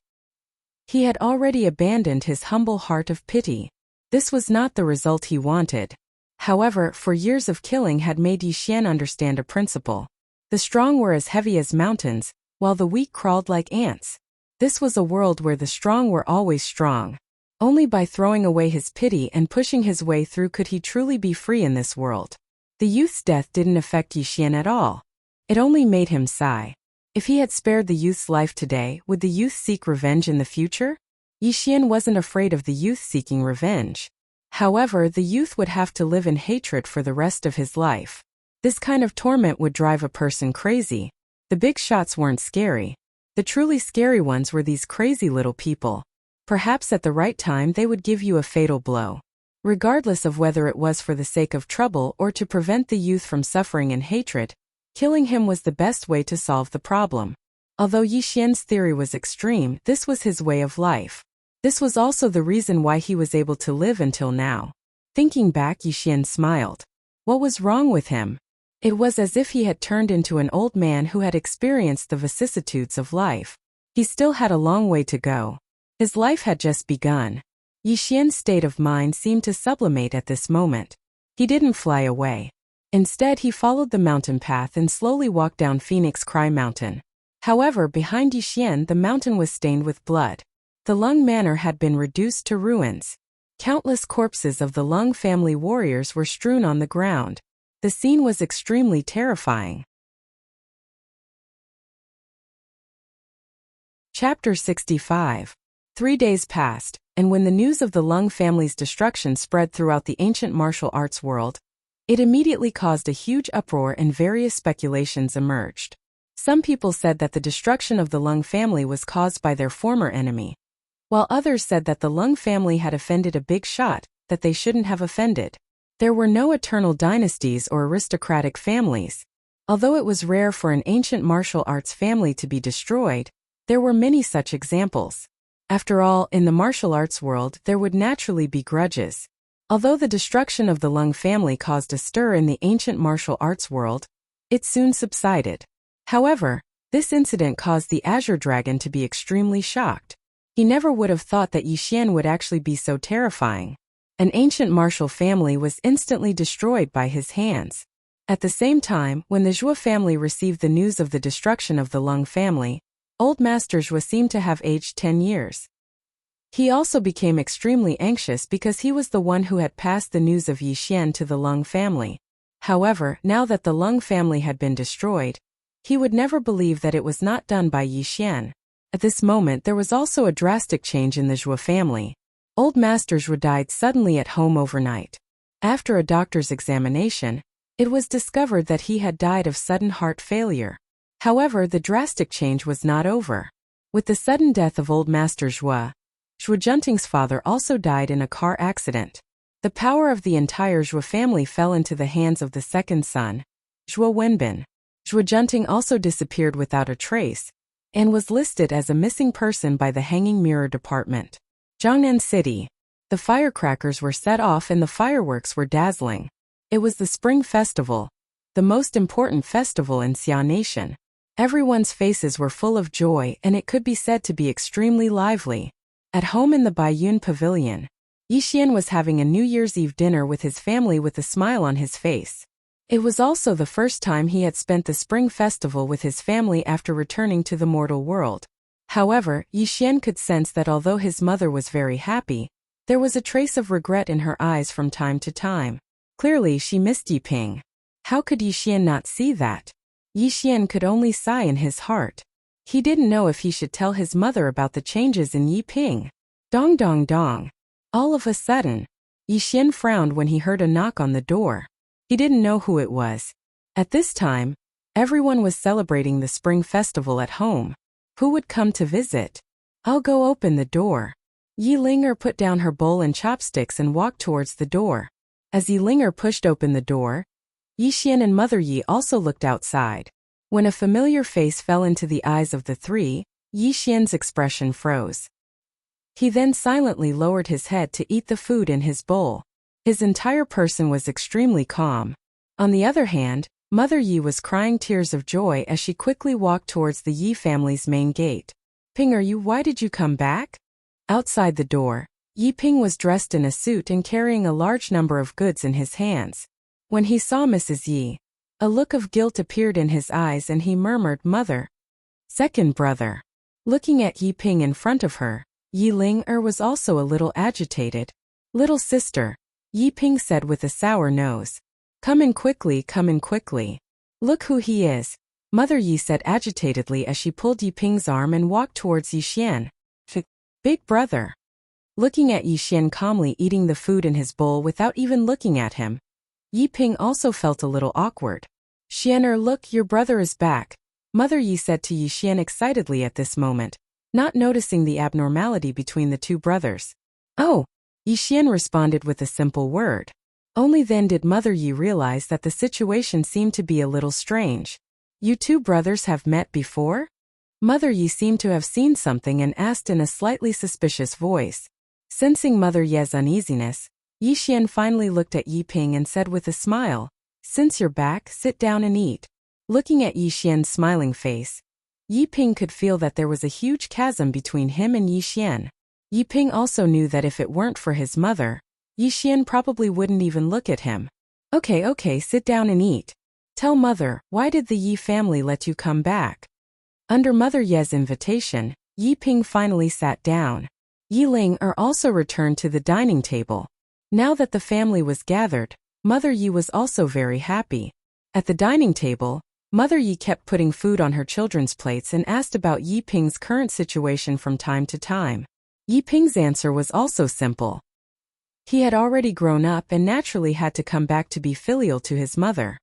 He had already abandoned his humble heart of pity. This was not the result he wanted. However, for years of killing had made Yixian understand a principle. The strong were as heavy as mountains, while the weak crawled like ants. This was a world where the strong were always strong. Only by throwing away his pity and pushing his way through could he truly be free in this world. The youth's death didn't affect Yixian at all. It only made him sigh. If he had spared the youth's life today, would the youth seek revenge in the future? Yixian wasn't afraid of the youth seeking revenge. However, the youth would have to live in hatred for the rest of his life. This kind of torment would drive a person crazy. The big shots weren't scary. The truly scary ones were these crazy little people. Perhaps at the right time they would give you a fatal blow. Regardless of whether it was for the sake of trouble or to prevent the youth from suffering in hatred, killing him was the best way to solve the problem. Although Yixian's theory was extreme, this was his way of life. This was also the reason why he was able to live until now. Thinking back, Yixian smiled. What was wrong with him? It was as if he had turned into an old man who had experienced the vicissitudes of life. He still had a long way to go. His life had just begun. Yixian's state of mind seemed to sublimate at this moment. He didn't fly away. Instead, he followed the mountain path and slowly walked down Phoenix Cry Mountain. However, behind Yixian, the mountain was stained with blood. The Lung Manor had been reduced to ruins. Countless corpses of the Lung family warriors were strewn on the ground. The scene was extremely terrifying. Chapter 65. 3 days passed, and when the news of the Lung family's destruction spread throughout the ancient martial arts world, it immediately caused a huge uproar and various speculations emerged. Some people said that the destruction of the Lung family was caused by their former enemy, while others said that the Lung family had offended a big shot that they shouldn't have offended. There were no eternal dynasties or aristocratic families. Although it was rare for an ancient martial arts family to be destroyed, there were many such examples. After all, in the martial arts world, there would naturally be grudges. Although the destruction of the Lung family caused a stir in the ancient martial arts world, it soon subsided. However, this incident caused the Azure Dragon to be extremely shocked. He never would have thought that Yixian would actually be so terrifying. An ancient martial family was instantly destroyed by his hands. At the same time, when the Zhou family received the news of the destruction of the Lung family, old Master Zhou seemed to have aged 10 years. He also became extremely anxious because he was the one who had passed the news of Yixian to the Lung family. However, now that the Lung family had been destroyed, he would never believe that it was not done by Yixian. At this moment, there was also a drastic change in the Zhou family. Old Master Zhou died suddenly at home overnight. After a doctor's examination, It was discovered that he had died of sudden heart failure. However, the drastic change was not over. With the sudden death of old Master Zhuo, Junting's father also died in a car accident. The power of the entire Zhuo family fell into the hands of the second son, Zhuo Wenbin. Zhuo Junting also disappeared without a trace, and was listed as a missing person by the Hanging Mirror Department. Jiangnan City. The firecrackers were set off and the fireworks were dazzling. It was the Spring Festival, the most important festival in Xia Nation. Everyone's faces were full of joy and it could be said to be extremely lively. At home in the Baiyun Pavilion, Yixian was having a New Year's Eve dinner with his family with a smile on his face. It was also the first time he had spent the Spring Festival with his family after returning to the mortal world. However, Yixian could sense that although his mother was very happy, there was a trace of regret in her eyes from time to time. Clearly she missed Yiping. How could Yixian not see that? Yixian could only sigh in his heart. He didn't know if he should tell his mother about the changes in Yiping. Dong dong dong. All of a sudden, Yixian frowned when he heard a knock on the door. He didn't know who it was. At this time, everyone was celebrating the Spring Festival at home. Who would come to visit? I'll go open the door. Yi Linger put down her bowl and chopsticks and walked towards the door. As Yi Linger pushed open the door, Yixian and Mother Yi also looked outside. When a familiar face fell into the eyes of the three, Yixian's expression froze. He then silently lowered his head to eat the food in his bowl. His entire person was extremely calm. On the other hand, Mother Yi was crying tears of joy as she quickly walked towards the Yi family's main gate. Ping, why did you come back? Outside the door, Yi Ping was dressed in a suit and carrying a large number of goods in his hands. When he saw Mrs. Yi, a look of guilt appeared in his eyes and he murmured, "Mother." Second brother. Looking at Yi Ping in front of her, Yi Linger was also a little agitated. "Little sister," Yi Ping said with a sour nose. Come in quickly, come in quickly. Look who he is," Mother Yi said agitatedly as she pulled Yi Ping's arm and walked towards Yixian. Big brother. Looking at Yixian calmly eating the food in his bowl without even looking at him, Yi Ping also felt a little awkward. "Xianer, look, your brother is back," Mother Yi said to Yixian excitedly at this moment, not noticing the abnormality between the two brothers. "Oh," Yixian responded with a simple word. Only then did Mother Yi realize that the situation seemed to be a little strange. "You two brothers have met before?" Mother Yi seemed to have seen something and asked in a slightly suspicious voice. Sensing Mother Yi's uneasiness, Yixian finally looked at Yi Ping and said with a smile, "Since you're back, sit down and eat." Looking at Yixian's smiling face, Yi Ping could feel that there was a huge chasm between him and Yixian. Yi Ping also knew that if it weren't for his mother, Yixian probably wouldn't even look at him. Okay, sit down and eat. Tell Mother, why did the Yi family let you come back?" Under Mother Yi's invitation, Yi Ping finally sat down. Yi Linger also returned to the dining table. Now that the family was gathered, Mother Yi was also very happy. At the dining table, Mother Yi kept putting food on her children's plates and asked about Yi Ping's current situation from time to time. Yi Ping's answer was also simple. He had already grown up and naturally had to come back to be filial to his mother.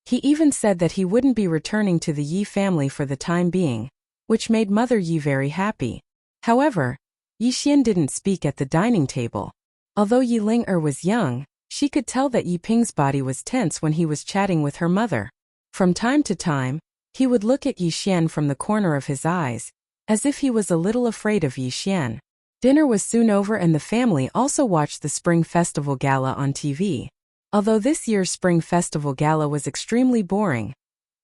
He even said that he wouldn't be returning to the Yi family for the time being, which made Mother Yi very happy. However, Yixian didn't speak at the dining table. Although Yi Linger was young, she could tell that Yi Ping's body was tense when he was chatting with her mother. From time to time, he would look at Yixian from the corner of his eyes, as if he was a little afraid of Yixian. Dinner was soon over and the family also watched the Spring Festival Gala on TV. Although this year's Spring Festival Gala was extremely boring,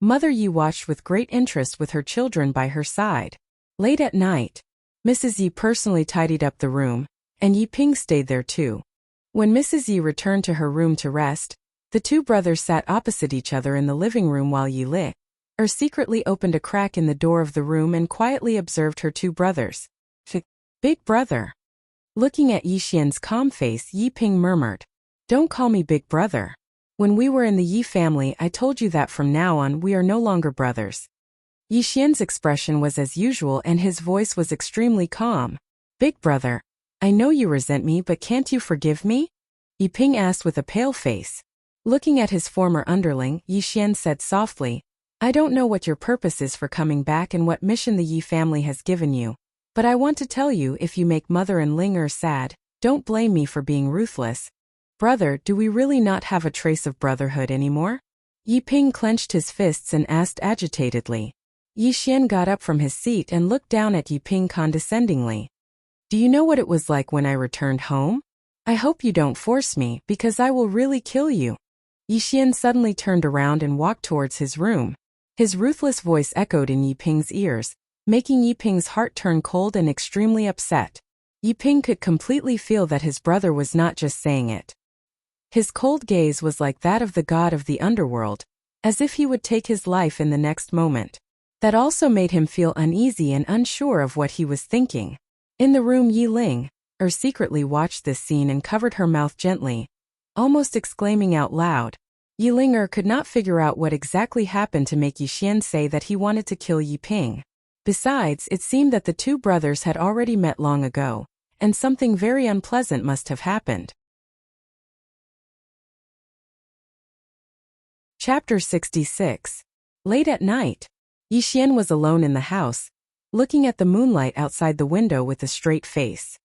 Mother Yi watched with great interest with her children by her side. Late at night, Mrs. Yi personally tidied up the room, and Yi Ping stayed there too. When Mrs. Yi returned to her room to rest, the two brothers sat opposite each other in the living room while Yi Linger secretly opened a crack in the door of the room and quietly observed her two brothers. Big brother. Looking at Yixian's calm face, Yi Ping murmured, "Don't call me big brother. When we were in the Yi family, I told you that from now on we are no longer brothers." Yixian's expression was as usual and his voice was extremely calm. "Big brother, I know you resent me, but can't you forgive me?" Yi Ping asked with a pale face. Looking at his former underling, Yi Xian said softly, I don't know what your purpose is for coming back and what mission the Yi family has given you, but I want to tell you, if you make Mother and Ling sad, don't blame me for being ruthless. Brother, do we really not have a trace of brotherhood anymore? Yi Ping clenched his fists and asked agitatedly. Yi Xian got up from his seat and looked down at Yi Ping condescendingly. Do you know what it was like when I returned home? I hope you don't force me, because I will really kill you. Yi Xian suddenly turned around and walked towards his room. His ruthless voice echoed in Yi Ping's ears, making Yi Ping's heart turn cold and extremely upset. Yi Ping could completely feel that his brother was not just saying it. His cold gaze was like that of the god of the underworld, as if he would take his life in the next moment. That also made him feel uneasy and unsure of what he was thinking. In the room, Yi Ling secretly watched this scene and covered her mouth gently, almost exclaiming out loud. Yi Ling could not figure out what exactly happened to make Yi Xian say that he wanted to kill Yi Ping. Besides, it seemed that the two brothers had already met long ago, and something very unpleasant must have happened. Chapter 66. Late at night, Yi Xian was alone in the house, looking at the moonlight outside the window with a straight face.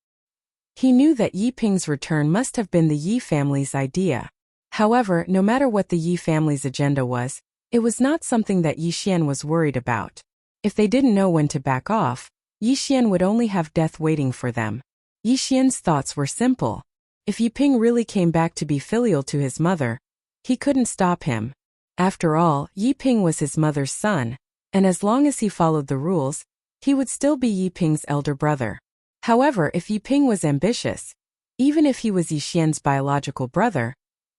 He knew that Yi Ping's return must have been the Yi family's idea. However, no matter what the Yi family's agenda was, it was not something that Yi Xian was worried about. If they didn't know when to back off, Yi Xian would only have death waiting for them. Yi Xian's thoughts were simple. If Yi Ping really came back to be filial to his mother, he couldn't stop him. After all, Yi Ping was his mother's son, and as long as he followed the rules, he would still be Yi Ping's elder brother. However, if Yi Ping was ambitious, even if he was Yi Xian's biological brother,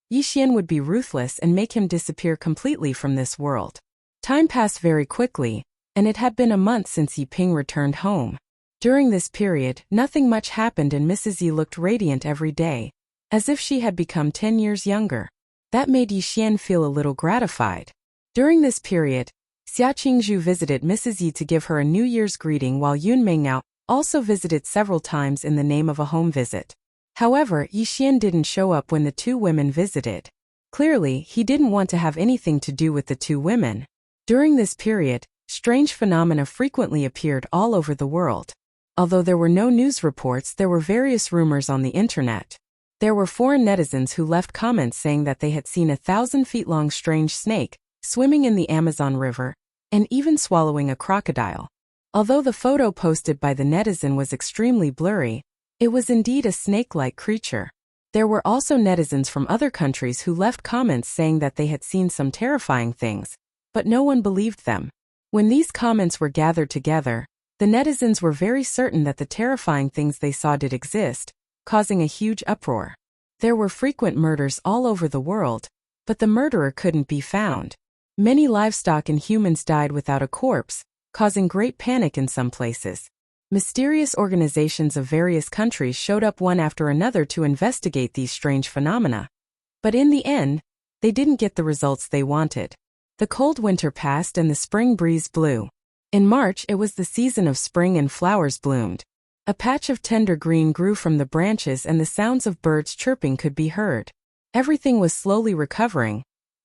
Yi Xian would be ruthless and make him disappear completely from this world. Time passed very quickly, and it had been a month since Yi Ping returned home. During this period, nothing much happened and Mrs. Yi looked radiant every day, as if she had become 10 years younger. That made Yi Xian feel a little gratified. During this period, Xia Qingzhu visited Mrs. Yi to give her a New Year's greeting, while Yun Mengnao also visited several times in the name of a home visit. However, Yi Xian didn't show up when the two women visited. Clearly, he didn't want to have anything to do with the two women. During this period, strange phenomena frequently appeared all over the world. Although there were no news reports, there were various rumors on the internet. There were foreign netizens who left comments saying that they had seen a 1,000-feet-long strange snake swimming in the Amazon River, and even swallowing a crocodile. Although the photo posted by the netizen was extremely blurry, it was indeed a snake-like creature. There were also netizens from other countries who left comments saying that they had seen some terrifying things, but no one believed them. When these comments were gathered together, the netizens were very certain that the terrifying things they saw did exist, causing a huge uproar. There were frequent murders all over the world, but the murderer couldn't be found. Many livestock and humans died without a corpse, causing great panic in some places. Mysterious organizations of various countries showed up one after another to investigate these strange phenomena. But in the end, they didn't get the results they wanted. The cold winter passed and the spring breeze blew. In March, it was the season of spring and flowers bloomed. A patch of tender green grew from the branches and the sounds of birds chirping could be heard. Everything was slowly recovering,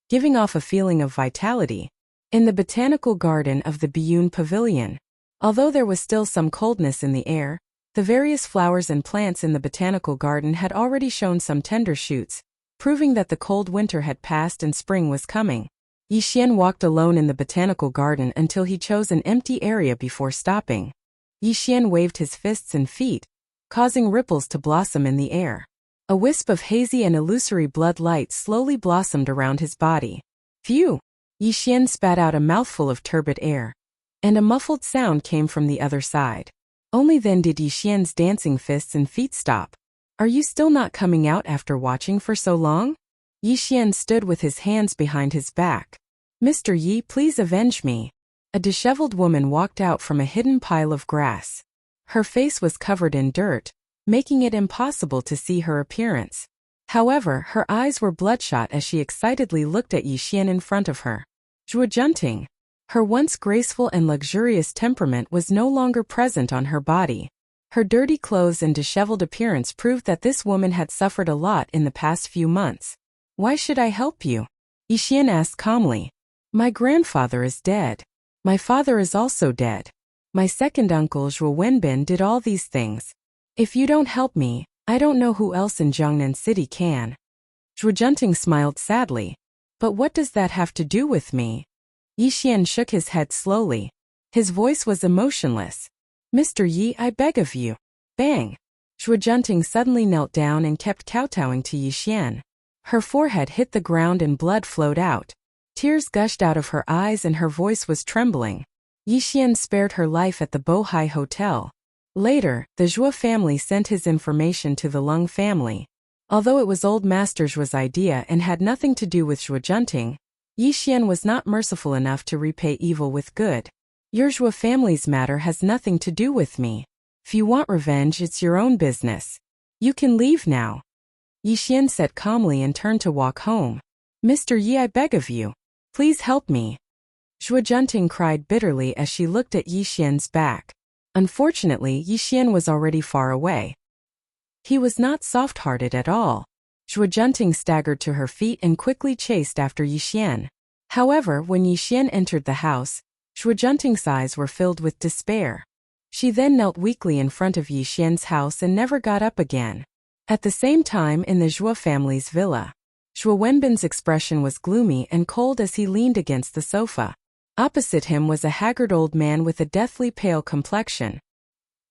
giving off a feeling of vitality. In the botanical garden of the Biyun Pavilion, although there was still some coldness in the air, the various flowers and plants in the botanical garden had already shown some tender shoots, proving that the cold winter had passed and spring was coming. Yi Xian walked alone in the botanical garden until he chose an empty area before stopping. Yi Xian waved his fists and feet, causing ripples to blossom in the air. A wisp of hazy and illusory blood light slowly blossomed around his body. Phew! Yi Xian spat out a mouthful of turbid air, and a muffled sound came from the other side. Only then did Yi Xian's dancing fists and feet stop. Are you still not coming out after watching for so long? Yi Xian stood with his hands behind his back. Mr. Yi, please avenge me. A disheveled woman walked out from a hidden pile of grass. Her face was covered in dirt, making it impossible to see her appearance. However, her eyes were bloodshot as she excitedly looked at Yi Xian in front of her. Zhuojunting. Her once graceful and luxurious temperament was no longer present on her body. Her dirty clothes and disheveled appearance proved that this woman had suffered a lot in the past few months. Why should I help you? Yixian asked calmly. My grandfather is dead. My father is also dead. My second uncle Zhuo Wenbin did all these things. If you don't help me, I don't know who else in Jiangnan City can. Zhuo Junting smiled sadly. But what does that have to do with me? Yixian shook his head slowly. His voice was emotionless. Mr. Yi, I beg of you. Bang! Zhuo Junting suddenly knelt down and kept kowtowing to Yixian. Her forehead hit the ground and blood flowed out. Tears gushed out of her eyes and her voice was trembling. Yixian spared her life at the Bohai Hotel. Later, the Zhuo family sent his information to the Lung family. Although it was old Master Zhuo's idea and had nothing to do with Zhuo Junting, Yixian was not merciful enough to repay evil with good. Your Zhuo family's matter has nothing to do with me. If you want revenge, it's your own business. You can leave now. Yixian said calmly and turned to walk home. Mr. Yi, I beg of you. Please help me. Zhuo Junting cried bitterly as she looked at Yixian's back. Unfortunately, Yixian was already far away. He was not soft-hearted at all. Zhuo Junting staggered to her feet and quickly chased after Yixian. However, when Yixian entered the house, Zhuo Junting's eyes were filled with despair. She then knelt weakly in front of Yixian's house and never got up again. At the same time, in the Zhuo family's villa, Zhuo Wenbin's expression was gloomy and cold as he leaned against the sofa. Opposite him was a haggard old man with a deathly pale complexion.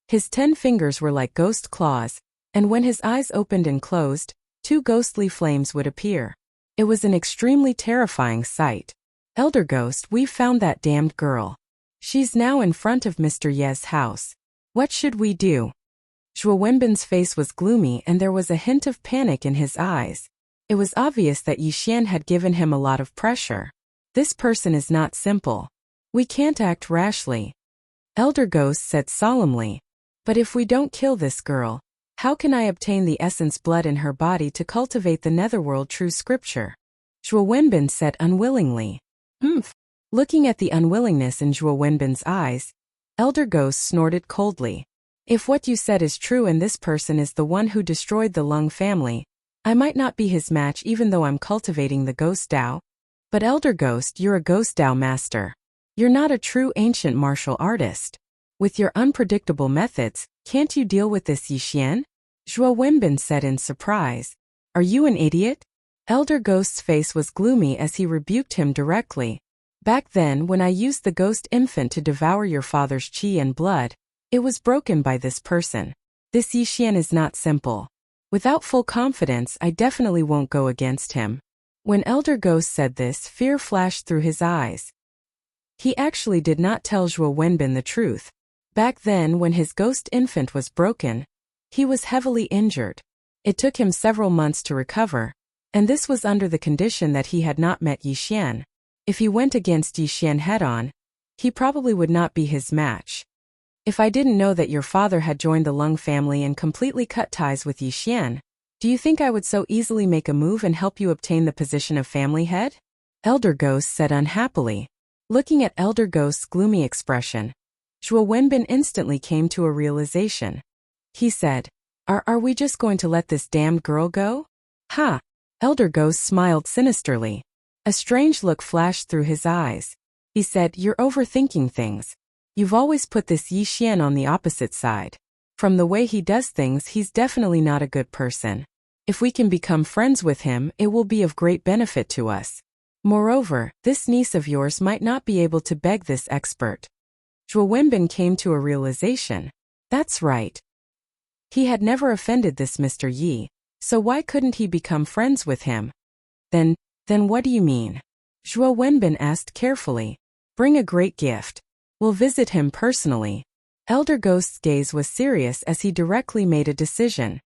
His 10 fingers were like ghost claws, and when his eyes opened and closed, 2 ghostly flames would appear. It was an extremely terrifying sight. Elder Ghost, we've found that damned girl. She's now in front of Mr. Ye's house. What should we do? Zhuo Wenbin's face was gloomy and there was a hint of panic in his eyes. It was obvious that Yixian had given him a lot of pressure. This person is not simple. We can't act rashly. Elder Ghost said solemnly. But if we don't kill this girl, how can I obtain the essence blood in her body to cultivate the netherworld true scripture? Zhuo Wenbin said unwillingly. Looking at the unwillingness in Zhuo Wenbin's eyes, Elder Ghost snorted coldly. If what you said is true and this person is the one who destroyed the Lung family, I might not be his match even though I'm cultivating the Ghost Dao. But Elder Ghost, you're a Ghost Dao master. You're not a true ancient martial artist. With your unpredictable methods, can't you deal with this Yixian? Zhuo Wenbin said in surprise. Are you an idiot? Elder Ghost's face was gloomy as he rebuked him directly. Back then, when I used the ghost infant to devour your father's qi and blood, it was broken by this person. This Yixian is not simple. Without full confidence, I definitely won't go against him. When Elder Ghost said this, fear flashed through his eyes. He actually did not tell Zhuo Wenbin the truth. Back then, when his ghost infant was broken, he was heavily injured. It took him several months to recover, and this was under the condition that he had not met Yixian. If he went against Yixian head-on, he probably would not be his match. If I didn't know that your father had joined the Lung family and completely cut ties with Yixian, do you think I would so easily make a move and help you obtain the position of family head? Elder Ghost said unhappily. Looking at Elder Ghost's gloomy expression, Zhuo Wenbin instantly came to a realization. He said, Are we just going to let this damned girl go? Ha! Elder Ghost smiled sinisterly. A strange look flashed through his eyes. He said, You're overthinking things. You've always put this Yixian on the opposite side. From the way he does things, he's definitely not a good person. If we can become friends with him, it will be of great benefit to us. Moreover, this niece of yours might not be able to beg this expert. Zhuo Wenbin came to a realization. That's right. He had never offended this Mr. Yi, so why couldn't he become friends with him? Then what do you mean? Zhuo Wenbin asked carefully. Bring a great gift. We'll visit him personally. Elder Ghost's gaze was serious as he directly made a decision.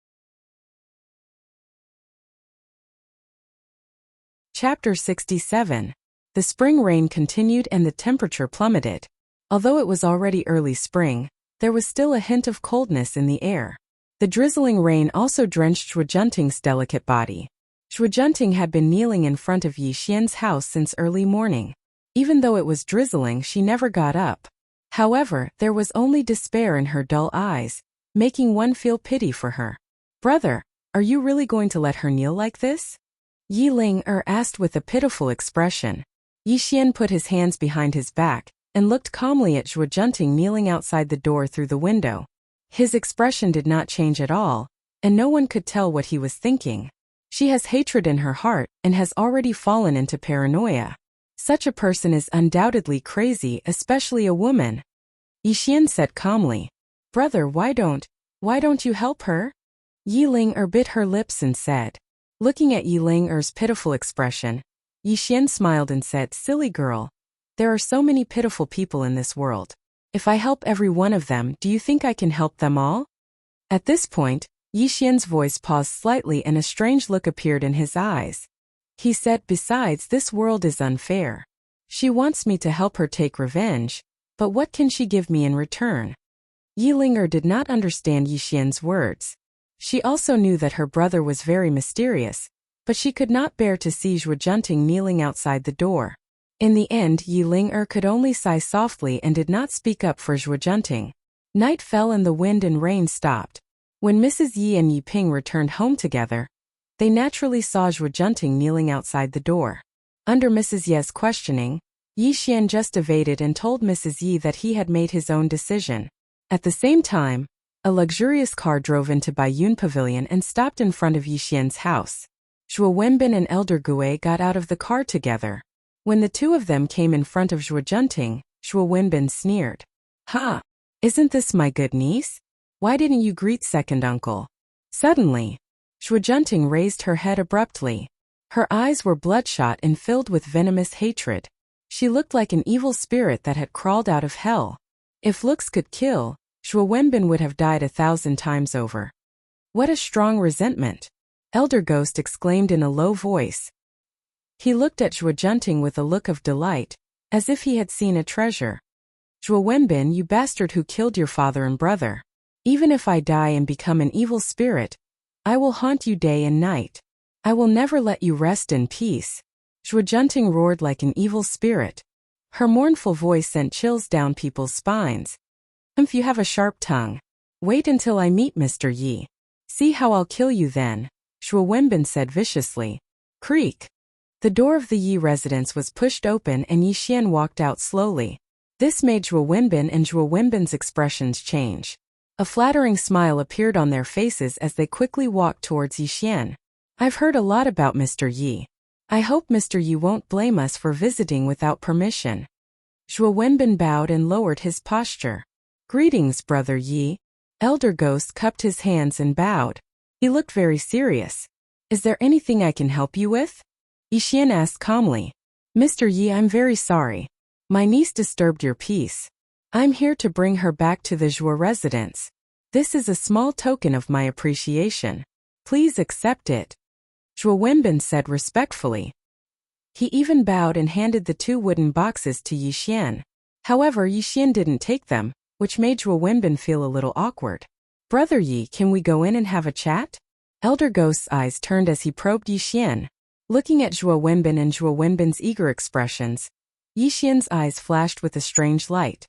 Chapter 67. The spring rain continued and the temperature plummeted. Although it was already early spring, there was still a hint of coldness in the air. The drizzling rain also drenched Zhuo Junting's delicate body. Zhuo Junting had been kneeling in front of Yixian's house since early morning. Even though it was drizzling, she never got up. However, there was only despair in her dull eyes, making one feel pity for her. Brother, are you really going to let her kneel like this? Yi Ling asked with a pitiful expression. Yi Xian put his hands behind his back and looked calmly at Zhuo Junting kneeling outside the door through the window. His expression did not change at all, and no one could tell what he was thinking. She has hatred in her heart and has already fallen into paranoia. Such a person is undoubtedly crazy, especially a woman. Yi Xian said calmly, "Brother, why don't you help her?" Yi Ling bit her lips and said. Looking at Yi Ling's pitiful expression, Yi Xian smiled and said, "Silly girl. There are so many pitiful people in this world. If I help every one of them, do you think I can help them all?" At this point, Yi Xian's voice paused slightly and a strange look appeared in his eyes. He said, "Besides, this world is unfair. She wants me to help her take revenge, but what can she give me in return?" Yi Ling did not understand Yi Xian's words. She also knew that her brother was very mysterious, but she could not bear to see Zhuo Junting kneeling outside the door. In the end, Yi Ling could only sigh softly and did not speak up for Zhuo Junting. Night fell and the wind and rain stopped. When Mrs. Yi and Yi Ping returned home together, they naturally saw Zhuo Junting kneeling outside the door. Under Mrs. Ye's questioning, Yi Xian just evaded and told Mrs. Yi that he had made his own decision. At the same time, a luxurious car drove into Baiyun Pavilion and stopped in front of Yi Xian's house. Zhuo Wenbin and Elder Gui got out of the car together. When the two of them came in front of Zhuo Junting, Zhuo Wenbin sneered. "Ha! Isn't this my good niece? Why didn't you greet second uncle?" Suddenly, Zhuo Junting raised her head abruptly. Her eyes were bloodshot and filled with venomous hatred. She looked like an evil spirit that had crawled out of hell. If looks could kill, Zhuo Wenbin would have died 1,000 times over. "What a strong resentment!" Elder Ghost exclaimed in a low voice. He looked at Zhuo Junting with a look of delight, as if he had seen a treasure. "Zhuo Wenbin, you bastard who killed your father and brother. Even if I die and become an evil spirit, I will haunt you day and night. I will never let you rest in peace." Zhuo Junting roared like an evil spirit. Her mournful voice sent chills down people's spines. "If you have a sharp tongue, wait until I meet Mr. Yi. See how I'll kill you then," Zhuo Wenbin said viciously. Creak. The door of the Yi residence was pushed open and Yi Xian walked out slowly. This made Zhuo Wenbin and Zhuo Wenbin's expressions change. A flattering smile appeared on their faces as they quickly walked towards Yi Xian. "I've heard a lot about Mr. Yi. I hope Mr. Yi won't blame us for visiting without permission." Zhuo Wenbin bowed and lowered his posture. "Greetings, Brother Yi." Elder Ghost cupped his hands and bowed. He looked very serious. "Is there anything I can help you with?" Yi Xian asked calmly. "Mr. Yi, I'm very sorry. My niece disturbed your peace. I'm here to bring her back to the Zhuo residence. This is a small token of my appreciation. Please accept it," Zhuo Wenbin said respectfully. He even bowed and handed the 2 wooden boxes to Yi Xian. However, Yi Xian didn't take them, which made Zhuo Wenbin feel a little awkward. "Brother Yi, can we go in and have a chat?" Elder Ghost's eyes turned as he probed Yi Xian. Looking at Zhuo Wenbin and Zhuo Wenbin's eager expressions, Yi Xian's eyes flashed with a strange light.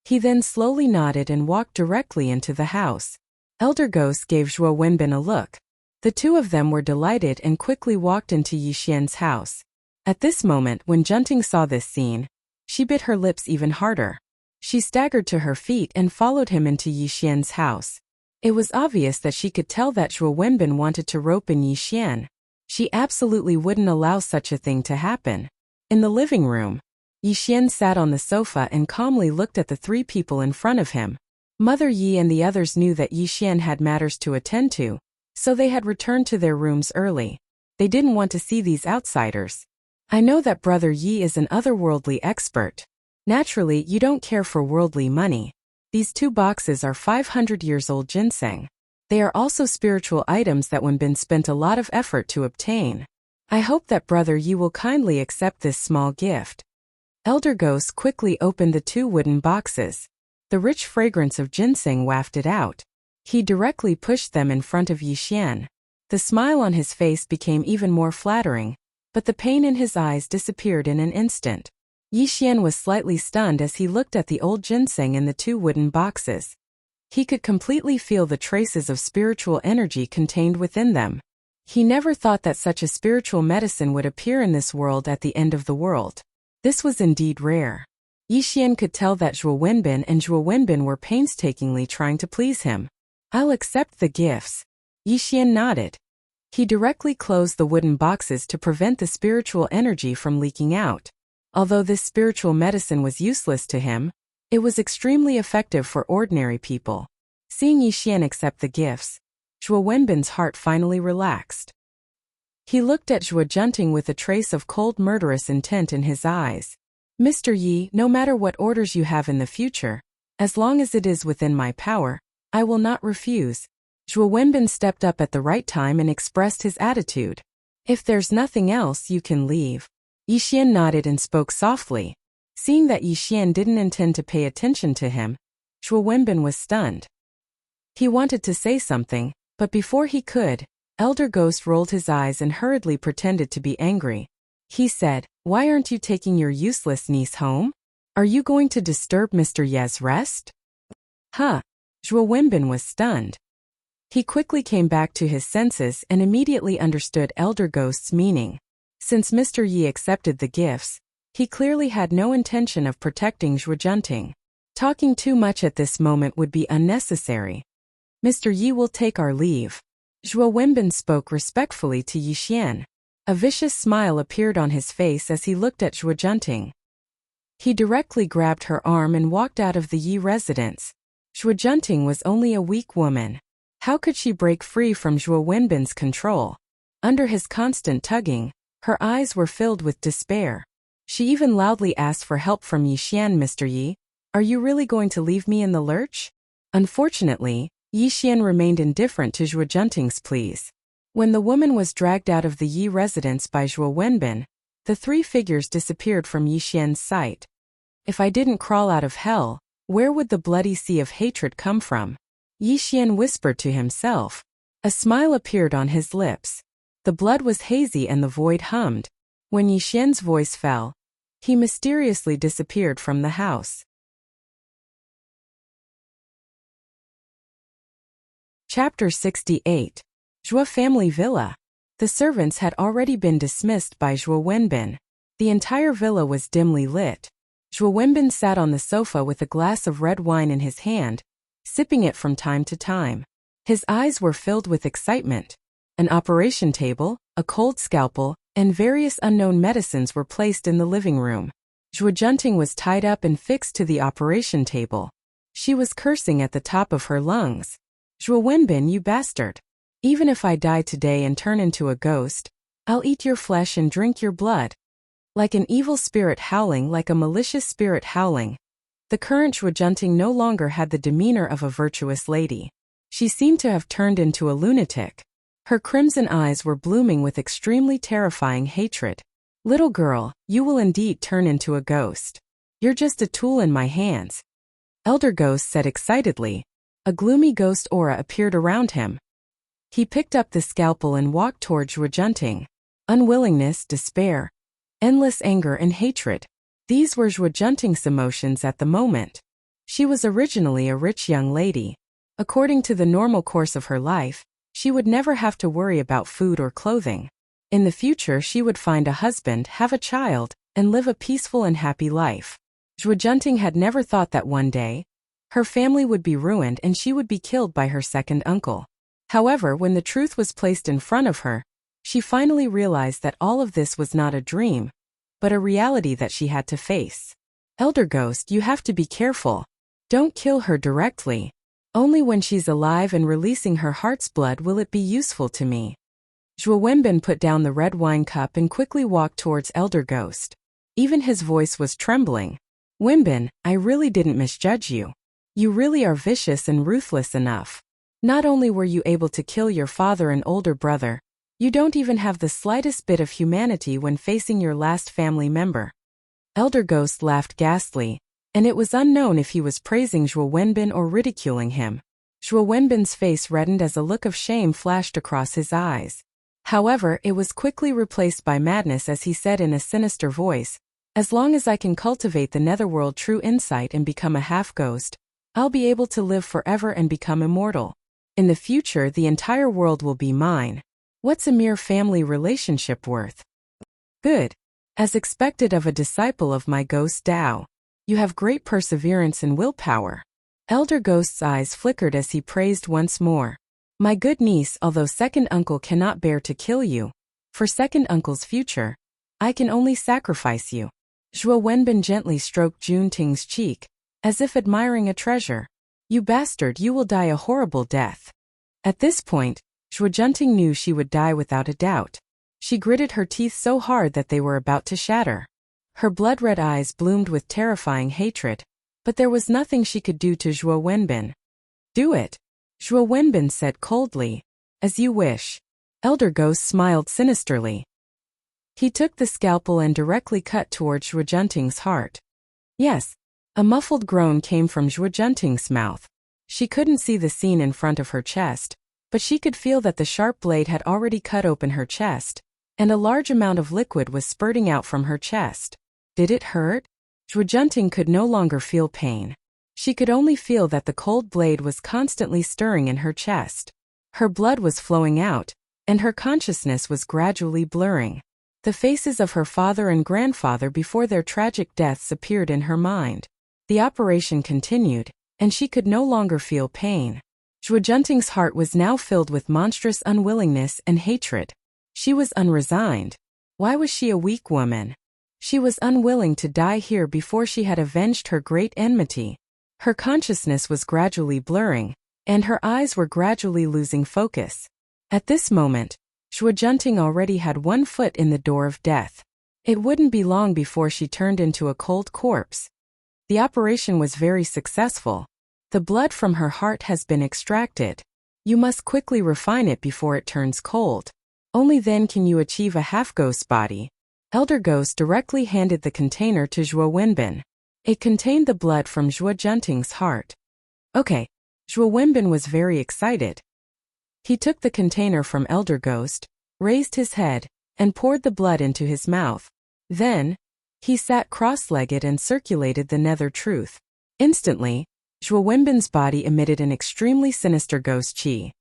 He then slowly nodded and walked directly into the house. Elder Ghost gave Zhuo Wenbin a look. The two of them were delighted and quickly walked into Yi Xian's house. At this moment, when Junting saw this scene, she bit her lips even harder. She staggered to her feet and followed him into Yi Xian's house. It was obvious that she could tell that Zhuo Wenbin wanted to rope in Yi Xian. She absolutely wouldn't allow such a thing to happen. In the living room, Yi Xian sat on the sofa and calmly looked at the 3 people in front of him. Mother Yi and the others knew that Yi Xian had matters to attend to, so they had returned to their rooms early. They didn't want to see these outsiders. "I know that Brother Yi is an otherworldly expert. Naturally, you don't care for worldly money. These 2 boxes are 500 years old ginseng. They are also spiritual items that Wenbin spent a lot of effort to obtain. I hope that Brother Yi will kindly accept this small gift." Elder Ghost quickly opened the 2 wooden boxes. The rich fragrance of ginseng wafted out. He directly pushed them in front of Yi Xian. The smile on his face became even more flattering, but the pain in his eyes disappeared in an instant. Yi Xian was slightly stunned as he looked at the old ginseng in the 2 wooden boxes. He could completely feel the traces of spiritual energy contained within them. He never thought that such a spiritual medicine would appear in this world at the end of the world. This was indeed rare. Yixian could tell that Zhuo Wenbin and Zhuo Wenbin were painstakingly trying to please him. I'll accept the gifts. Yixian nodded. He directly closed the wooden boxes to prevent the spiritual energy from leaking out. Although this spiritual medicine was useless to him, it was extremely effective for ordinary people. Seeing Yixian accept the gifts, Zhuo Wenbin's heart finally relaxed. He looked at Zhuo Junting with a trace of cold murderous intent in his eyes. Mr. Yi, no matter what orders you have in the future, as long as it is within my power, I will not refuse. Zhuo Wenbin stepped up at the right time and expressed his attitude. If there's nothing else, you can leave. Yixian nodded and spoke softly. Seeing that Yixian didn't intend to pay attention to him, Zhuo Wenbin was stunned. He wanted to say something, but before he could, Elder Ghost rolled his eyes and hurriedly pretended to be angry. He said, "Why aren't you taking your useless niece home? Are you going to disturb Mr. Ye's rest?" Huh. Zhuo Wenbin was stunned. He quickly came back to his senses and immediately understood Elder Ghost's meaning. Since Mr. Yi accepted the gifts, he clearly had no intention of protecting Zhuo Junting. Talking too much at this moment would be unnecessary. Mr. Yi will take our leave. Zhuo Wenbin spoke respectfully to Yixian. A vicious smile appeared on his face as he looked at Zhuo Junting. He directly grabbed her arm and walked out of the Yi residence. Zhuo Junting was only a weak woman. How could she break free from Zhuo Wenbin's control? Under his constant tugging, her eyes were filled with despair. She even loudly asked for help from Yixian. "Mr. Yi, are you really going to leave me in the lurch?" Unfortunately, Yixian remained indifferent to Zhuo Junting's pleas. When the woman was dragged out of the Yi residence by Zhuo Wenbin, the three figures disappeared from Yixian's sight. If I didn't crawl out of hell, where would the bloody sea of hatred come from? Yixian whispered to himself. A smile appeared on his lips. The blood was hazy and the void hummed. When Yixian's voice fell, he mysteriously disappeared from the house. Chapter 68. Zhuo Family Villa. The servants had already been dismissed by Zhuo Wenbin. The entire villa was dimly lit. Zhuo Wenbin sat on the sofa with a glass of red wine in his hand, sipping it from time to time. His eyes were filled with excitement. An operation table, a cold scalpel, and various unknown medicines were placed in the living room. Zhuo Junting was tied up and fixed to the operation table. She was cursing at the top of her lungs. "Zhuo Wenbin, you bastard. Even if I die today and turn into a ghost, I'll eat your flesh and drink your blood." Like an evil spirit howling, like a malicious spirit howling. The current Zhuo Junting no longer had the demeanor of a virtuous lady. She seemed to have turned into a lunatic. Her crimson eyes were blooming with extremely terrifying hatred. "Little girl, you will indeed turn into a ghost. You're just a tool in my hands," Elder Ghost said excitedly. A gloomy ghost aura appeared around him. He picked up the scalpel and walked toward Zhuo Junting. Unwillingness, despair, endless anger and hatred. These were Zhuo Junting's emotions at the moment. She was originally a rich young lady. According to the normal course of her life, she would never have to worry about food or clothing. In the future she would find a husband, have a child, and live a peaceful and happy life. Zhuo Junting had never thought that one day, her family would be ruined and she would be killed by her second uncle. However, when the truth was placed in front of her, she finally realized that all of this was not a dream, but a reality that she had to face. "Elder Ghost, you have to be careful. Don't kill her directly. Only when she's alive and releasing her heart's blood will it be useful to me." Zhuo Wenbin put down the red wine cup and quickly walked towards Elder Ghost. Even his voice was trembling. "Wenbin, I really didn't misjudge you. You really are vicious and ruthless enough. Not only were you able to kill your father and older brother, you don't even have the slightest bit of humanity when facing your last family member." Elder Ghost laughed ghastly, and it was unknown if he was praising Zhuo Wenbin or ridiculing him. Zhuo Wenbin's face reddened as a look of shame flashed across his eyes. However, it was quickly replaced by madness as he said in a sinister voice, "As long as I can cultivate the netherworld true insight and become a half-ghost, I'll be able to live forever and become immortal. In the future the entire world will be mine. What's a mere family relationship worth? Good. As expected of a disciple of my ghost Tao, you have great perseverance and willpower. Elder Ghost's eyes flickered as he praised once more. My good niece, although second uncle cannot bear to kill you, for second uncle's future, I can only sacrifice you. Zhuo Wenbin gently stroked Jun Ting's cheek, as if admiring a treasure. You bastard, you will die a horrible death. At this point, Zhuo Junting knew she would die without a doubt. She gritted her teeth so hard that they were about to shatter. Her blood-red eyes bloomed with terrifying hatred, but there was nothing she could do to Zhuo Wenbin. Do it, Zhuo Wenbin said coldly. As you wish. Elder Ghost smiled sinisterly. He took the scalpel and directly cut toward Zhuo Junting's heart. Yes. A muffled groan came from Zhuo Junting's mouth. She couldn't see the scene in front of her chest, but she could feel that the sharp blade had already cut open her chest, and a large amount of liquid was spurting out from her chest. Did it hurt? Zhuo Junting could no longer feel pain. She could only feel that the cold blade was constantly stirring in her chest. Her blood was flowing out, and her consciousness was gradually blurring. The faces of her father and grandfather before their tragic deaths appeared in her mind. The operation continued, and she could no longer feel pain. Zhuo Junting's heart was now filled with monstrous unwillingness and hatred. She was unresigned. Why was she a weak woman? She was unwilling to die here before she had avenged her great enmity. Her consciousness was gradually blurring, and her eyes were gradually losing focus. At this moment, Zhuo Junting already had one foot in the door of death. It wouldn't be long before she turned into a cold corpse. The operation was very successful. The blood from her heart has been extracted. You must quickly refine it before it turns cold. Only then can you achieve a half-ghost body. Elder Ghost directly handed the container to Zhuo Wenbin. It contained the blood from Zhuo Junting's heart. Okay. Zhuo Wenbin was very excited. He took the container from Elder Ghost, raised his head, and poured the blood into his mouth. Then, he sat cross-legged and circulated the nether truth. Instantly, Zhuo Wenbin's body emitted an extremely sinister ghost qi.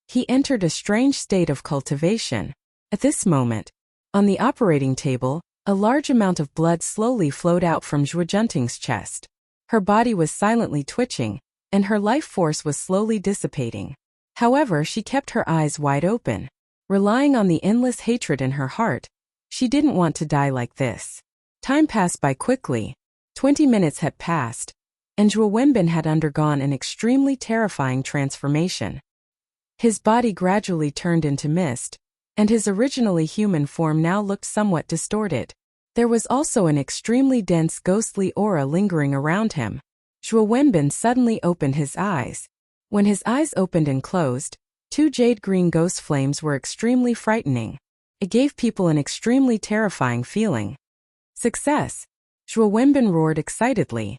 He entered a strange state of cultivation. At this moment, on the operating table, a large amount of blood slowly flowed out from Zhuo Junting's chest. Her body was silently twitching, and her life force was slowly dissipating. However, she kept her eyes wide open. Relying on the endless hatred in her heart, she didn't want to die like this. Time passed by quickly. 20 minutes had passed, and Zhuo Wenbin had undergone an extremely terrifying transformation. His body gradually turned into mist, and his originally human form now looked somewhat distorted. There was also an extremely dense ghostly aura lingering around him. Zhuo Wenbin suddenly opened his eyes. When his eyes opened and closed, 2 jade-green ghost flames were extremely frightening. It gave people an extremely terrifying feeling. Success! Zhuo Wenbin roared excitedly.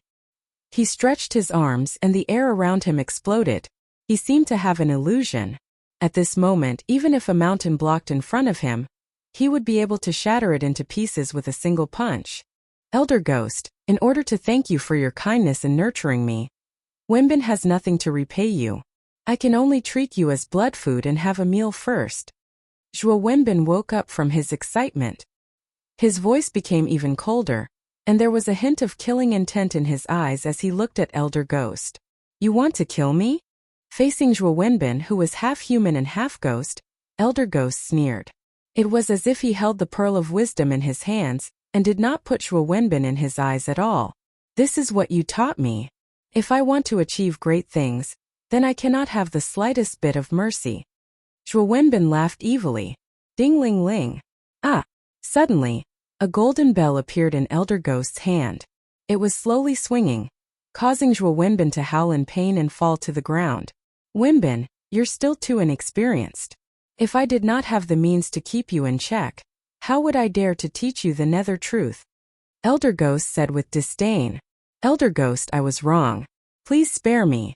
He stretched his arms and the air around him exploded. He seemed to have an illusion. At this moment, even if a mountain blocked in front of him, he would be able to shatter it into pieces with a single punch. Elder Ghost, in order to thank you for your kindness in nurturing me, Wenbin has nothing to repay you. I can only treat you as blood food and have a meal first. Zhuo Wenbin woke up from his excitement. His voice became even colder, and there was a hint of killing intent in his eyes as he looked at Elder Ghost. You want to kill me? Facing Zhuo Wenbin, who was half human and half ghost, Elder Ghost sneered. It was as if he held the pearl of wisdom in his hands, and did not put Zhuo Wenbin in his eyes at all. This is what you taught me. If I want to achieve great things, then I cannot have the slightest bit of mercy. Zhuo Wenbin laughed evilly. Ding-ling-ling. Ah! Suddenly, a golden bell appeared in Elder Ghost's hand. It was slowly swinging, causing Zhuo Wenbin to howl in pain and fall to the ground. Wenbin, you're still too inexperienced. If I did not have the means to keep you in check, how would I dare to teach you the nether truth? Elder Ghost said with disdain. Elder Ghost, I was wrong. Please spare me.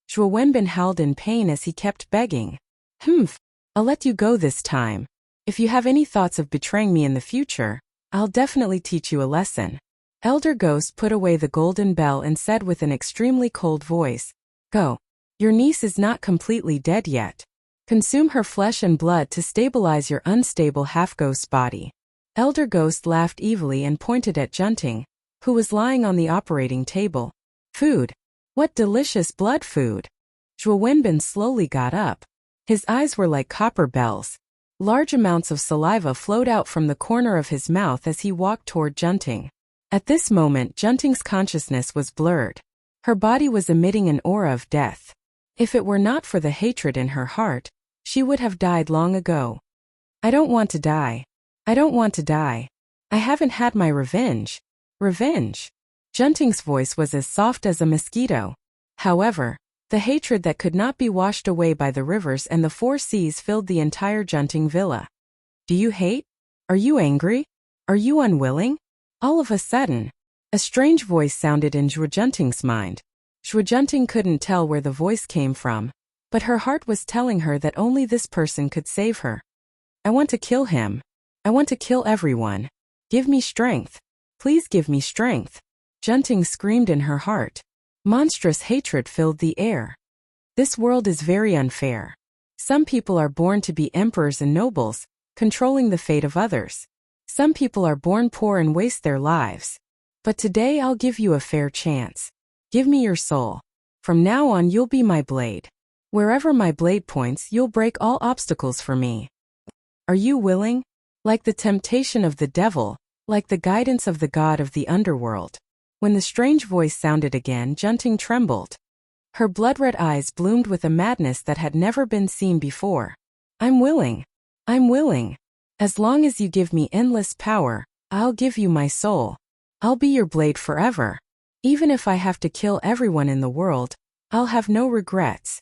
Zhuo Wenbin howled in pain as he kept begging. Humph, I'll let you go this time. If you have any thoughts of betraying me in the future, I'll definitely teach you a lesson. Elder Ghost put away the golden bell and said with an extremely cold voice, Go. Your niece is not completely dead yet. Consume her flesh and blood to stabilize your unstable half-ghost body. Elder Ghost laughed evilly and pointed at Junting, who was lying on the operating table. Food. What delicious blood food. Zhuo Wenbin slowly got up. His eyes were like copper bells. Large amounts of saliva flowed out from the corner of his mouth as he walked toward Junting. At this moment, Junting's consciousness was blurred. Her body was emitting an aura of death. If it were not for the hatred in her heart, she would have died long ago. I don't want to die. I don't want to die. I haven't had my revenge. Revenge. Junting's voice was as soft as a mosquito. However, the hatred that could not be washed away by the rivers and the four seas filled the entire Junting villa. Do you hate? Are you angry? Are you unwilling? All of a sudden, a strange voice sounded in Zhuo Junting's mind. Zhuo Junting couldn't tell where the voice came from, but her heart was telling her that only this person could save her. I want to kill him. I want to kill everyone. Give me strength. Please give me strength. Junting screamed in her heart. Monstrous hatred filled the air. This world is very unfair. Some people are born to be emperors and nobles, controlling the fate of others. Some people are born poor and waste their lives. But today I'll give you a fair chance. Give me your soul. From now on you'll be my blade. Wherever my blade points, you'll break all obstacles for me. Are you willing? Like the temptation of the devil, like the guidance of the god of the underworld. When the strange voice sounded again, Junting trembled. Her blood-red eyes bloomed with a madness that had never been seen before. I'm willing. I'm willing. As long as you give me endless power, I'll give you my soul. I'll be your blade forever. Even if I have to kill everyone in the world, I'll have no regrets.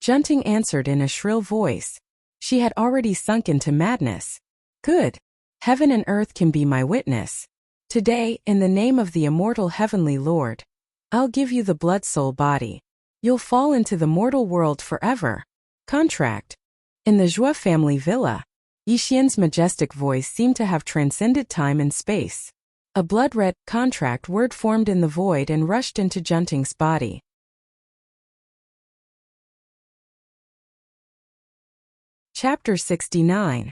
Junting answered in a shrill voice. She had already sunk into madness. Good. Heaven and earth can be my witness. Today, in the name of the immortal heavenly Lord, I'll give you the blood-soul body. You'll fall into the mortal world forever. Contract. In the Zhuo family villa, Yixian's majestic voice seemed to have transcended time and space. A blood-red contract word formed in the void and rushed into Junting's body. Chapter 69.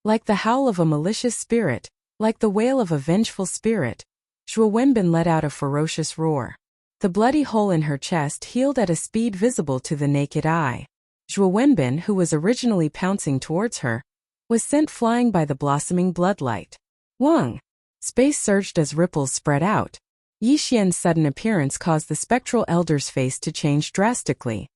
Like the howl of a malicious spirit, like the wail of a vengeful spirit, Zhuo Wenbin let out a ferocious roar. The bloody hole in her chest healed at a speed visible to the naked eye. Zhuo Wenbin, who was originally pouncing towards her, was sent flying by the blossoming bloodlight. Wang! Space surged as ripples spread out. Yixian's sudden appearance caused the spectral elder's face to change drastically.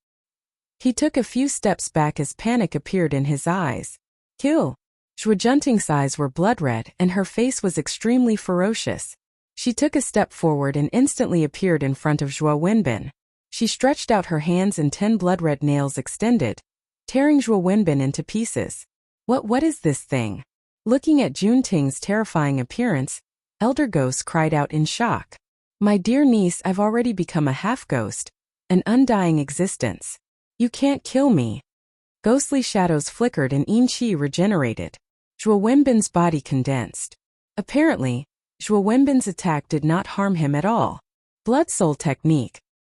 He took a few steps back as panic appeared in his eyes. Kill! Zhuo Junting's eyes were blood-red and her face was extremely ferocious. She took a step forward and instantly appeared in front of Zhuo Wenbin. She stretched out her hands and 10 blood-red nails extended, tearing Zhuo Wenbin into pieces. What is this thing? Looking at Junting's terrifying appearance, Elder Ghost cried out in shock. My dear niece, I've already become a half-ghost, an undying existence. You can't kill me. Ghostly shadows flickered and Yin Qi regenerated. Zhuo Wenbin's body condensed. Apparently, Zhuo Wenbin's attack did not harm him at all. Blood Soul technique.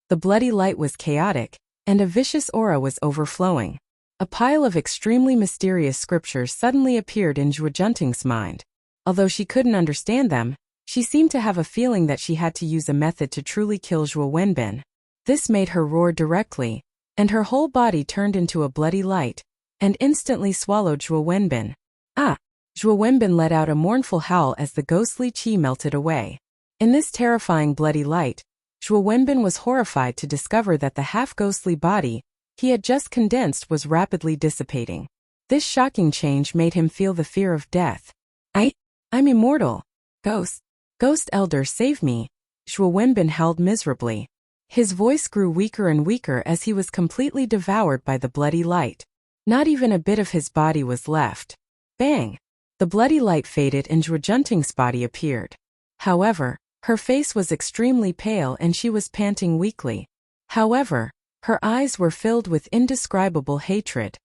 The bloody light was chaotic, and a vicious aura was overflowing. A pile of extremely mysterious scriptures suddenly appeared in Zhuo Junting's mind. Although she couldn't understand them, she seemed to have a feeling that she had to use a method to truly kill Zhuo Wenbin. This made her roar directly, and her whole body turned into a bloody light, and instantly swallowed Zhuo Wenbin. Zhuo Wenbin let out a mournful howl as the ghostly qi melted away. In this terrifying bloody light, Zhuo Wenbin was horrified to discover that the half-ghostly body he had just condensed was rapidly dissipating. This shocking change made him feel the fear of death. I'm immortal. Ghost Elder, save me. Zhuo Wenbin howled miserably. His voice grew weaker and weaker as he was completely devoured by the bloody light. Not even a bit of his body was left. Bang! The bloody light faded and Zhuo Junting's body appeared. However, her face was extremely pale and she was panting weakly. However, her eyes were filled with indescribable hatred.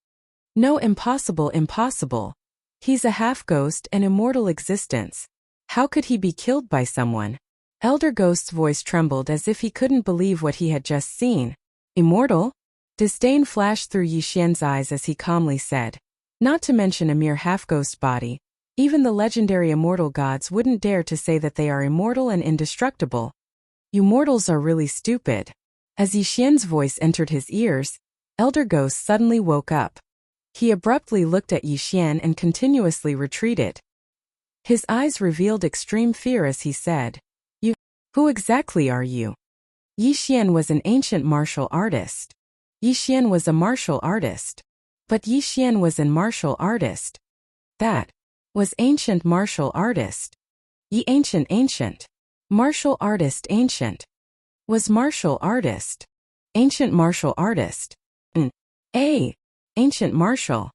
No, impossible, impossible. He's a half-ghost and immortal existence. How could he be killed by someone? Elder Ghost's voice trembled as if he couldn't believe what he had just seen. Immortal? Disdain flashed through Yixian's eyes as he calmly said, "Not to mention a mere half-ghost body. Even the legendary immortal gods wouldn't dare to say that they are immortal and indestructible. You mortals are really stupid." As Yixian's voice entered his ears, Elder Ghost suddenly woke up. He abruptly looked at Yixian and continuously retreated. His eyes revealed extreme fear as he said, "Who exactly are you?" Yixian was an ancient martial artist. Yixian was a martial artist. But Yixian was an martial artist. That was ancient martial artist. Ancient. Martial artist ancient. Was martial artist. Ancient martial artist. Ancient martial.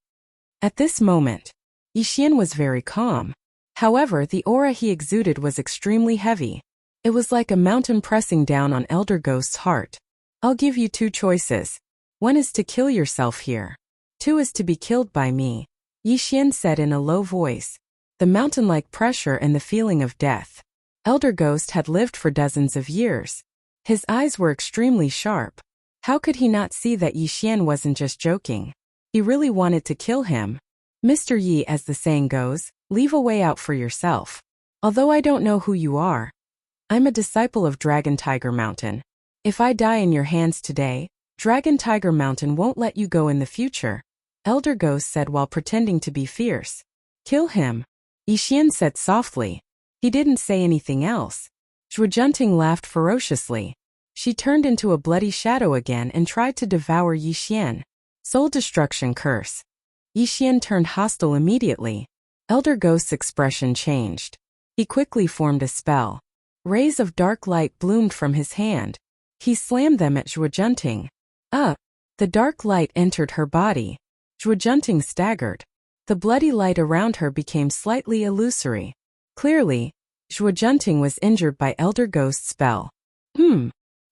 At this moment, Yixian was very calm. However, the aura he exuded was extremely heavy. It was like a mountain pressing down on Elder Ghost's heart. "I'll give you two choices. One is to kill yourself here. Two is to be killed by me," Yixian said in a low voice. The mountain-like pressure and the feeling of death. Elder Ghost had lived for dozens of years. His eyes were extremely sharp. How could he not see that Yixian wasn't just joking? He really wanted to kill him. "Mr. Yi, as the saying goes, leave a way out for yourself. Although I don't know who you are, I'm a disciple of Dragon Tiger Mountain. If I die in your hands today, Dragon Tiger Mountain won't let you go in the future," Elder Ghost said while pretending to be fierce. "Kill him," Yixian said softly. He didn't say anything else. Zhuojunting laughed ferociously. She turned into a bloody shadow again and tried to devour Yixian. Soul destruction curse. Yixian turned hostile immediately. Elder Ghost's expression changed. He quickly formed a spell. Rays of dark light bloomed from his hand. He slammed them at Zhuojunting. The dark light entered her body. Zhuojunting staggered. The bloody light around her became slightly illusory. Clearly, Zhuojunting was injured by Elder Ghost's spell.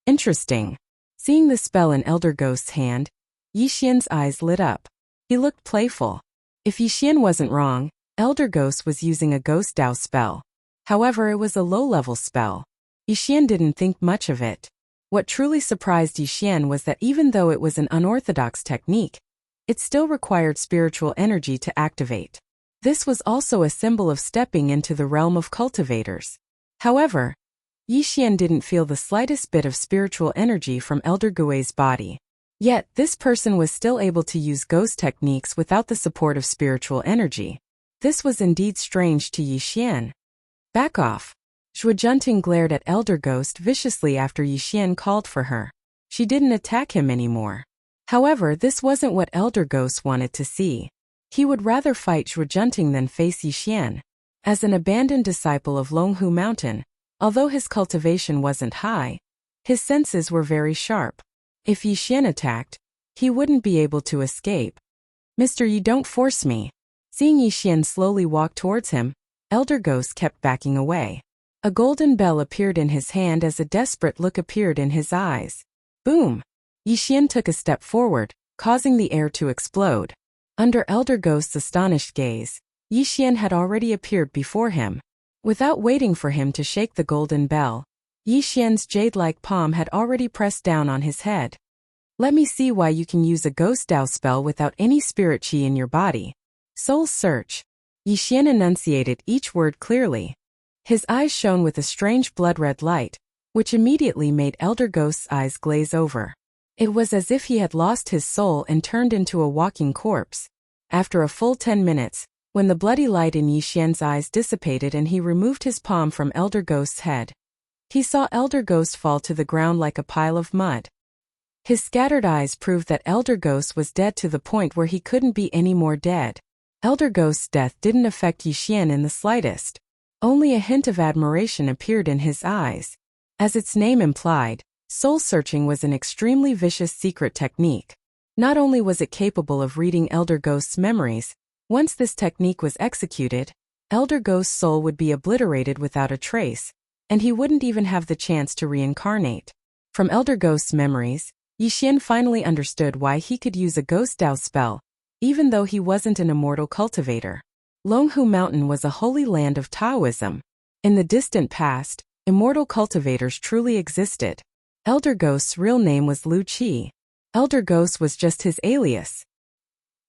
Interesting. Seeing the spell in Elder Ghost's hand, Yixian's eyes lit up. He looked playful. If Yixian wasn't wrong, Elder Ghost was using a Ghost Dao spell. However, it was a low-level spell. Yixian didn't think much of it. What truly surprised Yixian was that even though it was an unorthodox technique, it still required spiritual energy to activate. This was also a symbol of stepping into the realm of cultivators. However, Yixian didn't feel the slightest bit of spiritual energy from Elder Gui's body. Yet, this person was still able to use ghost techniques without the support of spiritual energy. This was indeed strange to Yixian. "Back off." Zhuojunting glared at Elder Ghost viciously after Yixian called for her. She didn't attack him anymore. However, this wasn't what Elder Ghost wanted to see. He would rather fight Zhuojunting than face Yixian. As an abandoned disciple of Longhu Mountain, although his cultivation wasn't high, his senses were very sharp. If Yixian attacked, he wouldn't be able to escape. "Mr. Yi, don't force me." Seeing Yixian slowly walk towards him, Elder Ghost kept backing away. A golden bell appeared in his hand as a desperate look appeared in his eyes. Boom! Yixian took a step forward, causing the air to explode. Under Elder Ghost's astonished gaze, Yixian had already appeared before him. Without waiting for him to shake the golden bell, Yixian's jade-like palm had already pressed down on his head. "Let me see why you can use a Ghost Dao spell without any spirit chi in your body." "Soul search." Yixian enunciated each word clearly. His eyes shone with a strange blood-red light, which immediately made Elder Ghost's eyes glaze over. It was as if he had lost his soul and turned into a walking corpse. After a full 10 minutes, when the bloody light in Yixian's eyes dissipated and he removed his palm from Elder Ghost's head, he saw Elder Ghost fall to the ground like a pile of mud. His scattered eyes proved that Elder Ghost was dead to the point where he couldn't be any more dead. Elder Ghost's death didn't affect Yixian in the slightest. Only a hint of admiration appeared in his eyes. As its name implied, soul-searching was an extremely vicious secret technique. Not only was it capable of reading Elder Ghost's memories, once this technique was executed, Elder Ghost's soul would be obliterated without a trace, and he wouldn't even have the chance to reincarnate. From Elder Ghost's memories, Yixian finally understood why he could use a Ghost Dao spell, even though he wasn't an immortal cultivator. Longhu Mountain was a holy land of Taoism. In the distant past, immortal cultivators truly existed. Elder Ghost's real name was Lu Qi. Elder Ghost was just his alias.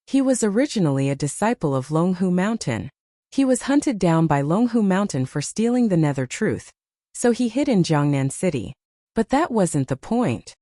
He was originally a disciple of Longhu Mountain. He was hunted down by Longhu Mountain for stealing the Nether Truth, so he hid in Jiangnan City. But that wasn't the point.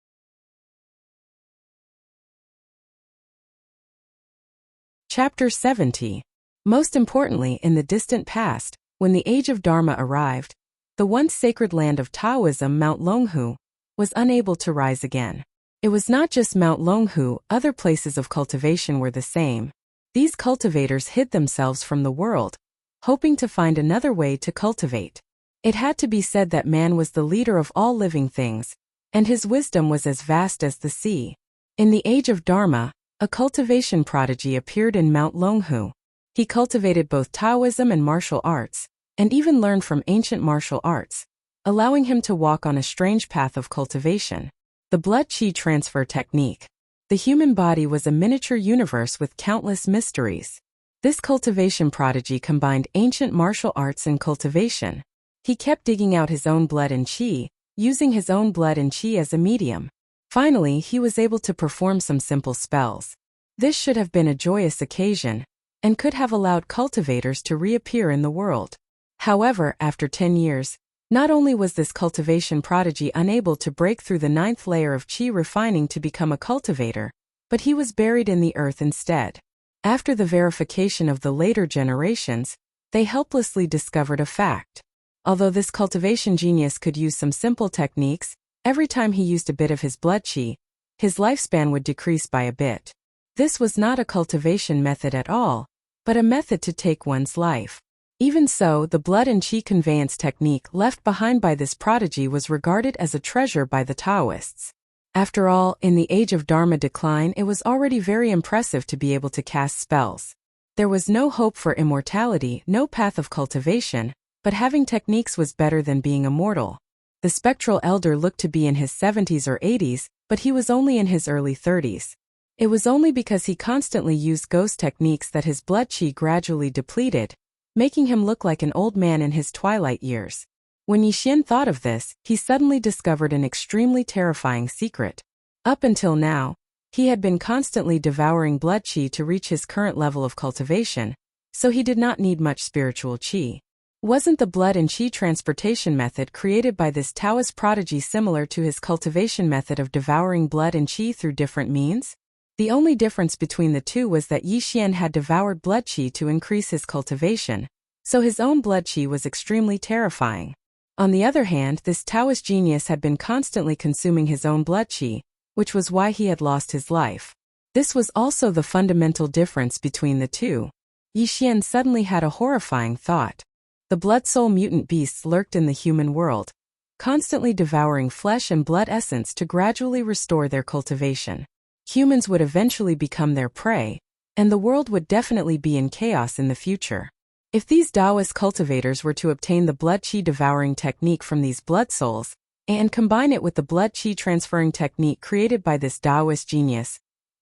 Chapter 70. Most importantly, in the distant past, when the Age of Dharma arrived, the once sacred land of Taoism, Mount Longhu, was unable to rise again. It was not just Mount Longhu, other places of cultivation were the same. These cultivators hid themselves from the world, hoping to find another way to cultivate. It had to be said that man was the leader of all living things, and his wisdom was as vast as the sea. In the Age of Dharma, a cultivation prodigy appeared in Mount Longhu. He cultivated both Taoism and martial arts, and even learned from ancient martial arts, allowing him to walk on a strange path of cultivation. The blood-qi transfer technique. The human body was a miniature universe with countless mysteries. This cultivation prodigy combined ancient martial arts and cultivation. He kept digging out his own blood and qi, using his own blood and qi as a medium. Finally, he was able to perform some simple spells. This should have been a joyous occasion, and could have allowed cultivators to reappear in the world. However, after 10 years, not only was this cultivation prodigy unable to break through the 9th layer of qi refining to become a cultivator, but he was buried in the earth instead. After the verification of the later generations, they helplessly discovered a fact. Although this cultivation genius could use some simple techniques, every time he used a bit of his blood qi, his lifespan would decrease by a bit. This was not a cultivation method at all, but a method to take one's life. Even so, the blood and qi conveyance technique left behind by this prodigy was regarded as a treasure by the Taoists. After all, in the Age of Dharma decline, it was already very impressive to be able to cast spells. There was no hope for immortality, no path of cultivation, but having techniques was better than being immortal. The spectral elder looked to be in his 70s or 80s, but he was only in his early 30s. It was only because he constantly used ghost techniques that his blood qi gradually depleted, making him look like an old man in his twilight years. When Yixian thought of this, he suddenly discovered an extremely terrifying secret. Up until now, he had been constantly devouring blood qi to reach his current level of cultivation, so he did not need much spiritual qi. Wasn't the blood and qi transportation method created by this Taoist prodigy similar to his cultivation method of devouring blood and qi through different means? The only difference between the two was that Yixian had devoured blood qi to increase his cultivation, so his own blood qi was extremely terrifying. On the other hand, this Taoist genius had been constantly consuming his own blood qi, which was why he had lost his life. This was also the fundamental difference between the two. Yixian suddenly had a horrifying thought. The blood soul mutant beasts lurked in the human world, constantly devouring flesh and blood essence to gradually restore their cultivation. Humans would eventually become their prey, and the world would definitely be in chaos in the future. If these Taoist cultivators were to obtain the blood qi devouring technique from these blood souls, and combine it with the blood qi transferring technique created by this Taoist genius,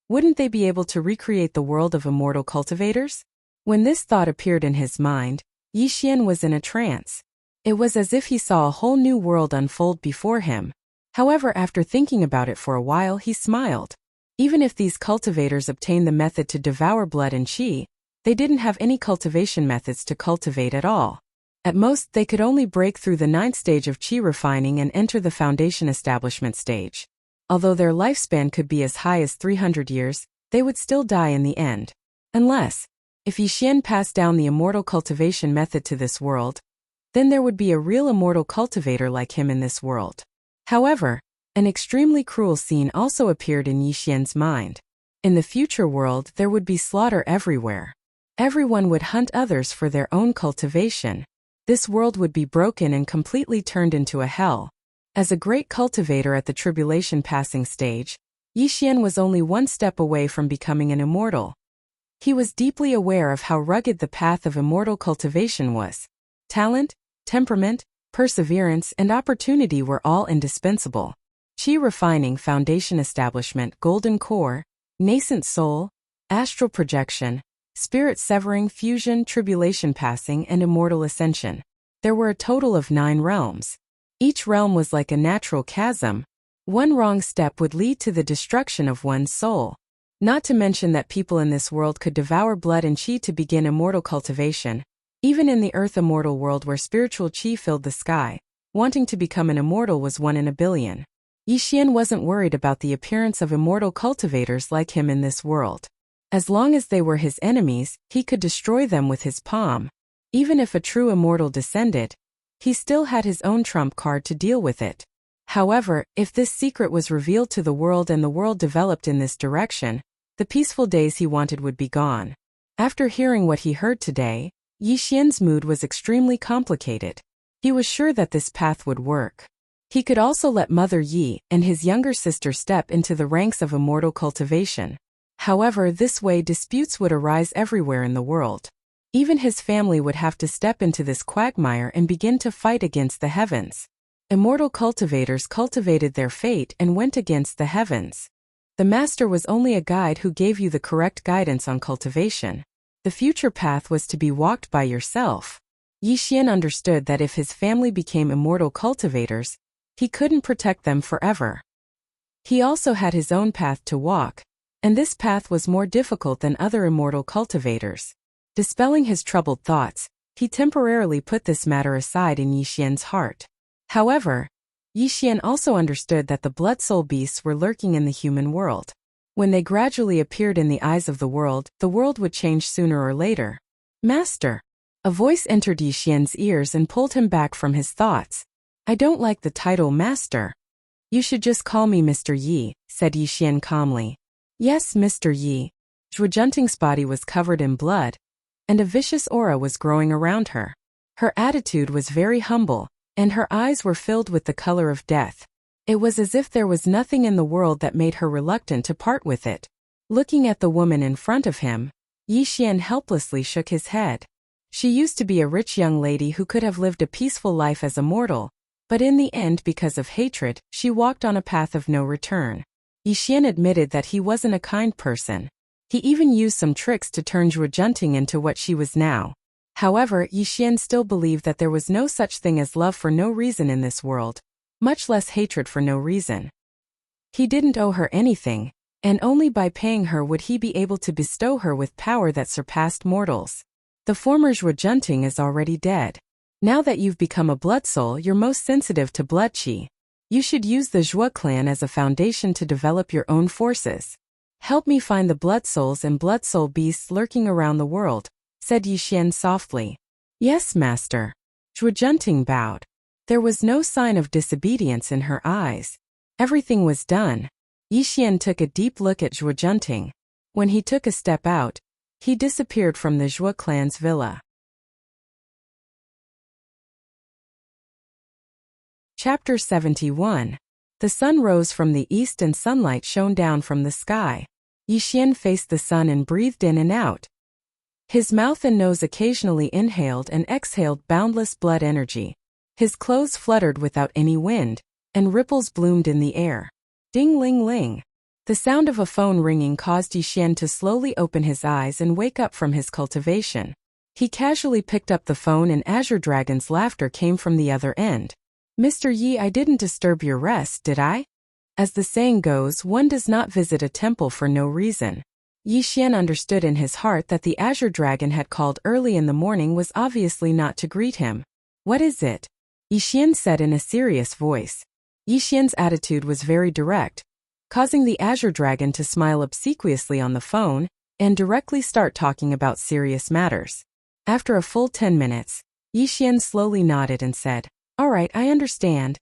wouldn't they be able to recreate the world of immortal cultivators? When this thought appeared in his mind, Yixian was in a trance. It was as if he saw a whole new world unfold before him. However, after thinking about it for a while, he smiled. Even if these cultivators obtained the method to devour blood and qi, they didn't have any cultivation methods to cultivate at all. At most, they could only break through the 9th stage of qi refining and enter the foundation establishment stage. Although their lifespan could be as high as 300 years, they would still die in the end. Unless, if Yixian passed down the immortal cultivation method to this world, then there would be a real immortal cultivator like him in this world. However, an extremely cruel scene also appeared in Yixian's mind. In the future world, there would be slaughter everywhere. Everyone would hunt others for their own cultivation. This world would be broken and completely turned into a hell. As a great cultivator at the tribulation passing stage, Yixian was only one step away from becoming an immortal. He was deeply aware of how rugged the path of immortal cultivation was. Talent, temperament, perseverance, and opportunity were all indispensable. Qi refining, foundation establishment, golden core, nascent soul, astral projection, spirit severing, fusion, tribulation passing, and immortal ascension. There were a total of 9 realms. Each realm was like a natural chasm, One wrong step would lead to the destruction of one's soul. Not to mention that people in this world could devour blood and qi to begin immortal cultivation. Even in the earth immortal world where spiritual qi filled the sky, wanting to become an immortal was 1 in a billion. Yi Xian wasn't worried about the appearance of immortal cultivators like him in this world. As long as they were his enemies, he could destroy them with his palm. Even if a true immortal descended, he still had his own trump card to deal with it. However, if this secret was revealed to the world and the world developed in this direction, the peaceful days he wanted would be gone. After hearing what he heard today, Yi Xian's mood was extremely complicated. He was sure that this path would work. He could also let Mother Yi and his younger sister step into the ranks of immortal cultivation. However, this way disputes would arise everywhere in the world. Even his family would have to step into this quagmire and begin to fight against the heavens. Immortal cultivators cultivated their fate and went against the heavens. The master was only a guide who gave you the correct guidance on cultivation. The future path was to be walked by yourself. Yi Xian understood that if his family became immortal cultivators, he couldn't protect them forever. He also had his own path to walk, and this path was more difficult than other immortal cultivators. Dispelling his troubled thoughts, he temporarily put this matter aside in Yi Xian's heart. However, Yi Xian also understood that the blood soul beasts were lurking in the human world. When they gradually appeared in the eyes of the world would change sooner or later. Master! A voice entered Yi Xian's ears and pulled him back from his thoughts. I don't like the title Master. You should just call me Mr. Yi, said Yi Xian calmly. Yes, Mr. Yi. Zhuojunting's body was covered in blood, and a vicious aura was growing around her. Her attitude was very humble, and her eyes were filled with the color of death. It was as if there was nothing in the world that made her reluctant to part with it. Looking at the woman in front of him, Yi Xian helplessly shook his head. She used to be a rich young lady who could have lived a peaceful life as a mortal, but in the end, because of hatred, she walked on a path of no return. Yi Xian admitted that he wasn't a kind person. He even used some tricks to turn Zhuojunting into what she was now. However, Yi Xian still believed that there was no such thing as love for no reason in this world, much less hatred for no reason. He didn't owe her anything, and only by paying her would he be able to bestow her with power that surpassed mortals. The former Zhuojunting is already dead. Now that you've become a blood soul, you're most sensitive to blood qi. You should use the Zhuo clan as a foundation to develop your own forces. Help me find the blood souls and blood soul beasts lurking around the world, said Yi Xian softly. Yes, master. Zhuojunting bowed. There was no sign of disobedience in her eyes. Everything was done. Yi Xian took a deep look at Zhuojunting. When he took a step out, he disappeared from the Zhuo clan's villa. Chapter 71. The sun rose from the east and sunlight shone down from the sky. Yi Xian faced the sun and breathed in and out. His mouth and nose occasionally inhaled and exhaled boundless blood energy. His clothes fluttered without any wind, and ripples bloomed in the air. Ding-ling-ling. The sound of a phone ringing caused Yi Xian to slowly open his eyes and wake up from his cultivation. He casually picked up the phone and Azure Dragon's laughter came from the other end. Mr. Yi, I didn't disturb your rest, did I? As the saying goes, one does not visit a temple for no reason. Yi Xian understood in his heart that the Azure Dragon had called early in the morning was obviously not to greet him. What is it? Yi Xian said in a serious voice. Yi Xian's attitude was very direct, causing the Azure Dragon to smile obsequiously on the phone and directly start talking about serious matters. After a full 10 minutes, Yi Xian slowly nodded and said, All right, I understand.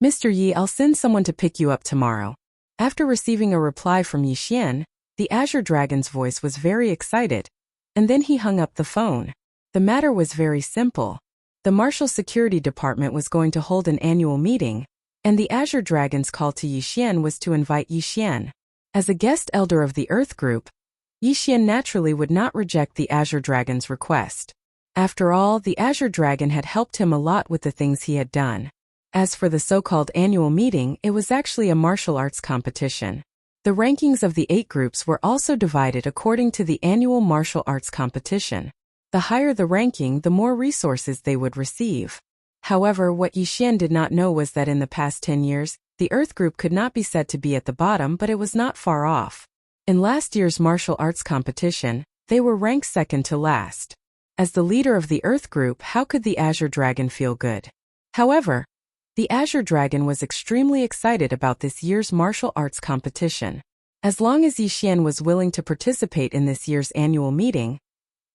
Mr. Yi, I'll send someone to pick you up tomorrow. After receiving a reply from Yi Xian, the Azure Dragon's voice was very excited, and then he hung up the phone. The matter was very simple. The Martial Security Department was going to hold an annual meeting, and the Azure Dragon's call to Yi Xian was to invite Yi Xian. As a guest elder of the Earth Group, Yi Xian naturally would not reject the Azure Dragon's request. After all, the Azure Dragon had helped him a lot with the things he had done. As for the so-called annual meeting, it was actually a martial arts competition. The rankings of the 8 groups were also divided according to the annual martial arts competition. The higher the ranking, the more resources they would receive. However, what Yi Xian did not know was that in the past 10 years, the Earth group could not be said to be at the bottom, but it was not far off. In last year's martial arts competition, they were ranked second to last. As the leader of the Earth group, how could the Azure Dragon feel good? However, the Azure Dragon was extremely excited about this year's martial arts competition. As long as Yixian was willing to participate in this year's annual meeting,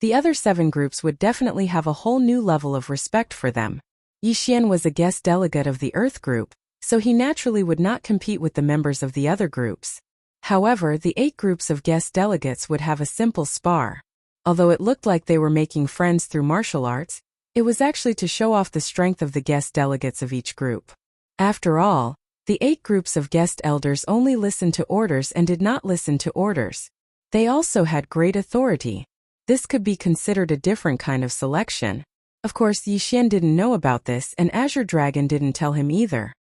the other 7 groups would definitely have a whole new level of respect for them. Yixian was a guest delegate of the Earth group, so he naturally would not compete with the members of the other groups. However, the 8 groups of guest delegates would have a simple spar. Although it looked like they were making friends through martial arts, it was actually to show off the strength of the guest delegates of each group. After all, the 8 groups of guest elders only listened to orders and did not listen to orders. They also had great authority. This could be considered a different kind of selection. Of course, Yixian didn't know about this, and Azure Dragon didn't tell him either.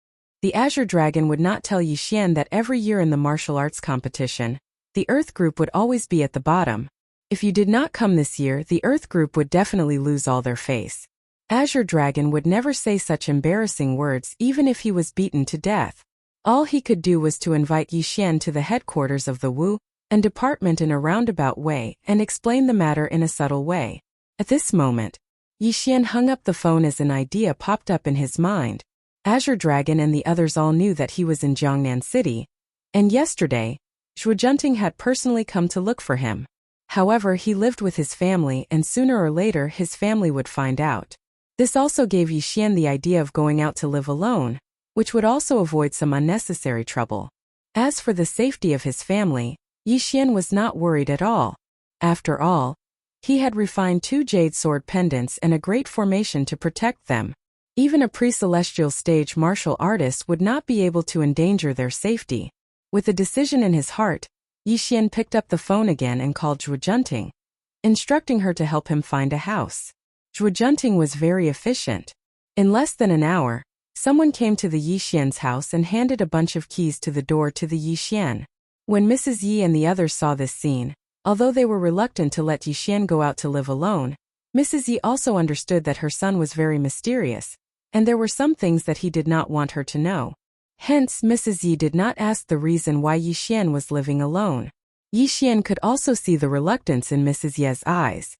The Azure Dragon would not tell Yixian that every year in the martial arts competition, the Earth group would always be at the bottom. If you did not come this year, the Earth group would definitely lose all their face. Azure Dragon would never say such embarrassing words even if he was beaten to death. All he could do was to invite Yixian to the headquarters of the Wu and department in a roundabout way and explain the matter in a subtle way. At this moment, Yixian hung up the phone as an idea popped up in his mind. Azure Dragon and the others all knew that he was in Jiangnan City, and yesterday, Zhuojunting had personally come to look for him. However, he lived with his family, and sooner or later his family would find out. This also gave Yixian the idea of going out to live alone, which would also avoid some unnecessary trouble. As for the safety of his family, Yixian was not worried at all. After all, he had refined 2 jade sword pendants and a great formation to protect them. Even a pre-celestial stage martial artist would not be able to endanger their safety. With a decision in his heart, Yixian picked up the phone again and called Zhuojunting, instructing her to help him find a house. Zhuojunting was very efficient. In less than an hour, someone came to the Yixian's house and handed a bunch of keys to the door to the Yixian. When Mrs. Yi and the others saw this scene, although they were reluctant to let Yixian go out to live alone, Mrs. Yi also understood that her son was very mysterious, and there were some things that he did not want her to know. Hence, Mrs. Yi did not ask the reason why Yixian was living alone. Yixian could also see the reluctance in Mrs. Ye's eyes.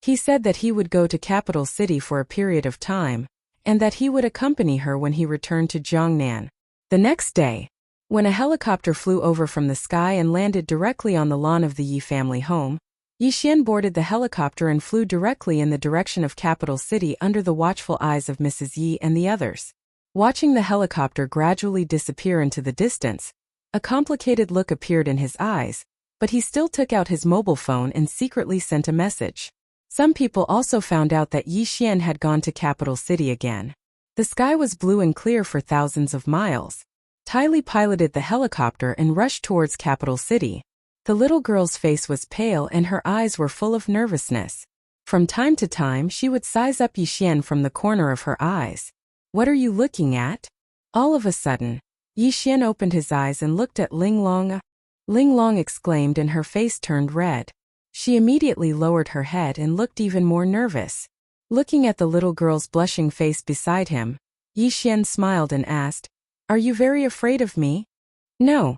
He said that he would go to capital city for a period of time, and that he would accompany her when he returned to Jiangnan. The next day, when a helicopter flew over from the sky and landed directly on the lawn of the Yi family home, Yixian boarded the helicopter and flew directly in the direction of capital city under the watchful eyes of Mrs. Yi and the others. Watching the helicopter gradually disappear into the distance, a complicated look appeared in his eyes, but he still took out his mobile phone and secretly sent a message. Some people also found out that Yixian had gone to capital city again. The sky was blue and clear for thousands of miles. Tai Li piloted the helicopter and rushed towards capital city. The little girl's face was pale and her eyes were full of nervousness. From time to time, she would size up Yixian from the corner of her eyes. "What are you looking at?" All of a sudden, Yixian opened his eyes and looked at Ling Long. Ling Long exclaimed and her face turned red. She immediately lowered her head and looked even more nervous. Looking at the little girl's blushing face beside him, Yixian smiled and asked, "Are you very afraid of me?" No.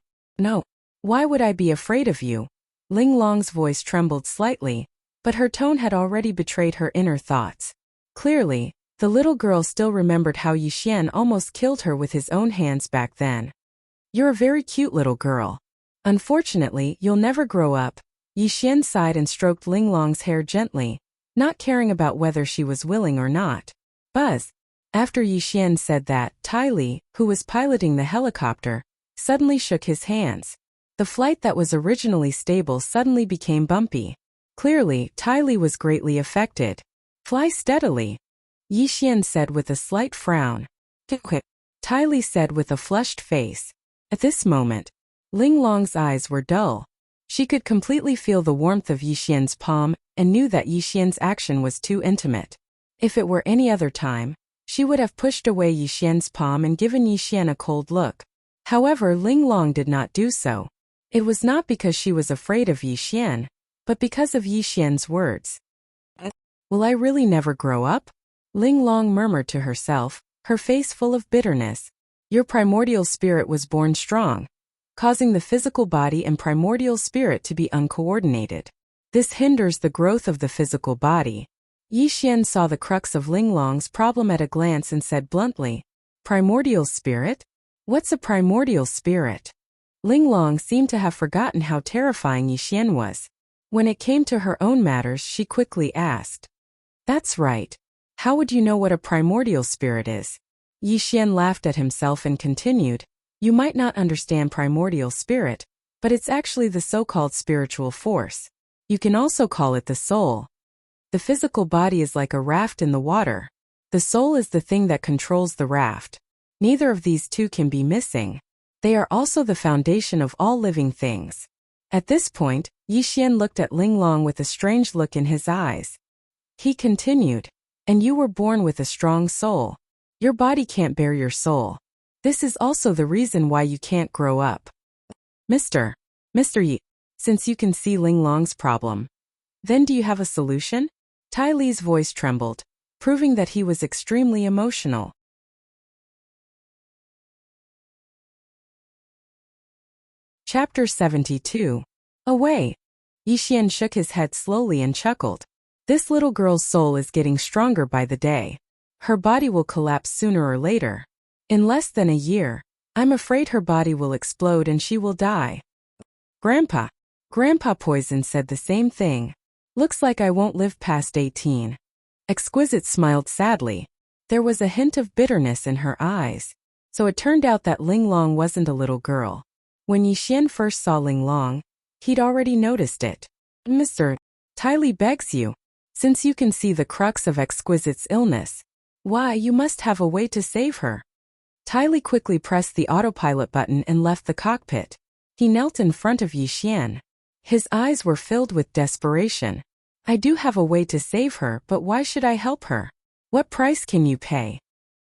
Why would I be afraid of you?" Ling Long's voice trembled slightly, but her tone had already betrayed her inner thoughts. Clearly, the little girl still remembered how Yixian almost killed her with his own hands back then. "You're a very cute little girl. Unfortunately, you'll never grow up." Yixian sighed and stroked Ling Long's hair gently, not caring about whether she was willing or not. Buzz. After Yixian said that, Tai Li, who was piloting the helicopter, suddenly shook his hands. The flight that was originally stable suddenly became bumpy. Clearly, Tai Li was greatly affected. "Fly steadily," Yixian said with a slight frown. Tai Li said with a flushed face. At this moment, Ling Long's eyes were dull. She could completely feel the warmth of Yixian's palm and knew that Yixian's action was too intimate. If it were any other time, she would have pushed away Yixian's palm and given Yixian a cold look. However, Ling Long did not do so. It was not because she was afraid of Yixian, but because of Yixian's words. "Will I really never grow up?" Ling Long murmured to herself, her face full of bitterness. Your primordial spirit was born strong, causing the physical body and primordial spirit to be uncoordinated. This hinders the growth of the physical body. Yi Xian saw the crux of Linglong's problem at a glance and said bluntly, "Primordial spirit? What's a primordial spirit?" Linglong seemed to have forgotten how terrifying Yi Xian was. When it came to her own matters, she quickly asked, "That's right. How would you know what a primordial spirit is?" Yi Xian laughed at himself and continued, "You might not understand primordial spirit, but it's actually the so-called spiritual force. You can also call it the soul. The physical body is like a raft in the water. The soul is the thing that controls the raft. Neither of these two can be missing. They are also the foundation of all living things." At this point, Yi Xian looked at Linglong with a strange look in his eyes. He continued, "And you were born with a strong soul. Your body can't bear your soul. This is also the reason why you can't grow up." Mr. Yi, since you can see Linglong's problem, then do you have a solution?" Tai Li's voice trembled, proving that he was extremely emotional. Chapter 72. Away. Yi Xian shook his head slowly and chuckled. This little girl's soul is getting stronger by the day. Her body will collapse sooner or later. In less than a year, I'm afraid her body will explode and she will die. Grandpa Poison said the same thing. Looks like I won't live past 18. Exquisite smiled sadly. There was a hint of bitterness in her eyes. So it turned out that Linglong wasn't a little girl. When Yi Xian first saw Linglong, he'd already noticed it. "Mr. Tai Li begs you, since you can see the crux of Exquisite's illness, why, you must have a way to save her." Tai Li quickly pressed the autopilot button and left the cockpit. He knelt in front of Yi Xian. His eyes were filled with desperation. "I do have a way to save her, but why should I help her? What price can you pay?"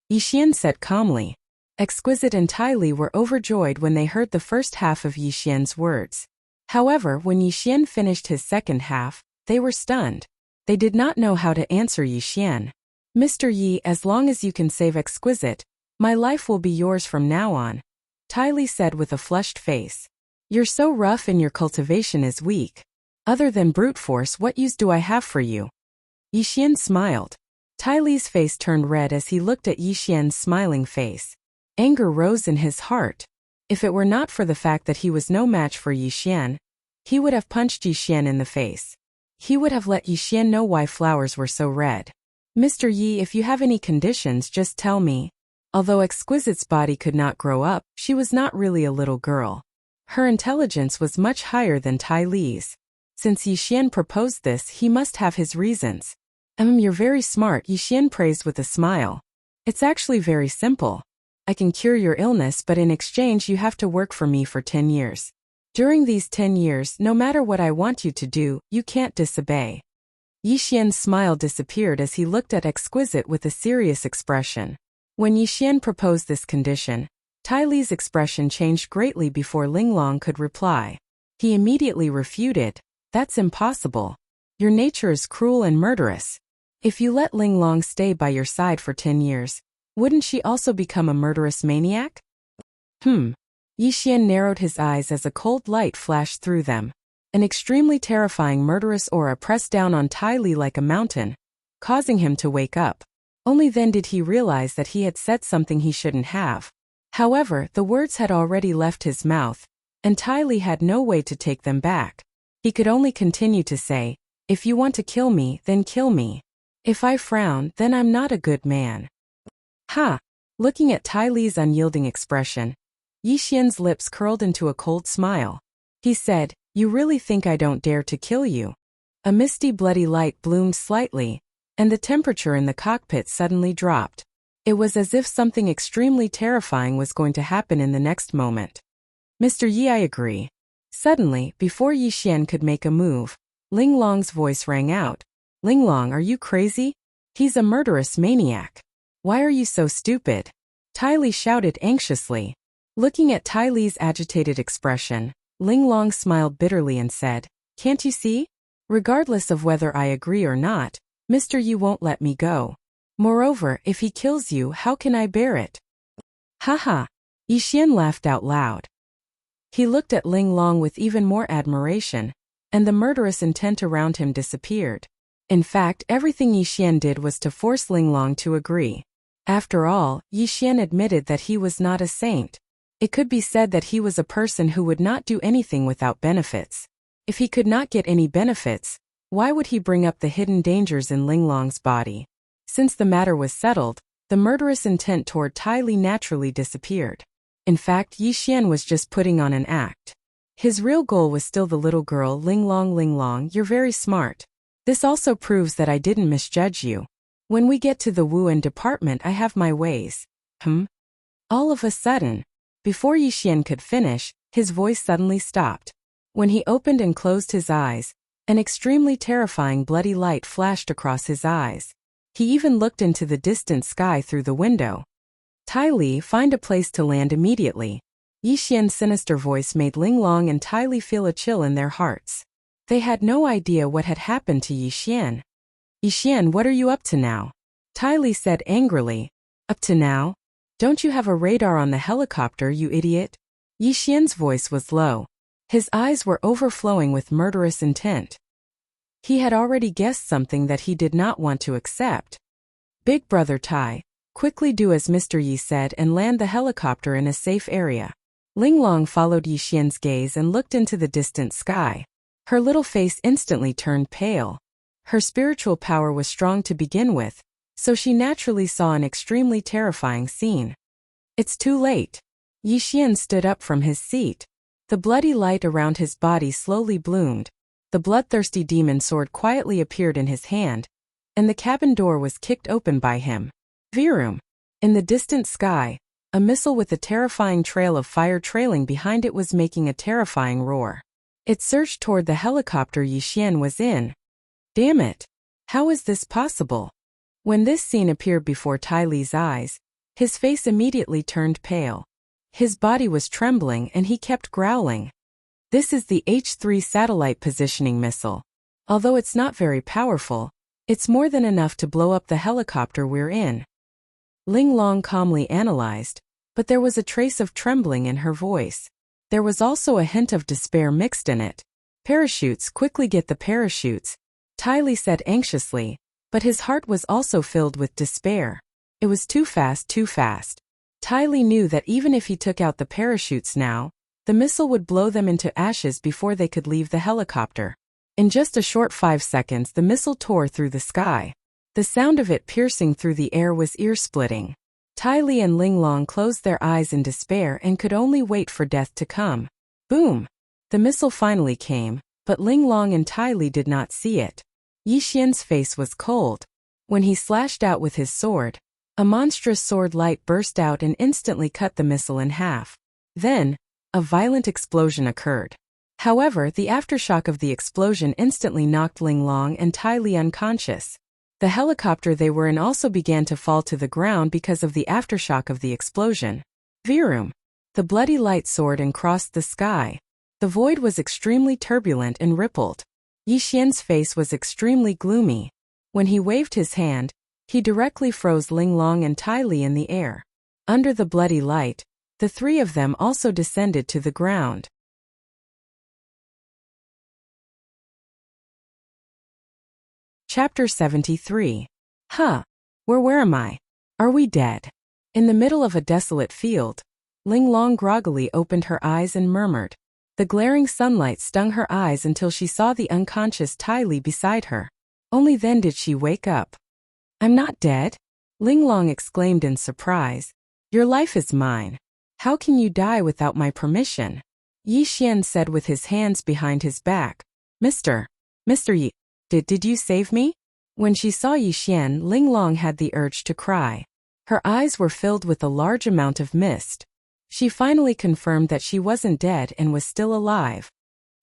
Yi Xian said calmly. Exquisite and Tai Li were overjoyed when they heard the first half of Yi Xian's words. However, when Yi Xian finished his second half, they were stunned. They did not know how to answer Yi Xian. "Mr. Yi, as long as you can save Exquisite, my life will be yours from now on," Tai Li said with a flushed face. "You're so rough and your cultivation is weak. Other than brute force, what use do I have for you?" Yi Xian smiled. Tai Li's face turned red as he looked at Yi Xian's smiling face. Anger rose in his heart. If it were not for the fact that he was no match for Yi Xian, he would have punched Yi Xian in the face. He would have let Yi Xian know why flowers were so red. "Mr. Yi, if you have any conditions, just tell me." Although Exquisite's body could not grow up, she was not really a little girl. Her intelligence was much higher than Tai Li's. Since Yi Xian proposed this, he must have his reasons. You're very smart," Yi Xian praised with a smile. "It's actually very simple. I can cure your illness, but in exchange you have to work for me for 10 years. During these 10 years, no matter what I want you to do, you can't disobey." Yi Xian's smile disappeared as he looked at Exquisite with a serious expression. When Yi Xian proposed this condition, Tai Li's expression changed greatly before Linglong could reply. He immediately refuted, "That's impossible. Your nature is cruel and murderous. If you let Linglong stay by your side for 10 years, wouldn't she also become a murderous maniac?" Yi Xian narrowed his eyes as a cold light flashed through them. An extremely terrifying murderous aura pressed down on Tai Li like a mountain, causing him to wake up. Only then did he realize that he had said something he shouldn't have. However, the words had already left his mouth, and Tai Li had no way to take them back. He could only continue to say, "If you want to kill me, then kill me. If I frown, then I'm not a good man." Ha! Looking at Tai Li's unyielding expression, Yi Xian's lips curled into a cold smile. He said, "You really think I don't dare to kill you?" A misty bloody light bloomed slightly, and the temperature in the cockpit suddenly dropped. It was as if something extremely terrifying was going to happen in the next moment. "Mr. Yi, I agree." Suddenly, before Yi Xian could make a move, Linglong's voice rang out. "Linglong, are you crazy? He's a murderous maniac. Why are you so stupid?" Tai Li shouted anxiously. Looking at Tai Li's agitated expression, Linglong smiled bitterly and said, "Can't you see? Regardless of whether I agree or not, Mr. Yi won't let me go. Moreover, if he kills you, how can I bear it?" Haha. Yi Xian laughed out loud. He looked at Ling Long with even more admiration, and the murderous intent around him disappeared. In fact, everything Yi Xian did was to force Ling Long to agree. After all, Yi Xian admitted that he was not a saint. It could be said that he was a person who would not do anything without benefits. If he could not get any benefits, why would he bring up the hidden dangers in Ling Long's body? Since the matter was settled, the murderous intent toward Tai Li naturally disappeared. In fact, Yi Xian was just putting on an act. His real goal was still the little girl. Ling Long, you're very smart. This also proves that I didn't misjudge you. When we get to the Wuan department, I have my ways. All of a sudden, before Yi Xian could finish, his voice suddenly stopped. When he opened and closed his eyes, an extremely terrifying bloody light flashed across his eyes. He even looked into the distant sky through the window. Tai Li, find a place to land immediately. Yi Xian's sinister voice made Ling Long and Tai Li feel a chill in their hearts. They had no idea what had happened to Yi Xian. Yi Xian, what are you up to now? Tai Li said angrily. Up to now? Don't you have a radar on the helicopter, you idiot? Yi Xian's voice was low. His eyes were overflowing with murderous intent. He had already guessed something that he did not want to accept. Big brother Tai, quickly do as Mr. Yi said and land the helicopter in a safe area. Ling Long followed Yi Xian's gaze and looked into the distant sky. Her little face instantly turned pale. Her spiritual power was strong to begin with, so she naturally saw an extremely terrifying scene. It's too late. Yi Xian stood up from his seat. The bloody light around his body slowly bloomed. The bloodthirsty demon sword quietly appeared in his hand, and the cabin door was kicked open by him. Virum. In the distant sky, a missile with a terrifying trail of fire trailing behind it was making a terrifying roar. It surged toward the helicopter Yi Xian was in. Damn it! How is this possible? When this scene appeared before Tai Li's eyes, his face immediately turned pale. His body was trembling and he kept growling. This is the H-3 satellite positioning missile. Although it's not very powerful, it's more than enough to blow up the helicopter we're in. Ling Long calmly analyzed, but there was a trace of trembling in her voice. There was also a hint of despair mixed in it. Parachutes, quickly get the parachutes, Tai Li said anxiously, but his heart was also filled with despair. It was too fast, too fast. Tai Li knew that even if he took out the parachutes now, the missile would blow them into ashes before they could leave the helicopter. In just a short 5 seconds, the missile tore through the sky. The sound of it piercing through the air was ear-splitting. Tai Li and Ling Long closed their eyes in despair and could only wait for death to come. Boom! The missile finally came, but Ling Long and Tai Li did not see it. Yi Xian's face was cold. When he slashed out with his sword, a monstrous sword light burst out and instantly cut the missile in half. Then, a violent explosion occurred. However, the aftershock of the explosion instantly knocked Ling Long and Tai Li unconscious. The helicopter they were in also began to fall to the ground because of the aftershock of the explosion. Virum! The bloody light soared and crossed the sky. The void was extremely turbulent and rippled. Yi Xian's face was extremely gloomy. When he waved his hand, he directly froze Ling Long and Tai Li in the air. Under the bloody light, the three of them also descended to the ground. Chapter 73. Where am I? Are we dead? In the middle of a desolate field, Ling Long groggily opened her eyes and murmured. The glaring sunlight stung her eyes until she saw the unconscious Tai Li beside her. Only then did she wake up. I'm not dead? Ling Long exclaimed in surprise. Your life is mine. How can you die without my permission? Yi Xian said with his hands behind his back. Mr. Yi, did you save me? When she saw Yi Xian, Ling Long had the urge to cry. Her eyes were filled with a large amount of mist. She finally confirmed that she wasn't dead and was still alive.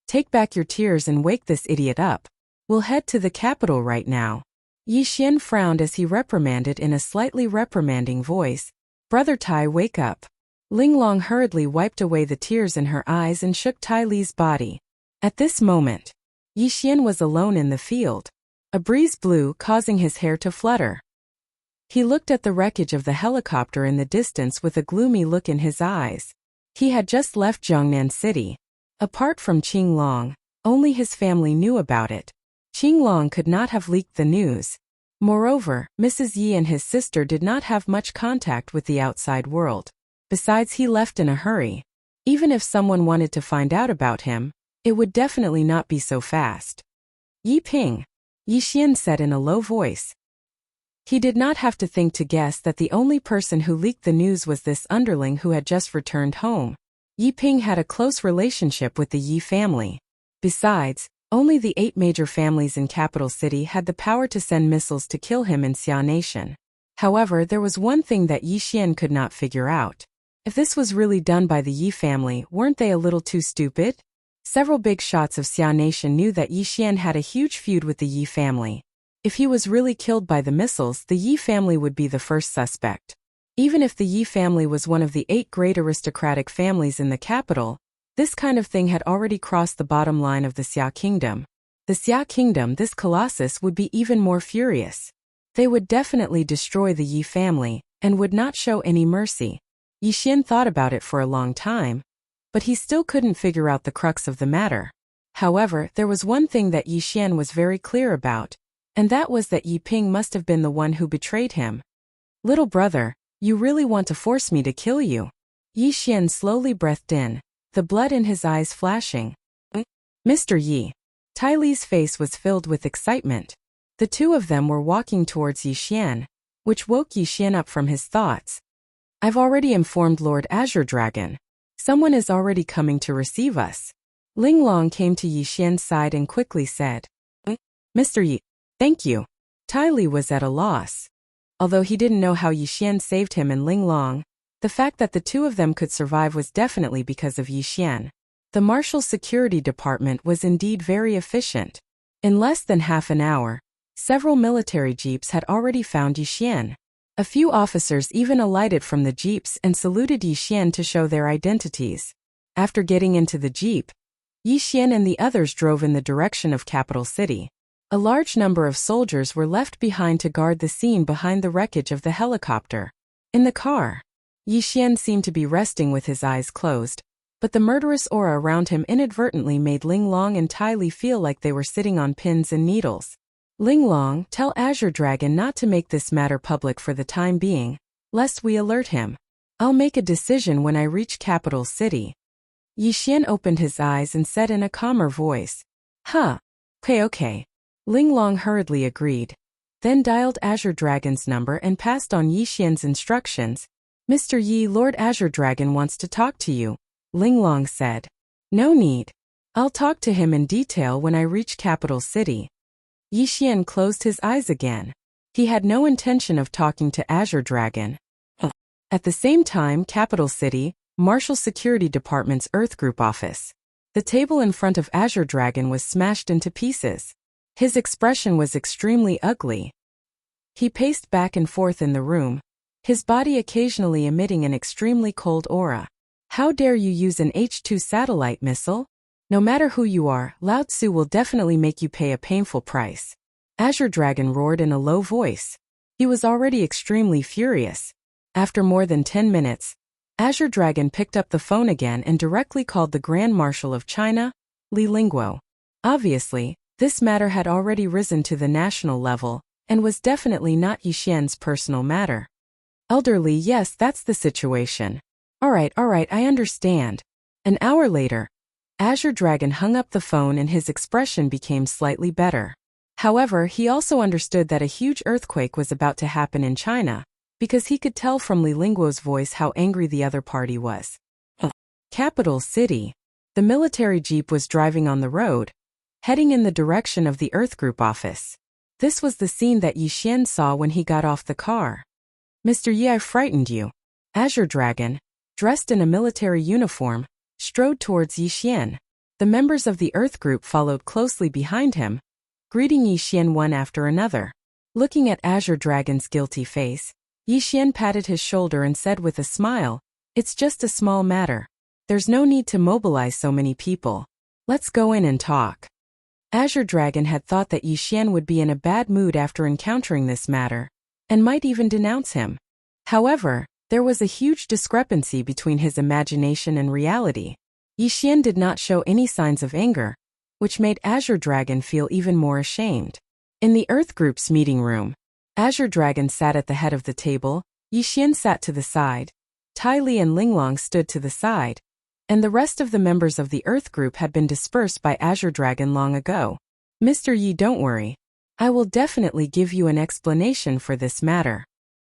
Take back your tears and wake this idiot up. We'll head to the capital right now. Yi Xian frowned as he reprimanded in a slightly reprimanding voice. Brother Tai, wake up. Ling Long hurriedly wiped away the tears in her eyes and shook Tai Li's body. At this moment, Yi Xian was alone in the field. A breeze blew, causing his hair to flutter. He looked at the wreckage of the helicopter in the distance with a gloomy look in his eyes. He had just left Jiangnan City. Apart from Qinglong, only his family knew about it. Qinglong could not have leaked the news. Moreover, Mrs. Yi and his sister did not have much contact with the outside world. Besides, he left in a hurry. Even if someone wanted to find out about him, it would definitely not be so fast. Yi Ping, Yi Xian said in a low voice. He did not have to think to guess that the only person who leaked the news was this underling who had just returned home. Yi Ping had a close relationship with the Yi family. Besides, only the 8 major families in capital city had the power to send missiles to kill him in Xia Nation. However, there was one thing that Yi Xian could not figure out. If this was really done by the Yi family, weren't they a little too stupid? Several big shots of Xia Nation knew that Yi Xian had a huge feud with the Yi family. If he was really killed by the missiles, the Yi family would be the first suspect. Even if the Yi family was one of the 8 great aristocratic families in the capital, this kind of thing had already crossed the bottom line of the Xia kingdom. The Xia kingdom, this colossus, would be even more furious. They would definitely destroy the Yi family, and would not show any mercy. Yi Xian thought about it for a long time, but he still couldn't figure out the crux of the matter. However, there was one thing that Yi Xian was very clear about, and that was that Yi Ping must have been the one who betrayed him. Little brother, you really want to force me to kill you? Yi Xian slowly breathed in, the blood in his eyes flashing. Mr. Yi. Tai Li's face was filled with excitement. The two of them were walking towards Yi Xian, which woke Yi Xian up from his thoughts. I've already informed Lord Azure Dragon. Someone is already coming to receive us. Ling Long came to Yi Xian's side and quickly said, Mr. Yi, thank you. Tai Li was at a loss. Although he didn't know how Yi Xian saved him and Ling Long, the fact that the two of them could survive was definitely because of Yi Xian. The Marshal Security Department was indeed very efficient. In less than half an hour, several military jeeps had already found Yi Xian. A few officers even alighted from the jeeps and saluted Yi Xian to show their identities. After getting into the jeep, Yi Xian and the others drove in the direction of capital city. A large number of soldiers were left behind to guard the scene behind the wreckage of the helicopter. In the car, Yi Xian seemed to be resting with his eyes closed, but the murderous aura around him inadvertently made Ling Long and Tai Li feel like they were sitting on pins and needles. Ling Long, tell Azure Dragon not to make this matter public for the time being, lest we alert him. I'll make a decision when I reach capital city. Yi Xian opened his eyes and said in a calmer voice, Okay. Ling Long hurriedly agreed, then dialed Azure Dragon's number and passed on Yi Xian's instructions. Mr. Yi, Lord Azure Dragon wants to talk to you, Ling Long said. No need. I'll talk to him in detail when I reach capital city. Yi Xian closed his eyes again. He had no intention of talking to Azure Dragon. At the same time, capital city, Marshal Security Department's Earth Group office. The table in front of Azure Dragon was smashed into pieces. His expression was extremely ugly. He paced back and forth in the room, his body occasionally emitting an extremely cold aura. How dare you use an H-2 satellite missile? No matter who you are, Lao Tzu will definitely make you pay a painful price. Azure Dragon roared in a low voice. He was already extremely furious. After more than 10 minutes, Azure Dragon picked up the phone again and directly called the Grand Marshal of China, Li Lingguo. Obviously, this matter had already risen to the national level, and was definitely not Yi Xian's personal matter. Elderly, yes, that's the situation. Alright, I understand. An hour later, Azure Dragon hung up the phone and his expression became slightly better. However, he also understood that a huge earthquake was about to happen in China, because he could tell from Li Lingguo's voice how angry the other party was. Capital City. The military jeep was driving on the road, heading in the direction of the Earth Group office. This was the scene that Yi Xian saw when he got off the car. Mr. Yi, I frightened you. Azure Dragon, dressed in a military uniform, strode towards Yi Xian. The members of the Earth Group followed closely behind him, greeting Yi Xian one after another. Looking at Azure Dragon's guilty face, Yi Xian patted his shoulder and said with a smile, It's just a small matter. There's no need to mobilize so many people. Let's go in and talk. Azure Dragon had thought that Yi Xian would be in a bad mood after encountering this matter, and might even denounce him. However, there was a huge discrepancy between his imagination and reality. Yi Xian did not show any signs of anger, which made Azure Dragon feel even more ashamed. In the Earth Group's meeting room, Azure Dragon sat at the head of the table, Yi Xian sat to the side, Tai Li and Linglong stood to the side, and the rest of the members of the Earth Group had been dispersed by Azure Dragon long ago. Mr. Yi, don't worry. I will definitely give you an explanation for this matter.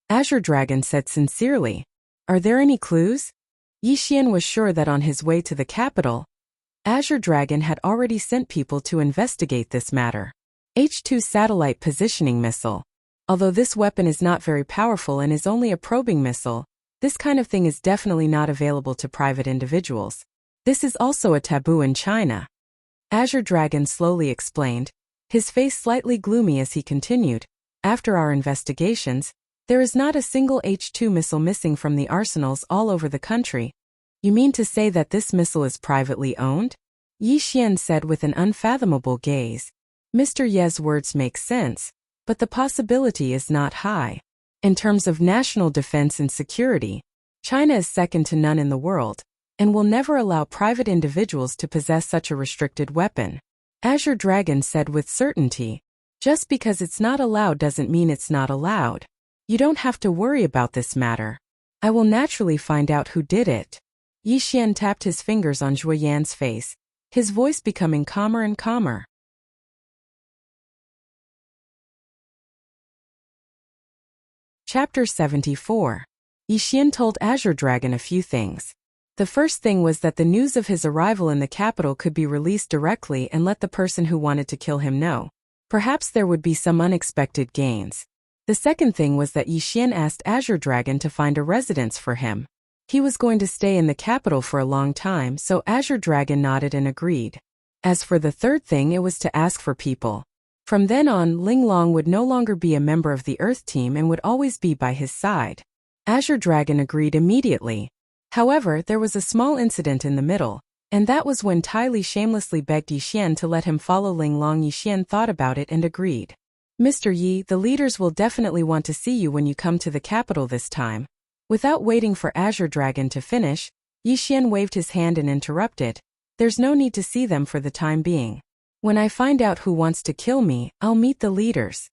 Azure Dragon said sincerely. Are there any clues? Yi Xian was sure that on his way to the capital, Azure Dragon had already sent people to investigate this matter. H-2 satellite positioning missile. Although this weapon is not very powerful and is only a probing missile, this kind of thing is definitely not available to private individuals. This is also a taboo in China. Azure Dragon slowly explained, his face slightly gloomy as he continued. After our investigations, there is not a single H-2 missile missing from the arsenals all over the country. You mean to say that this missile is privately owned? Yi Xian said with an unfathomable gaze. Mr. Ye's words make sense, but the possibility is not high. In terms of national defense and security, China is second to none in the world, and will never allow private individuals to possess such a restricted weapon. Azure Dragon said with certainty. Just because it's not allowed doesn't mean it's not allowed. You don't have to worry about this matter. I will naturally find out who did it. Yi Xian tapped his fingers on Zhuo Yan's face, his voice becoming calmer and calmer. Chapter 74. Yi Xian told Azure Dragon a few things. The first thing was that the news of his arrival in the capital could be released directly and let the person who wanted to kill him know. Perhaps there would be some unexpected gains. The second thing was that Yi Xian asked Azure Dragon to find a residence for him. He was going to stay in the capital for a long time, so Azure Dragon nodded and agreed. As for the third thing, it was to ask for people. From then on, Linglong would no longer be a member of the Earth team and would always be by his side. Azure Dragon agreed immediately. However, there was a small incident in the middle, and that was when Tai Li shamelessly begged Yi Xian to let him follow Linglong. Yi Xian thought about it and agreed. Mr. Yi, the leaders will definitely want to see you when you come to the capital this time. Without waiting for Azure Dragon to finish, Yi Xian waved his hand and interrupted. There's no need to see them for the time being. When I find out who wants to kill me, I'll meet the leaders.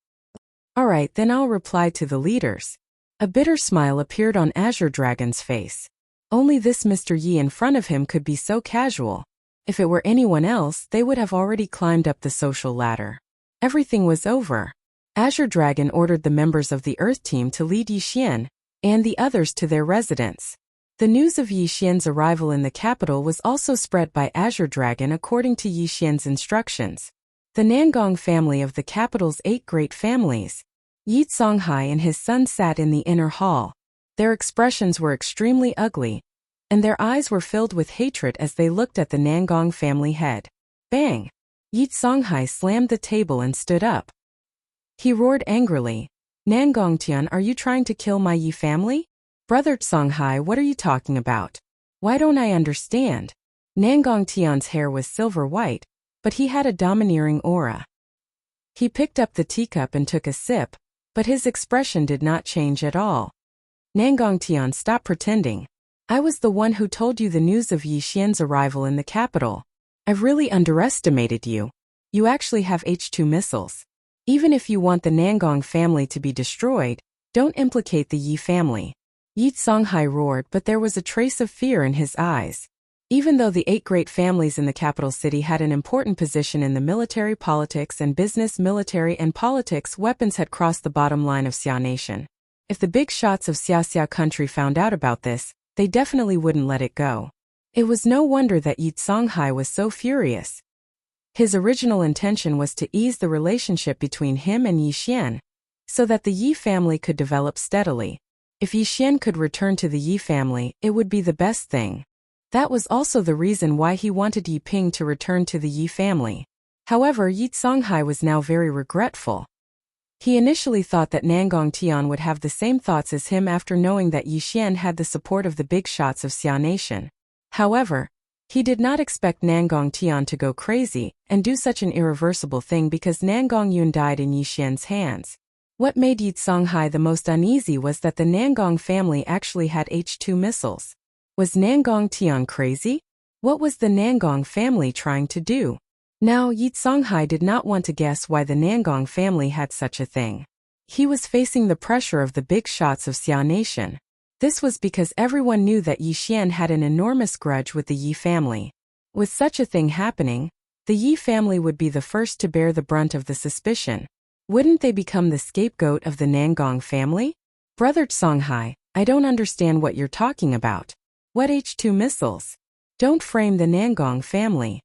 Alright, then I'll reply to the leaders. A bitter smile appeared on Azure Dragon's face. Only this Mr. Yi in front of him could be so casual. If it were anyone else, they would have already climbed up the social ladder. Everything was over. Azure Dragon ordered the members of the Earth team to lead Yi Xian and the others to their residence. The news of Yi Xian's arrival in the capital was also spread by Azure Dragon according to Yi Xian's instructions. The Nangong family of the capital's 8 great families. Yi Songhai and his son sat in the inner hall. Their expressions were extremely ugly, and their eyes were filled with hatred as they looked at the Nangong family head. Bang! Yi Songhai slammed the table and stood up. He roared angrily. Nangong Tian, are you trying to kill my Yi family? Brother Songhai, what are you talking about? Why don't I understand? Nangong Tian's hair was silver white, but he had a domineering aura. He picked up the teacup and took a sip, but his expression did not change at all. Nangong Tian, stop pretending. I was the one who told you the news of Yi Xian's arrival in the capital. I've really underestimated you. You actually have H-2 missiles. Even if you want the Nangong family to be destroyed, don't implicate the Yi family. Yi Songhai roared, but there was a trace of fear in his eyes. Even though the 8 great families in the capital city had an important position in the military, politics and business, military and politics, weapons had crossed the bottom line of Xia Nation. If the big shots of Xia country found out about this, they definitely wouldn't let it go. It was no wonder that Yi Songhai was so furious. His original intention was to ease the relationship between him and Yi Xian, so that the Yi family could develop steadily. If Yi Xian could return to the Yi family, it would be the best thing. That was also the reason why he wanted Yi Ping to return to the Yi family. However, Yi Songhai was now very regretful. He initially thought that Nangong Tian would have the same thoughts as him after knowing that Yi Xian had the support of the big shots of Xia Nation. However, he did not expect Nangong Tian to go crazy and do such an irreversible thing because Nangong Yun died in Yi Xian's hands. What made Yi Songhai the most uneasy was that the Nangong family actually had H-2 missiles. Was Nangong Tian crazy? What was the Nangong family trying to do? Now, Yi Songhai did not want to guess why the Nangong family had such a thing. He was facing the pressure of the big shots of Xia Nation. This was because everyone knew that Yi Xian had an enormous grudge with the Yi family. With such a thing happening, the Yi family would be the first to bear the brunt of the suspicion. Wouldn't they become the scapegoat of the Nangong family? Brother Songhai, I don't understand what you're talking about. What H-2 missiles? Don't frame the Nangong family.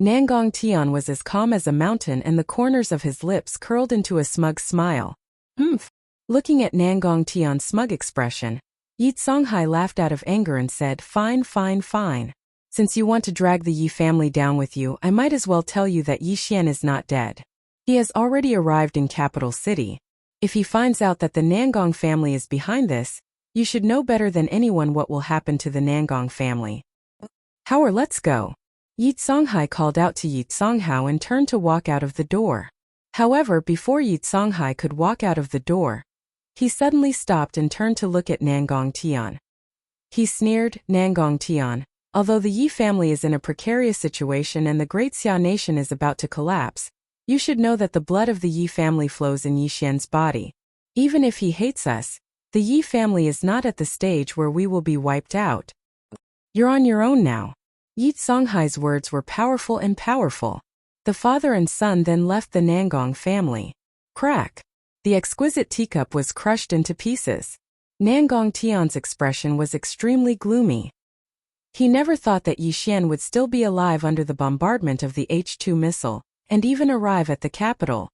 Nangong Tian was as calm as a mountain and the corners of his lips curled into a smug smile. Humph. Looking at Nangong Tian's smug expression, Yi Songhai laughed out of anger and said, Fine, fine, fine. Since you want to drag the Yi family down with you, I might as well tell you that Yi Xian is not dead. He has already arrived in capital city. If he finds out that the Nangong family is behind this, you should know better than anyone what will happen to the Nangong family. Howard, let's go. Yi Songhai called out to Yi Songhao and turned to walk out of the door. However, before Yi Songhai could walk out of the door, he suddenly stopped and turned to look at Nangong Tian. He sneered, Nangong Tian, although the Yi family is in a precarious situation and the great Xia nation is about to collapse, you should know that the blood of the Yi family flows in Yi Xian's body. Even if he hates us, the Yi family is not at the stage where we will be wiped out. You're on your own now. Yi Songhai's words were powerful and powerful. The father and son then left the Nangong family. Crack! The exquisite teacup was crushed into pieces. Nangong Tian's expression was extremely gloomy. He never thought that Yi Xian would still be alive under the bombardment of the H-2 missile, and even arrive at the capital.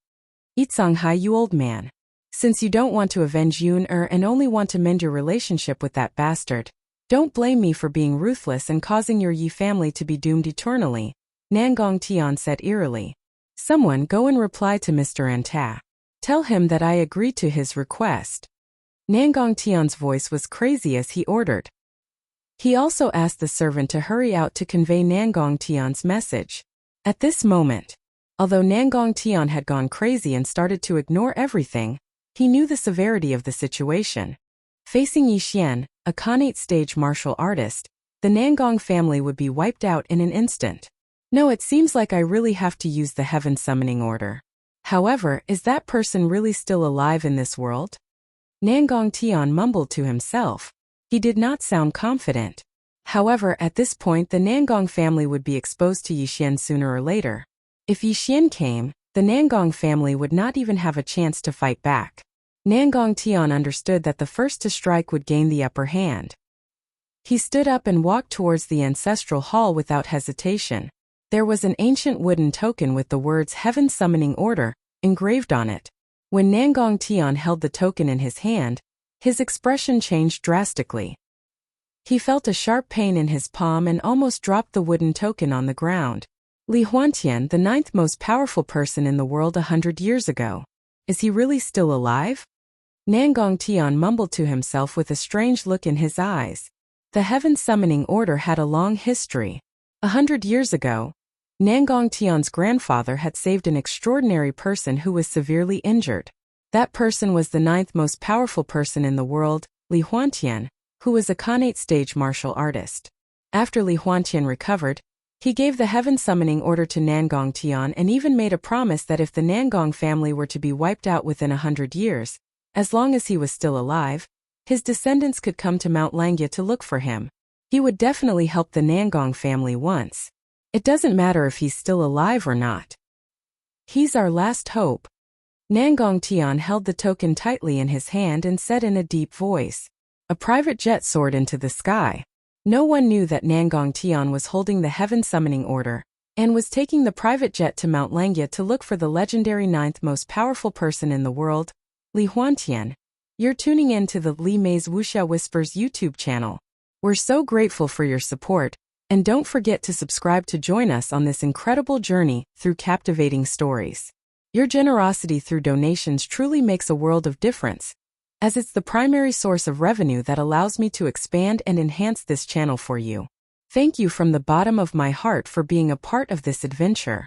Yi Songhai, you old man. Since you don't want to avenge Yun-Er and only want to mend your relationship with that bastard, don't blame me for being ruthless and causing your Yi family to be doomed eternally, Nangong Tian said eerily. Someone go and reply to Mr. Anta. Tell him that I agreed to his request. Nangong Tian's voice was crazy as he ordered. He also asked the servant to hurry out to convey Nangong Tian's message. At this moment, although Nangong Tian had gone crazy and started to ignore everything, he knew the severity of the situation. Facing Yi Xian, a Khanate stage martial artist, the Nangong family would be wiped out in an instant. No, it seems like I really have to use the heaven summoning order. However, is that person really still alive in this world? Nangong Tian mumbled to himself. He did not sound confident. However, at this point the Nangong family would be exposed to Yi Xian sooner or later. If Yi Xian came, the Nangong family would not even have a chance to fight back. Nangong Tian understood that the first to strike would gain the upper hand. He stood up and walked towards the ancestral hall without hesitation. There was an ancient wooden token with the words Heaven Summoning Order engraved on it. When Nangong Tian held the token in his hand, his expression changed drastically. He felt a sharp pain in his palm and almost dropped the wooden token on the ground. Li Huantian, the 9th most powerful person in the world 100 years ago. Is he really still alive? Nangong Tian mumbled to himself with a strange look in his eyes. The Heaven Summoning Order had a long history. 100 years ago, Nangong Tian's grandfather had saved an extraordinary person who was severely injured. That person was the 9th most powerful person in the world, Li Huantian, who was a Khanate stage martial artist. After Li Huantian recovered, he gave the Heaven Summoning Order to Nangong Tian and even made a promise that if the Nangong family were to be wiped out within 100 years, as long as he was still alive, his descendants could come to Mount Langya to look for him. He would definitely help the Nangong family once. It doesn't matter if he's still alive or not. He's our last hope. Nangong Tian held the token tightly in his hand and said in a deep voice. A private jet soared into the sky. No one knew that Nangong Tian was holding the Heaven Summoning Order, and was taking the private jet to Mount Langya to look for the legendary 9th most powerful person in the world, Li Huantian. You're tuning in to the Li Mei's Wuxia Whispers YouTube channel. We're so grateful for your support, and don't forget to subscribe to join us on this incredible journey through captivating stories. Your generosity through donations truly makes a world of difference, as it's the primary source of revenue that allows me to expand and enhance this channel for you. Thank you from the bottom of my heart for being a part of this adventure.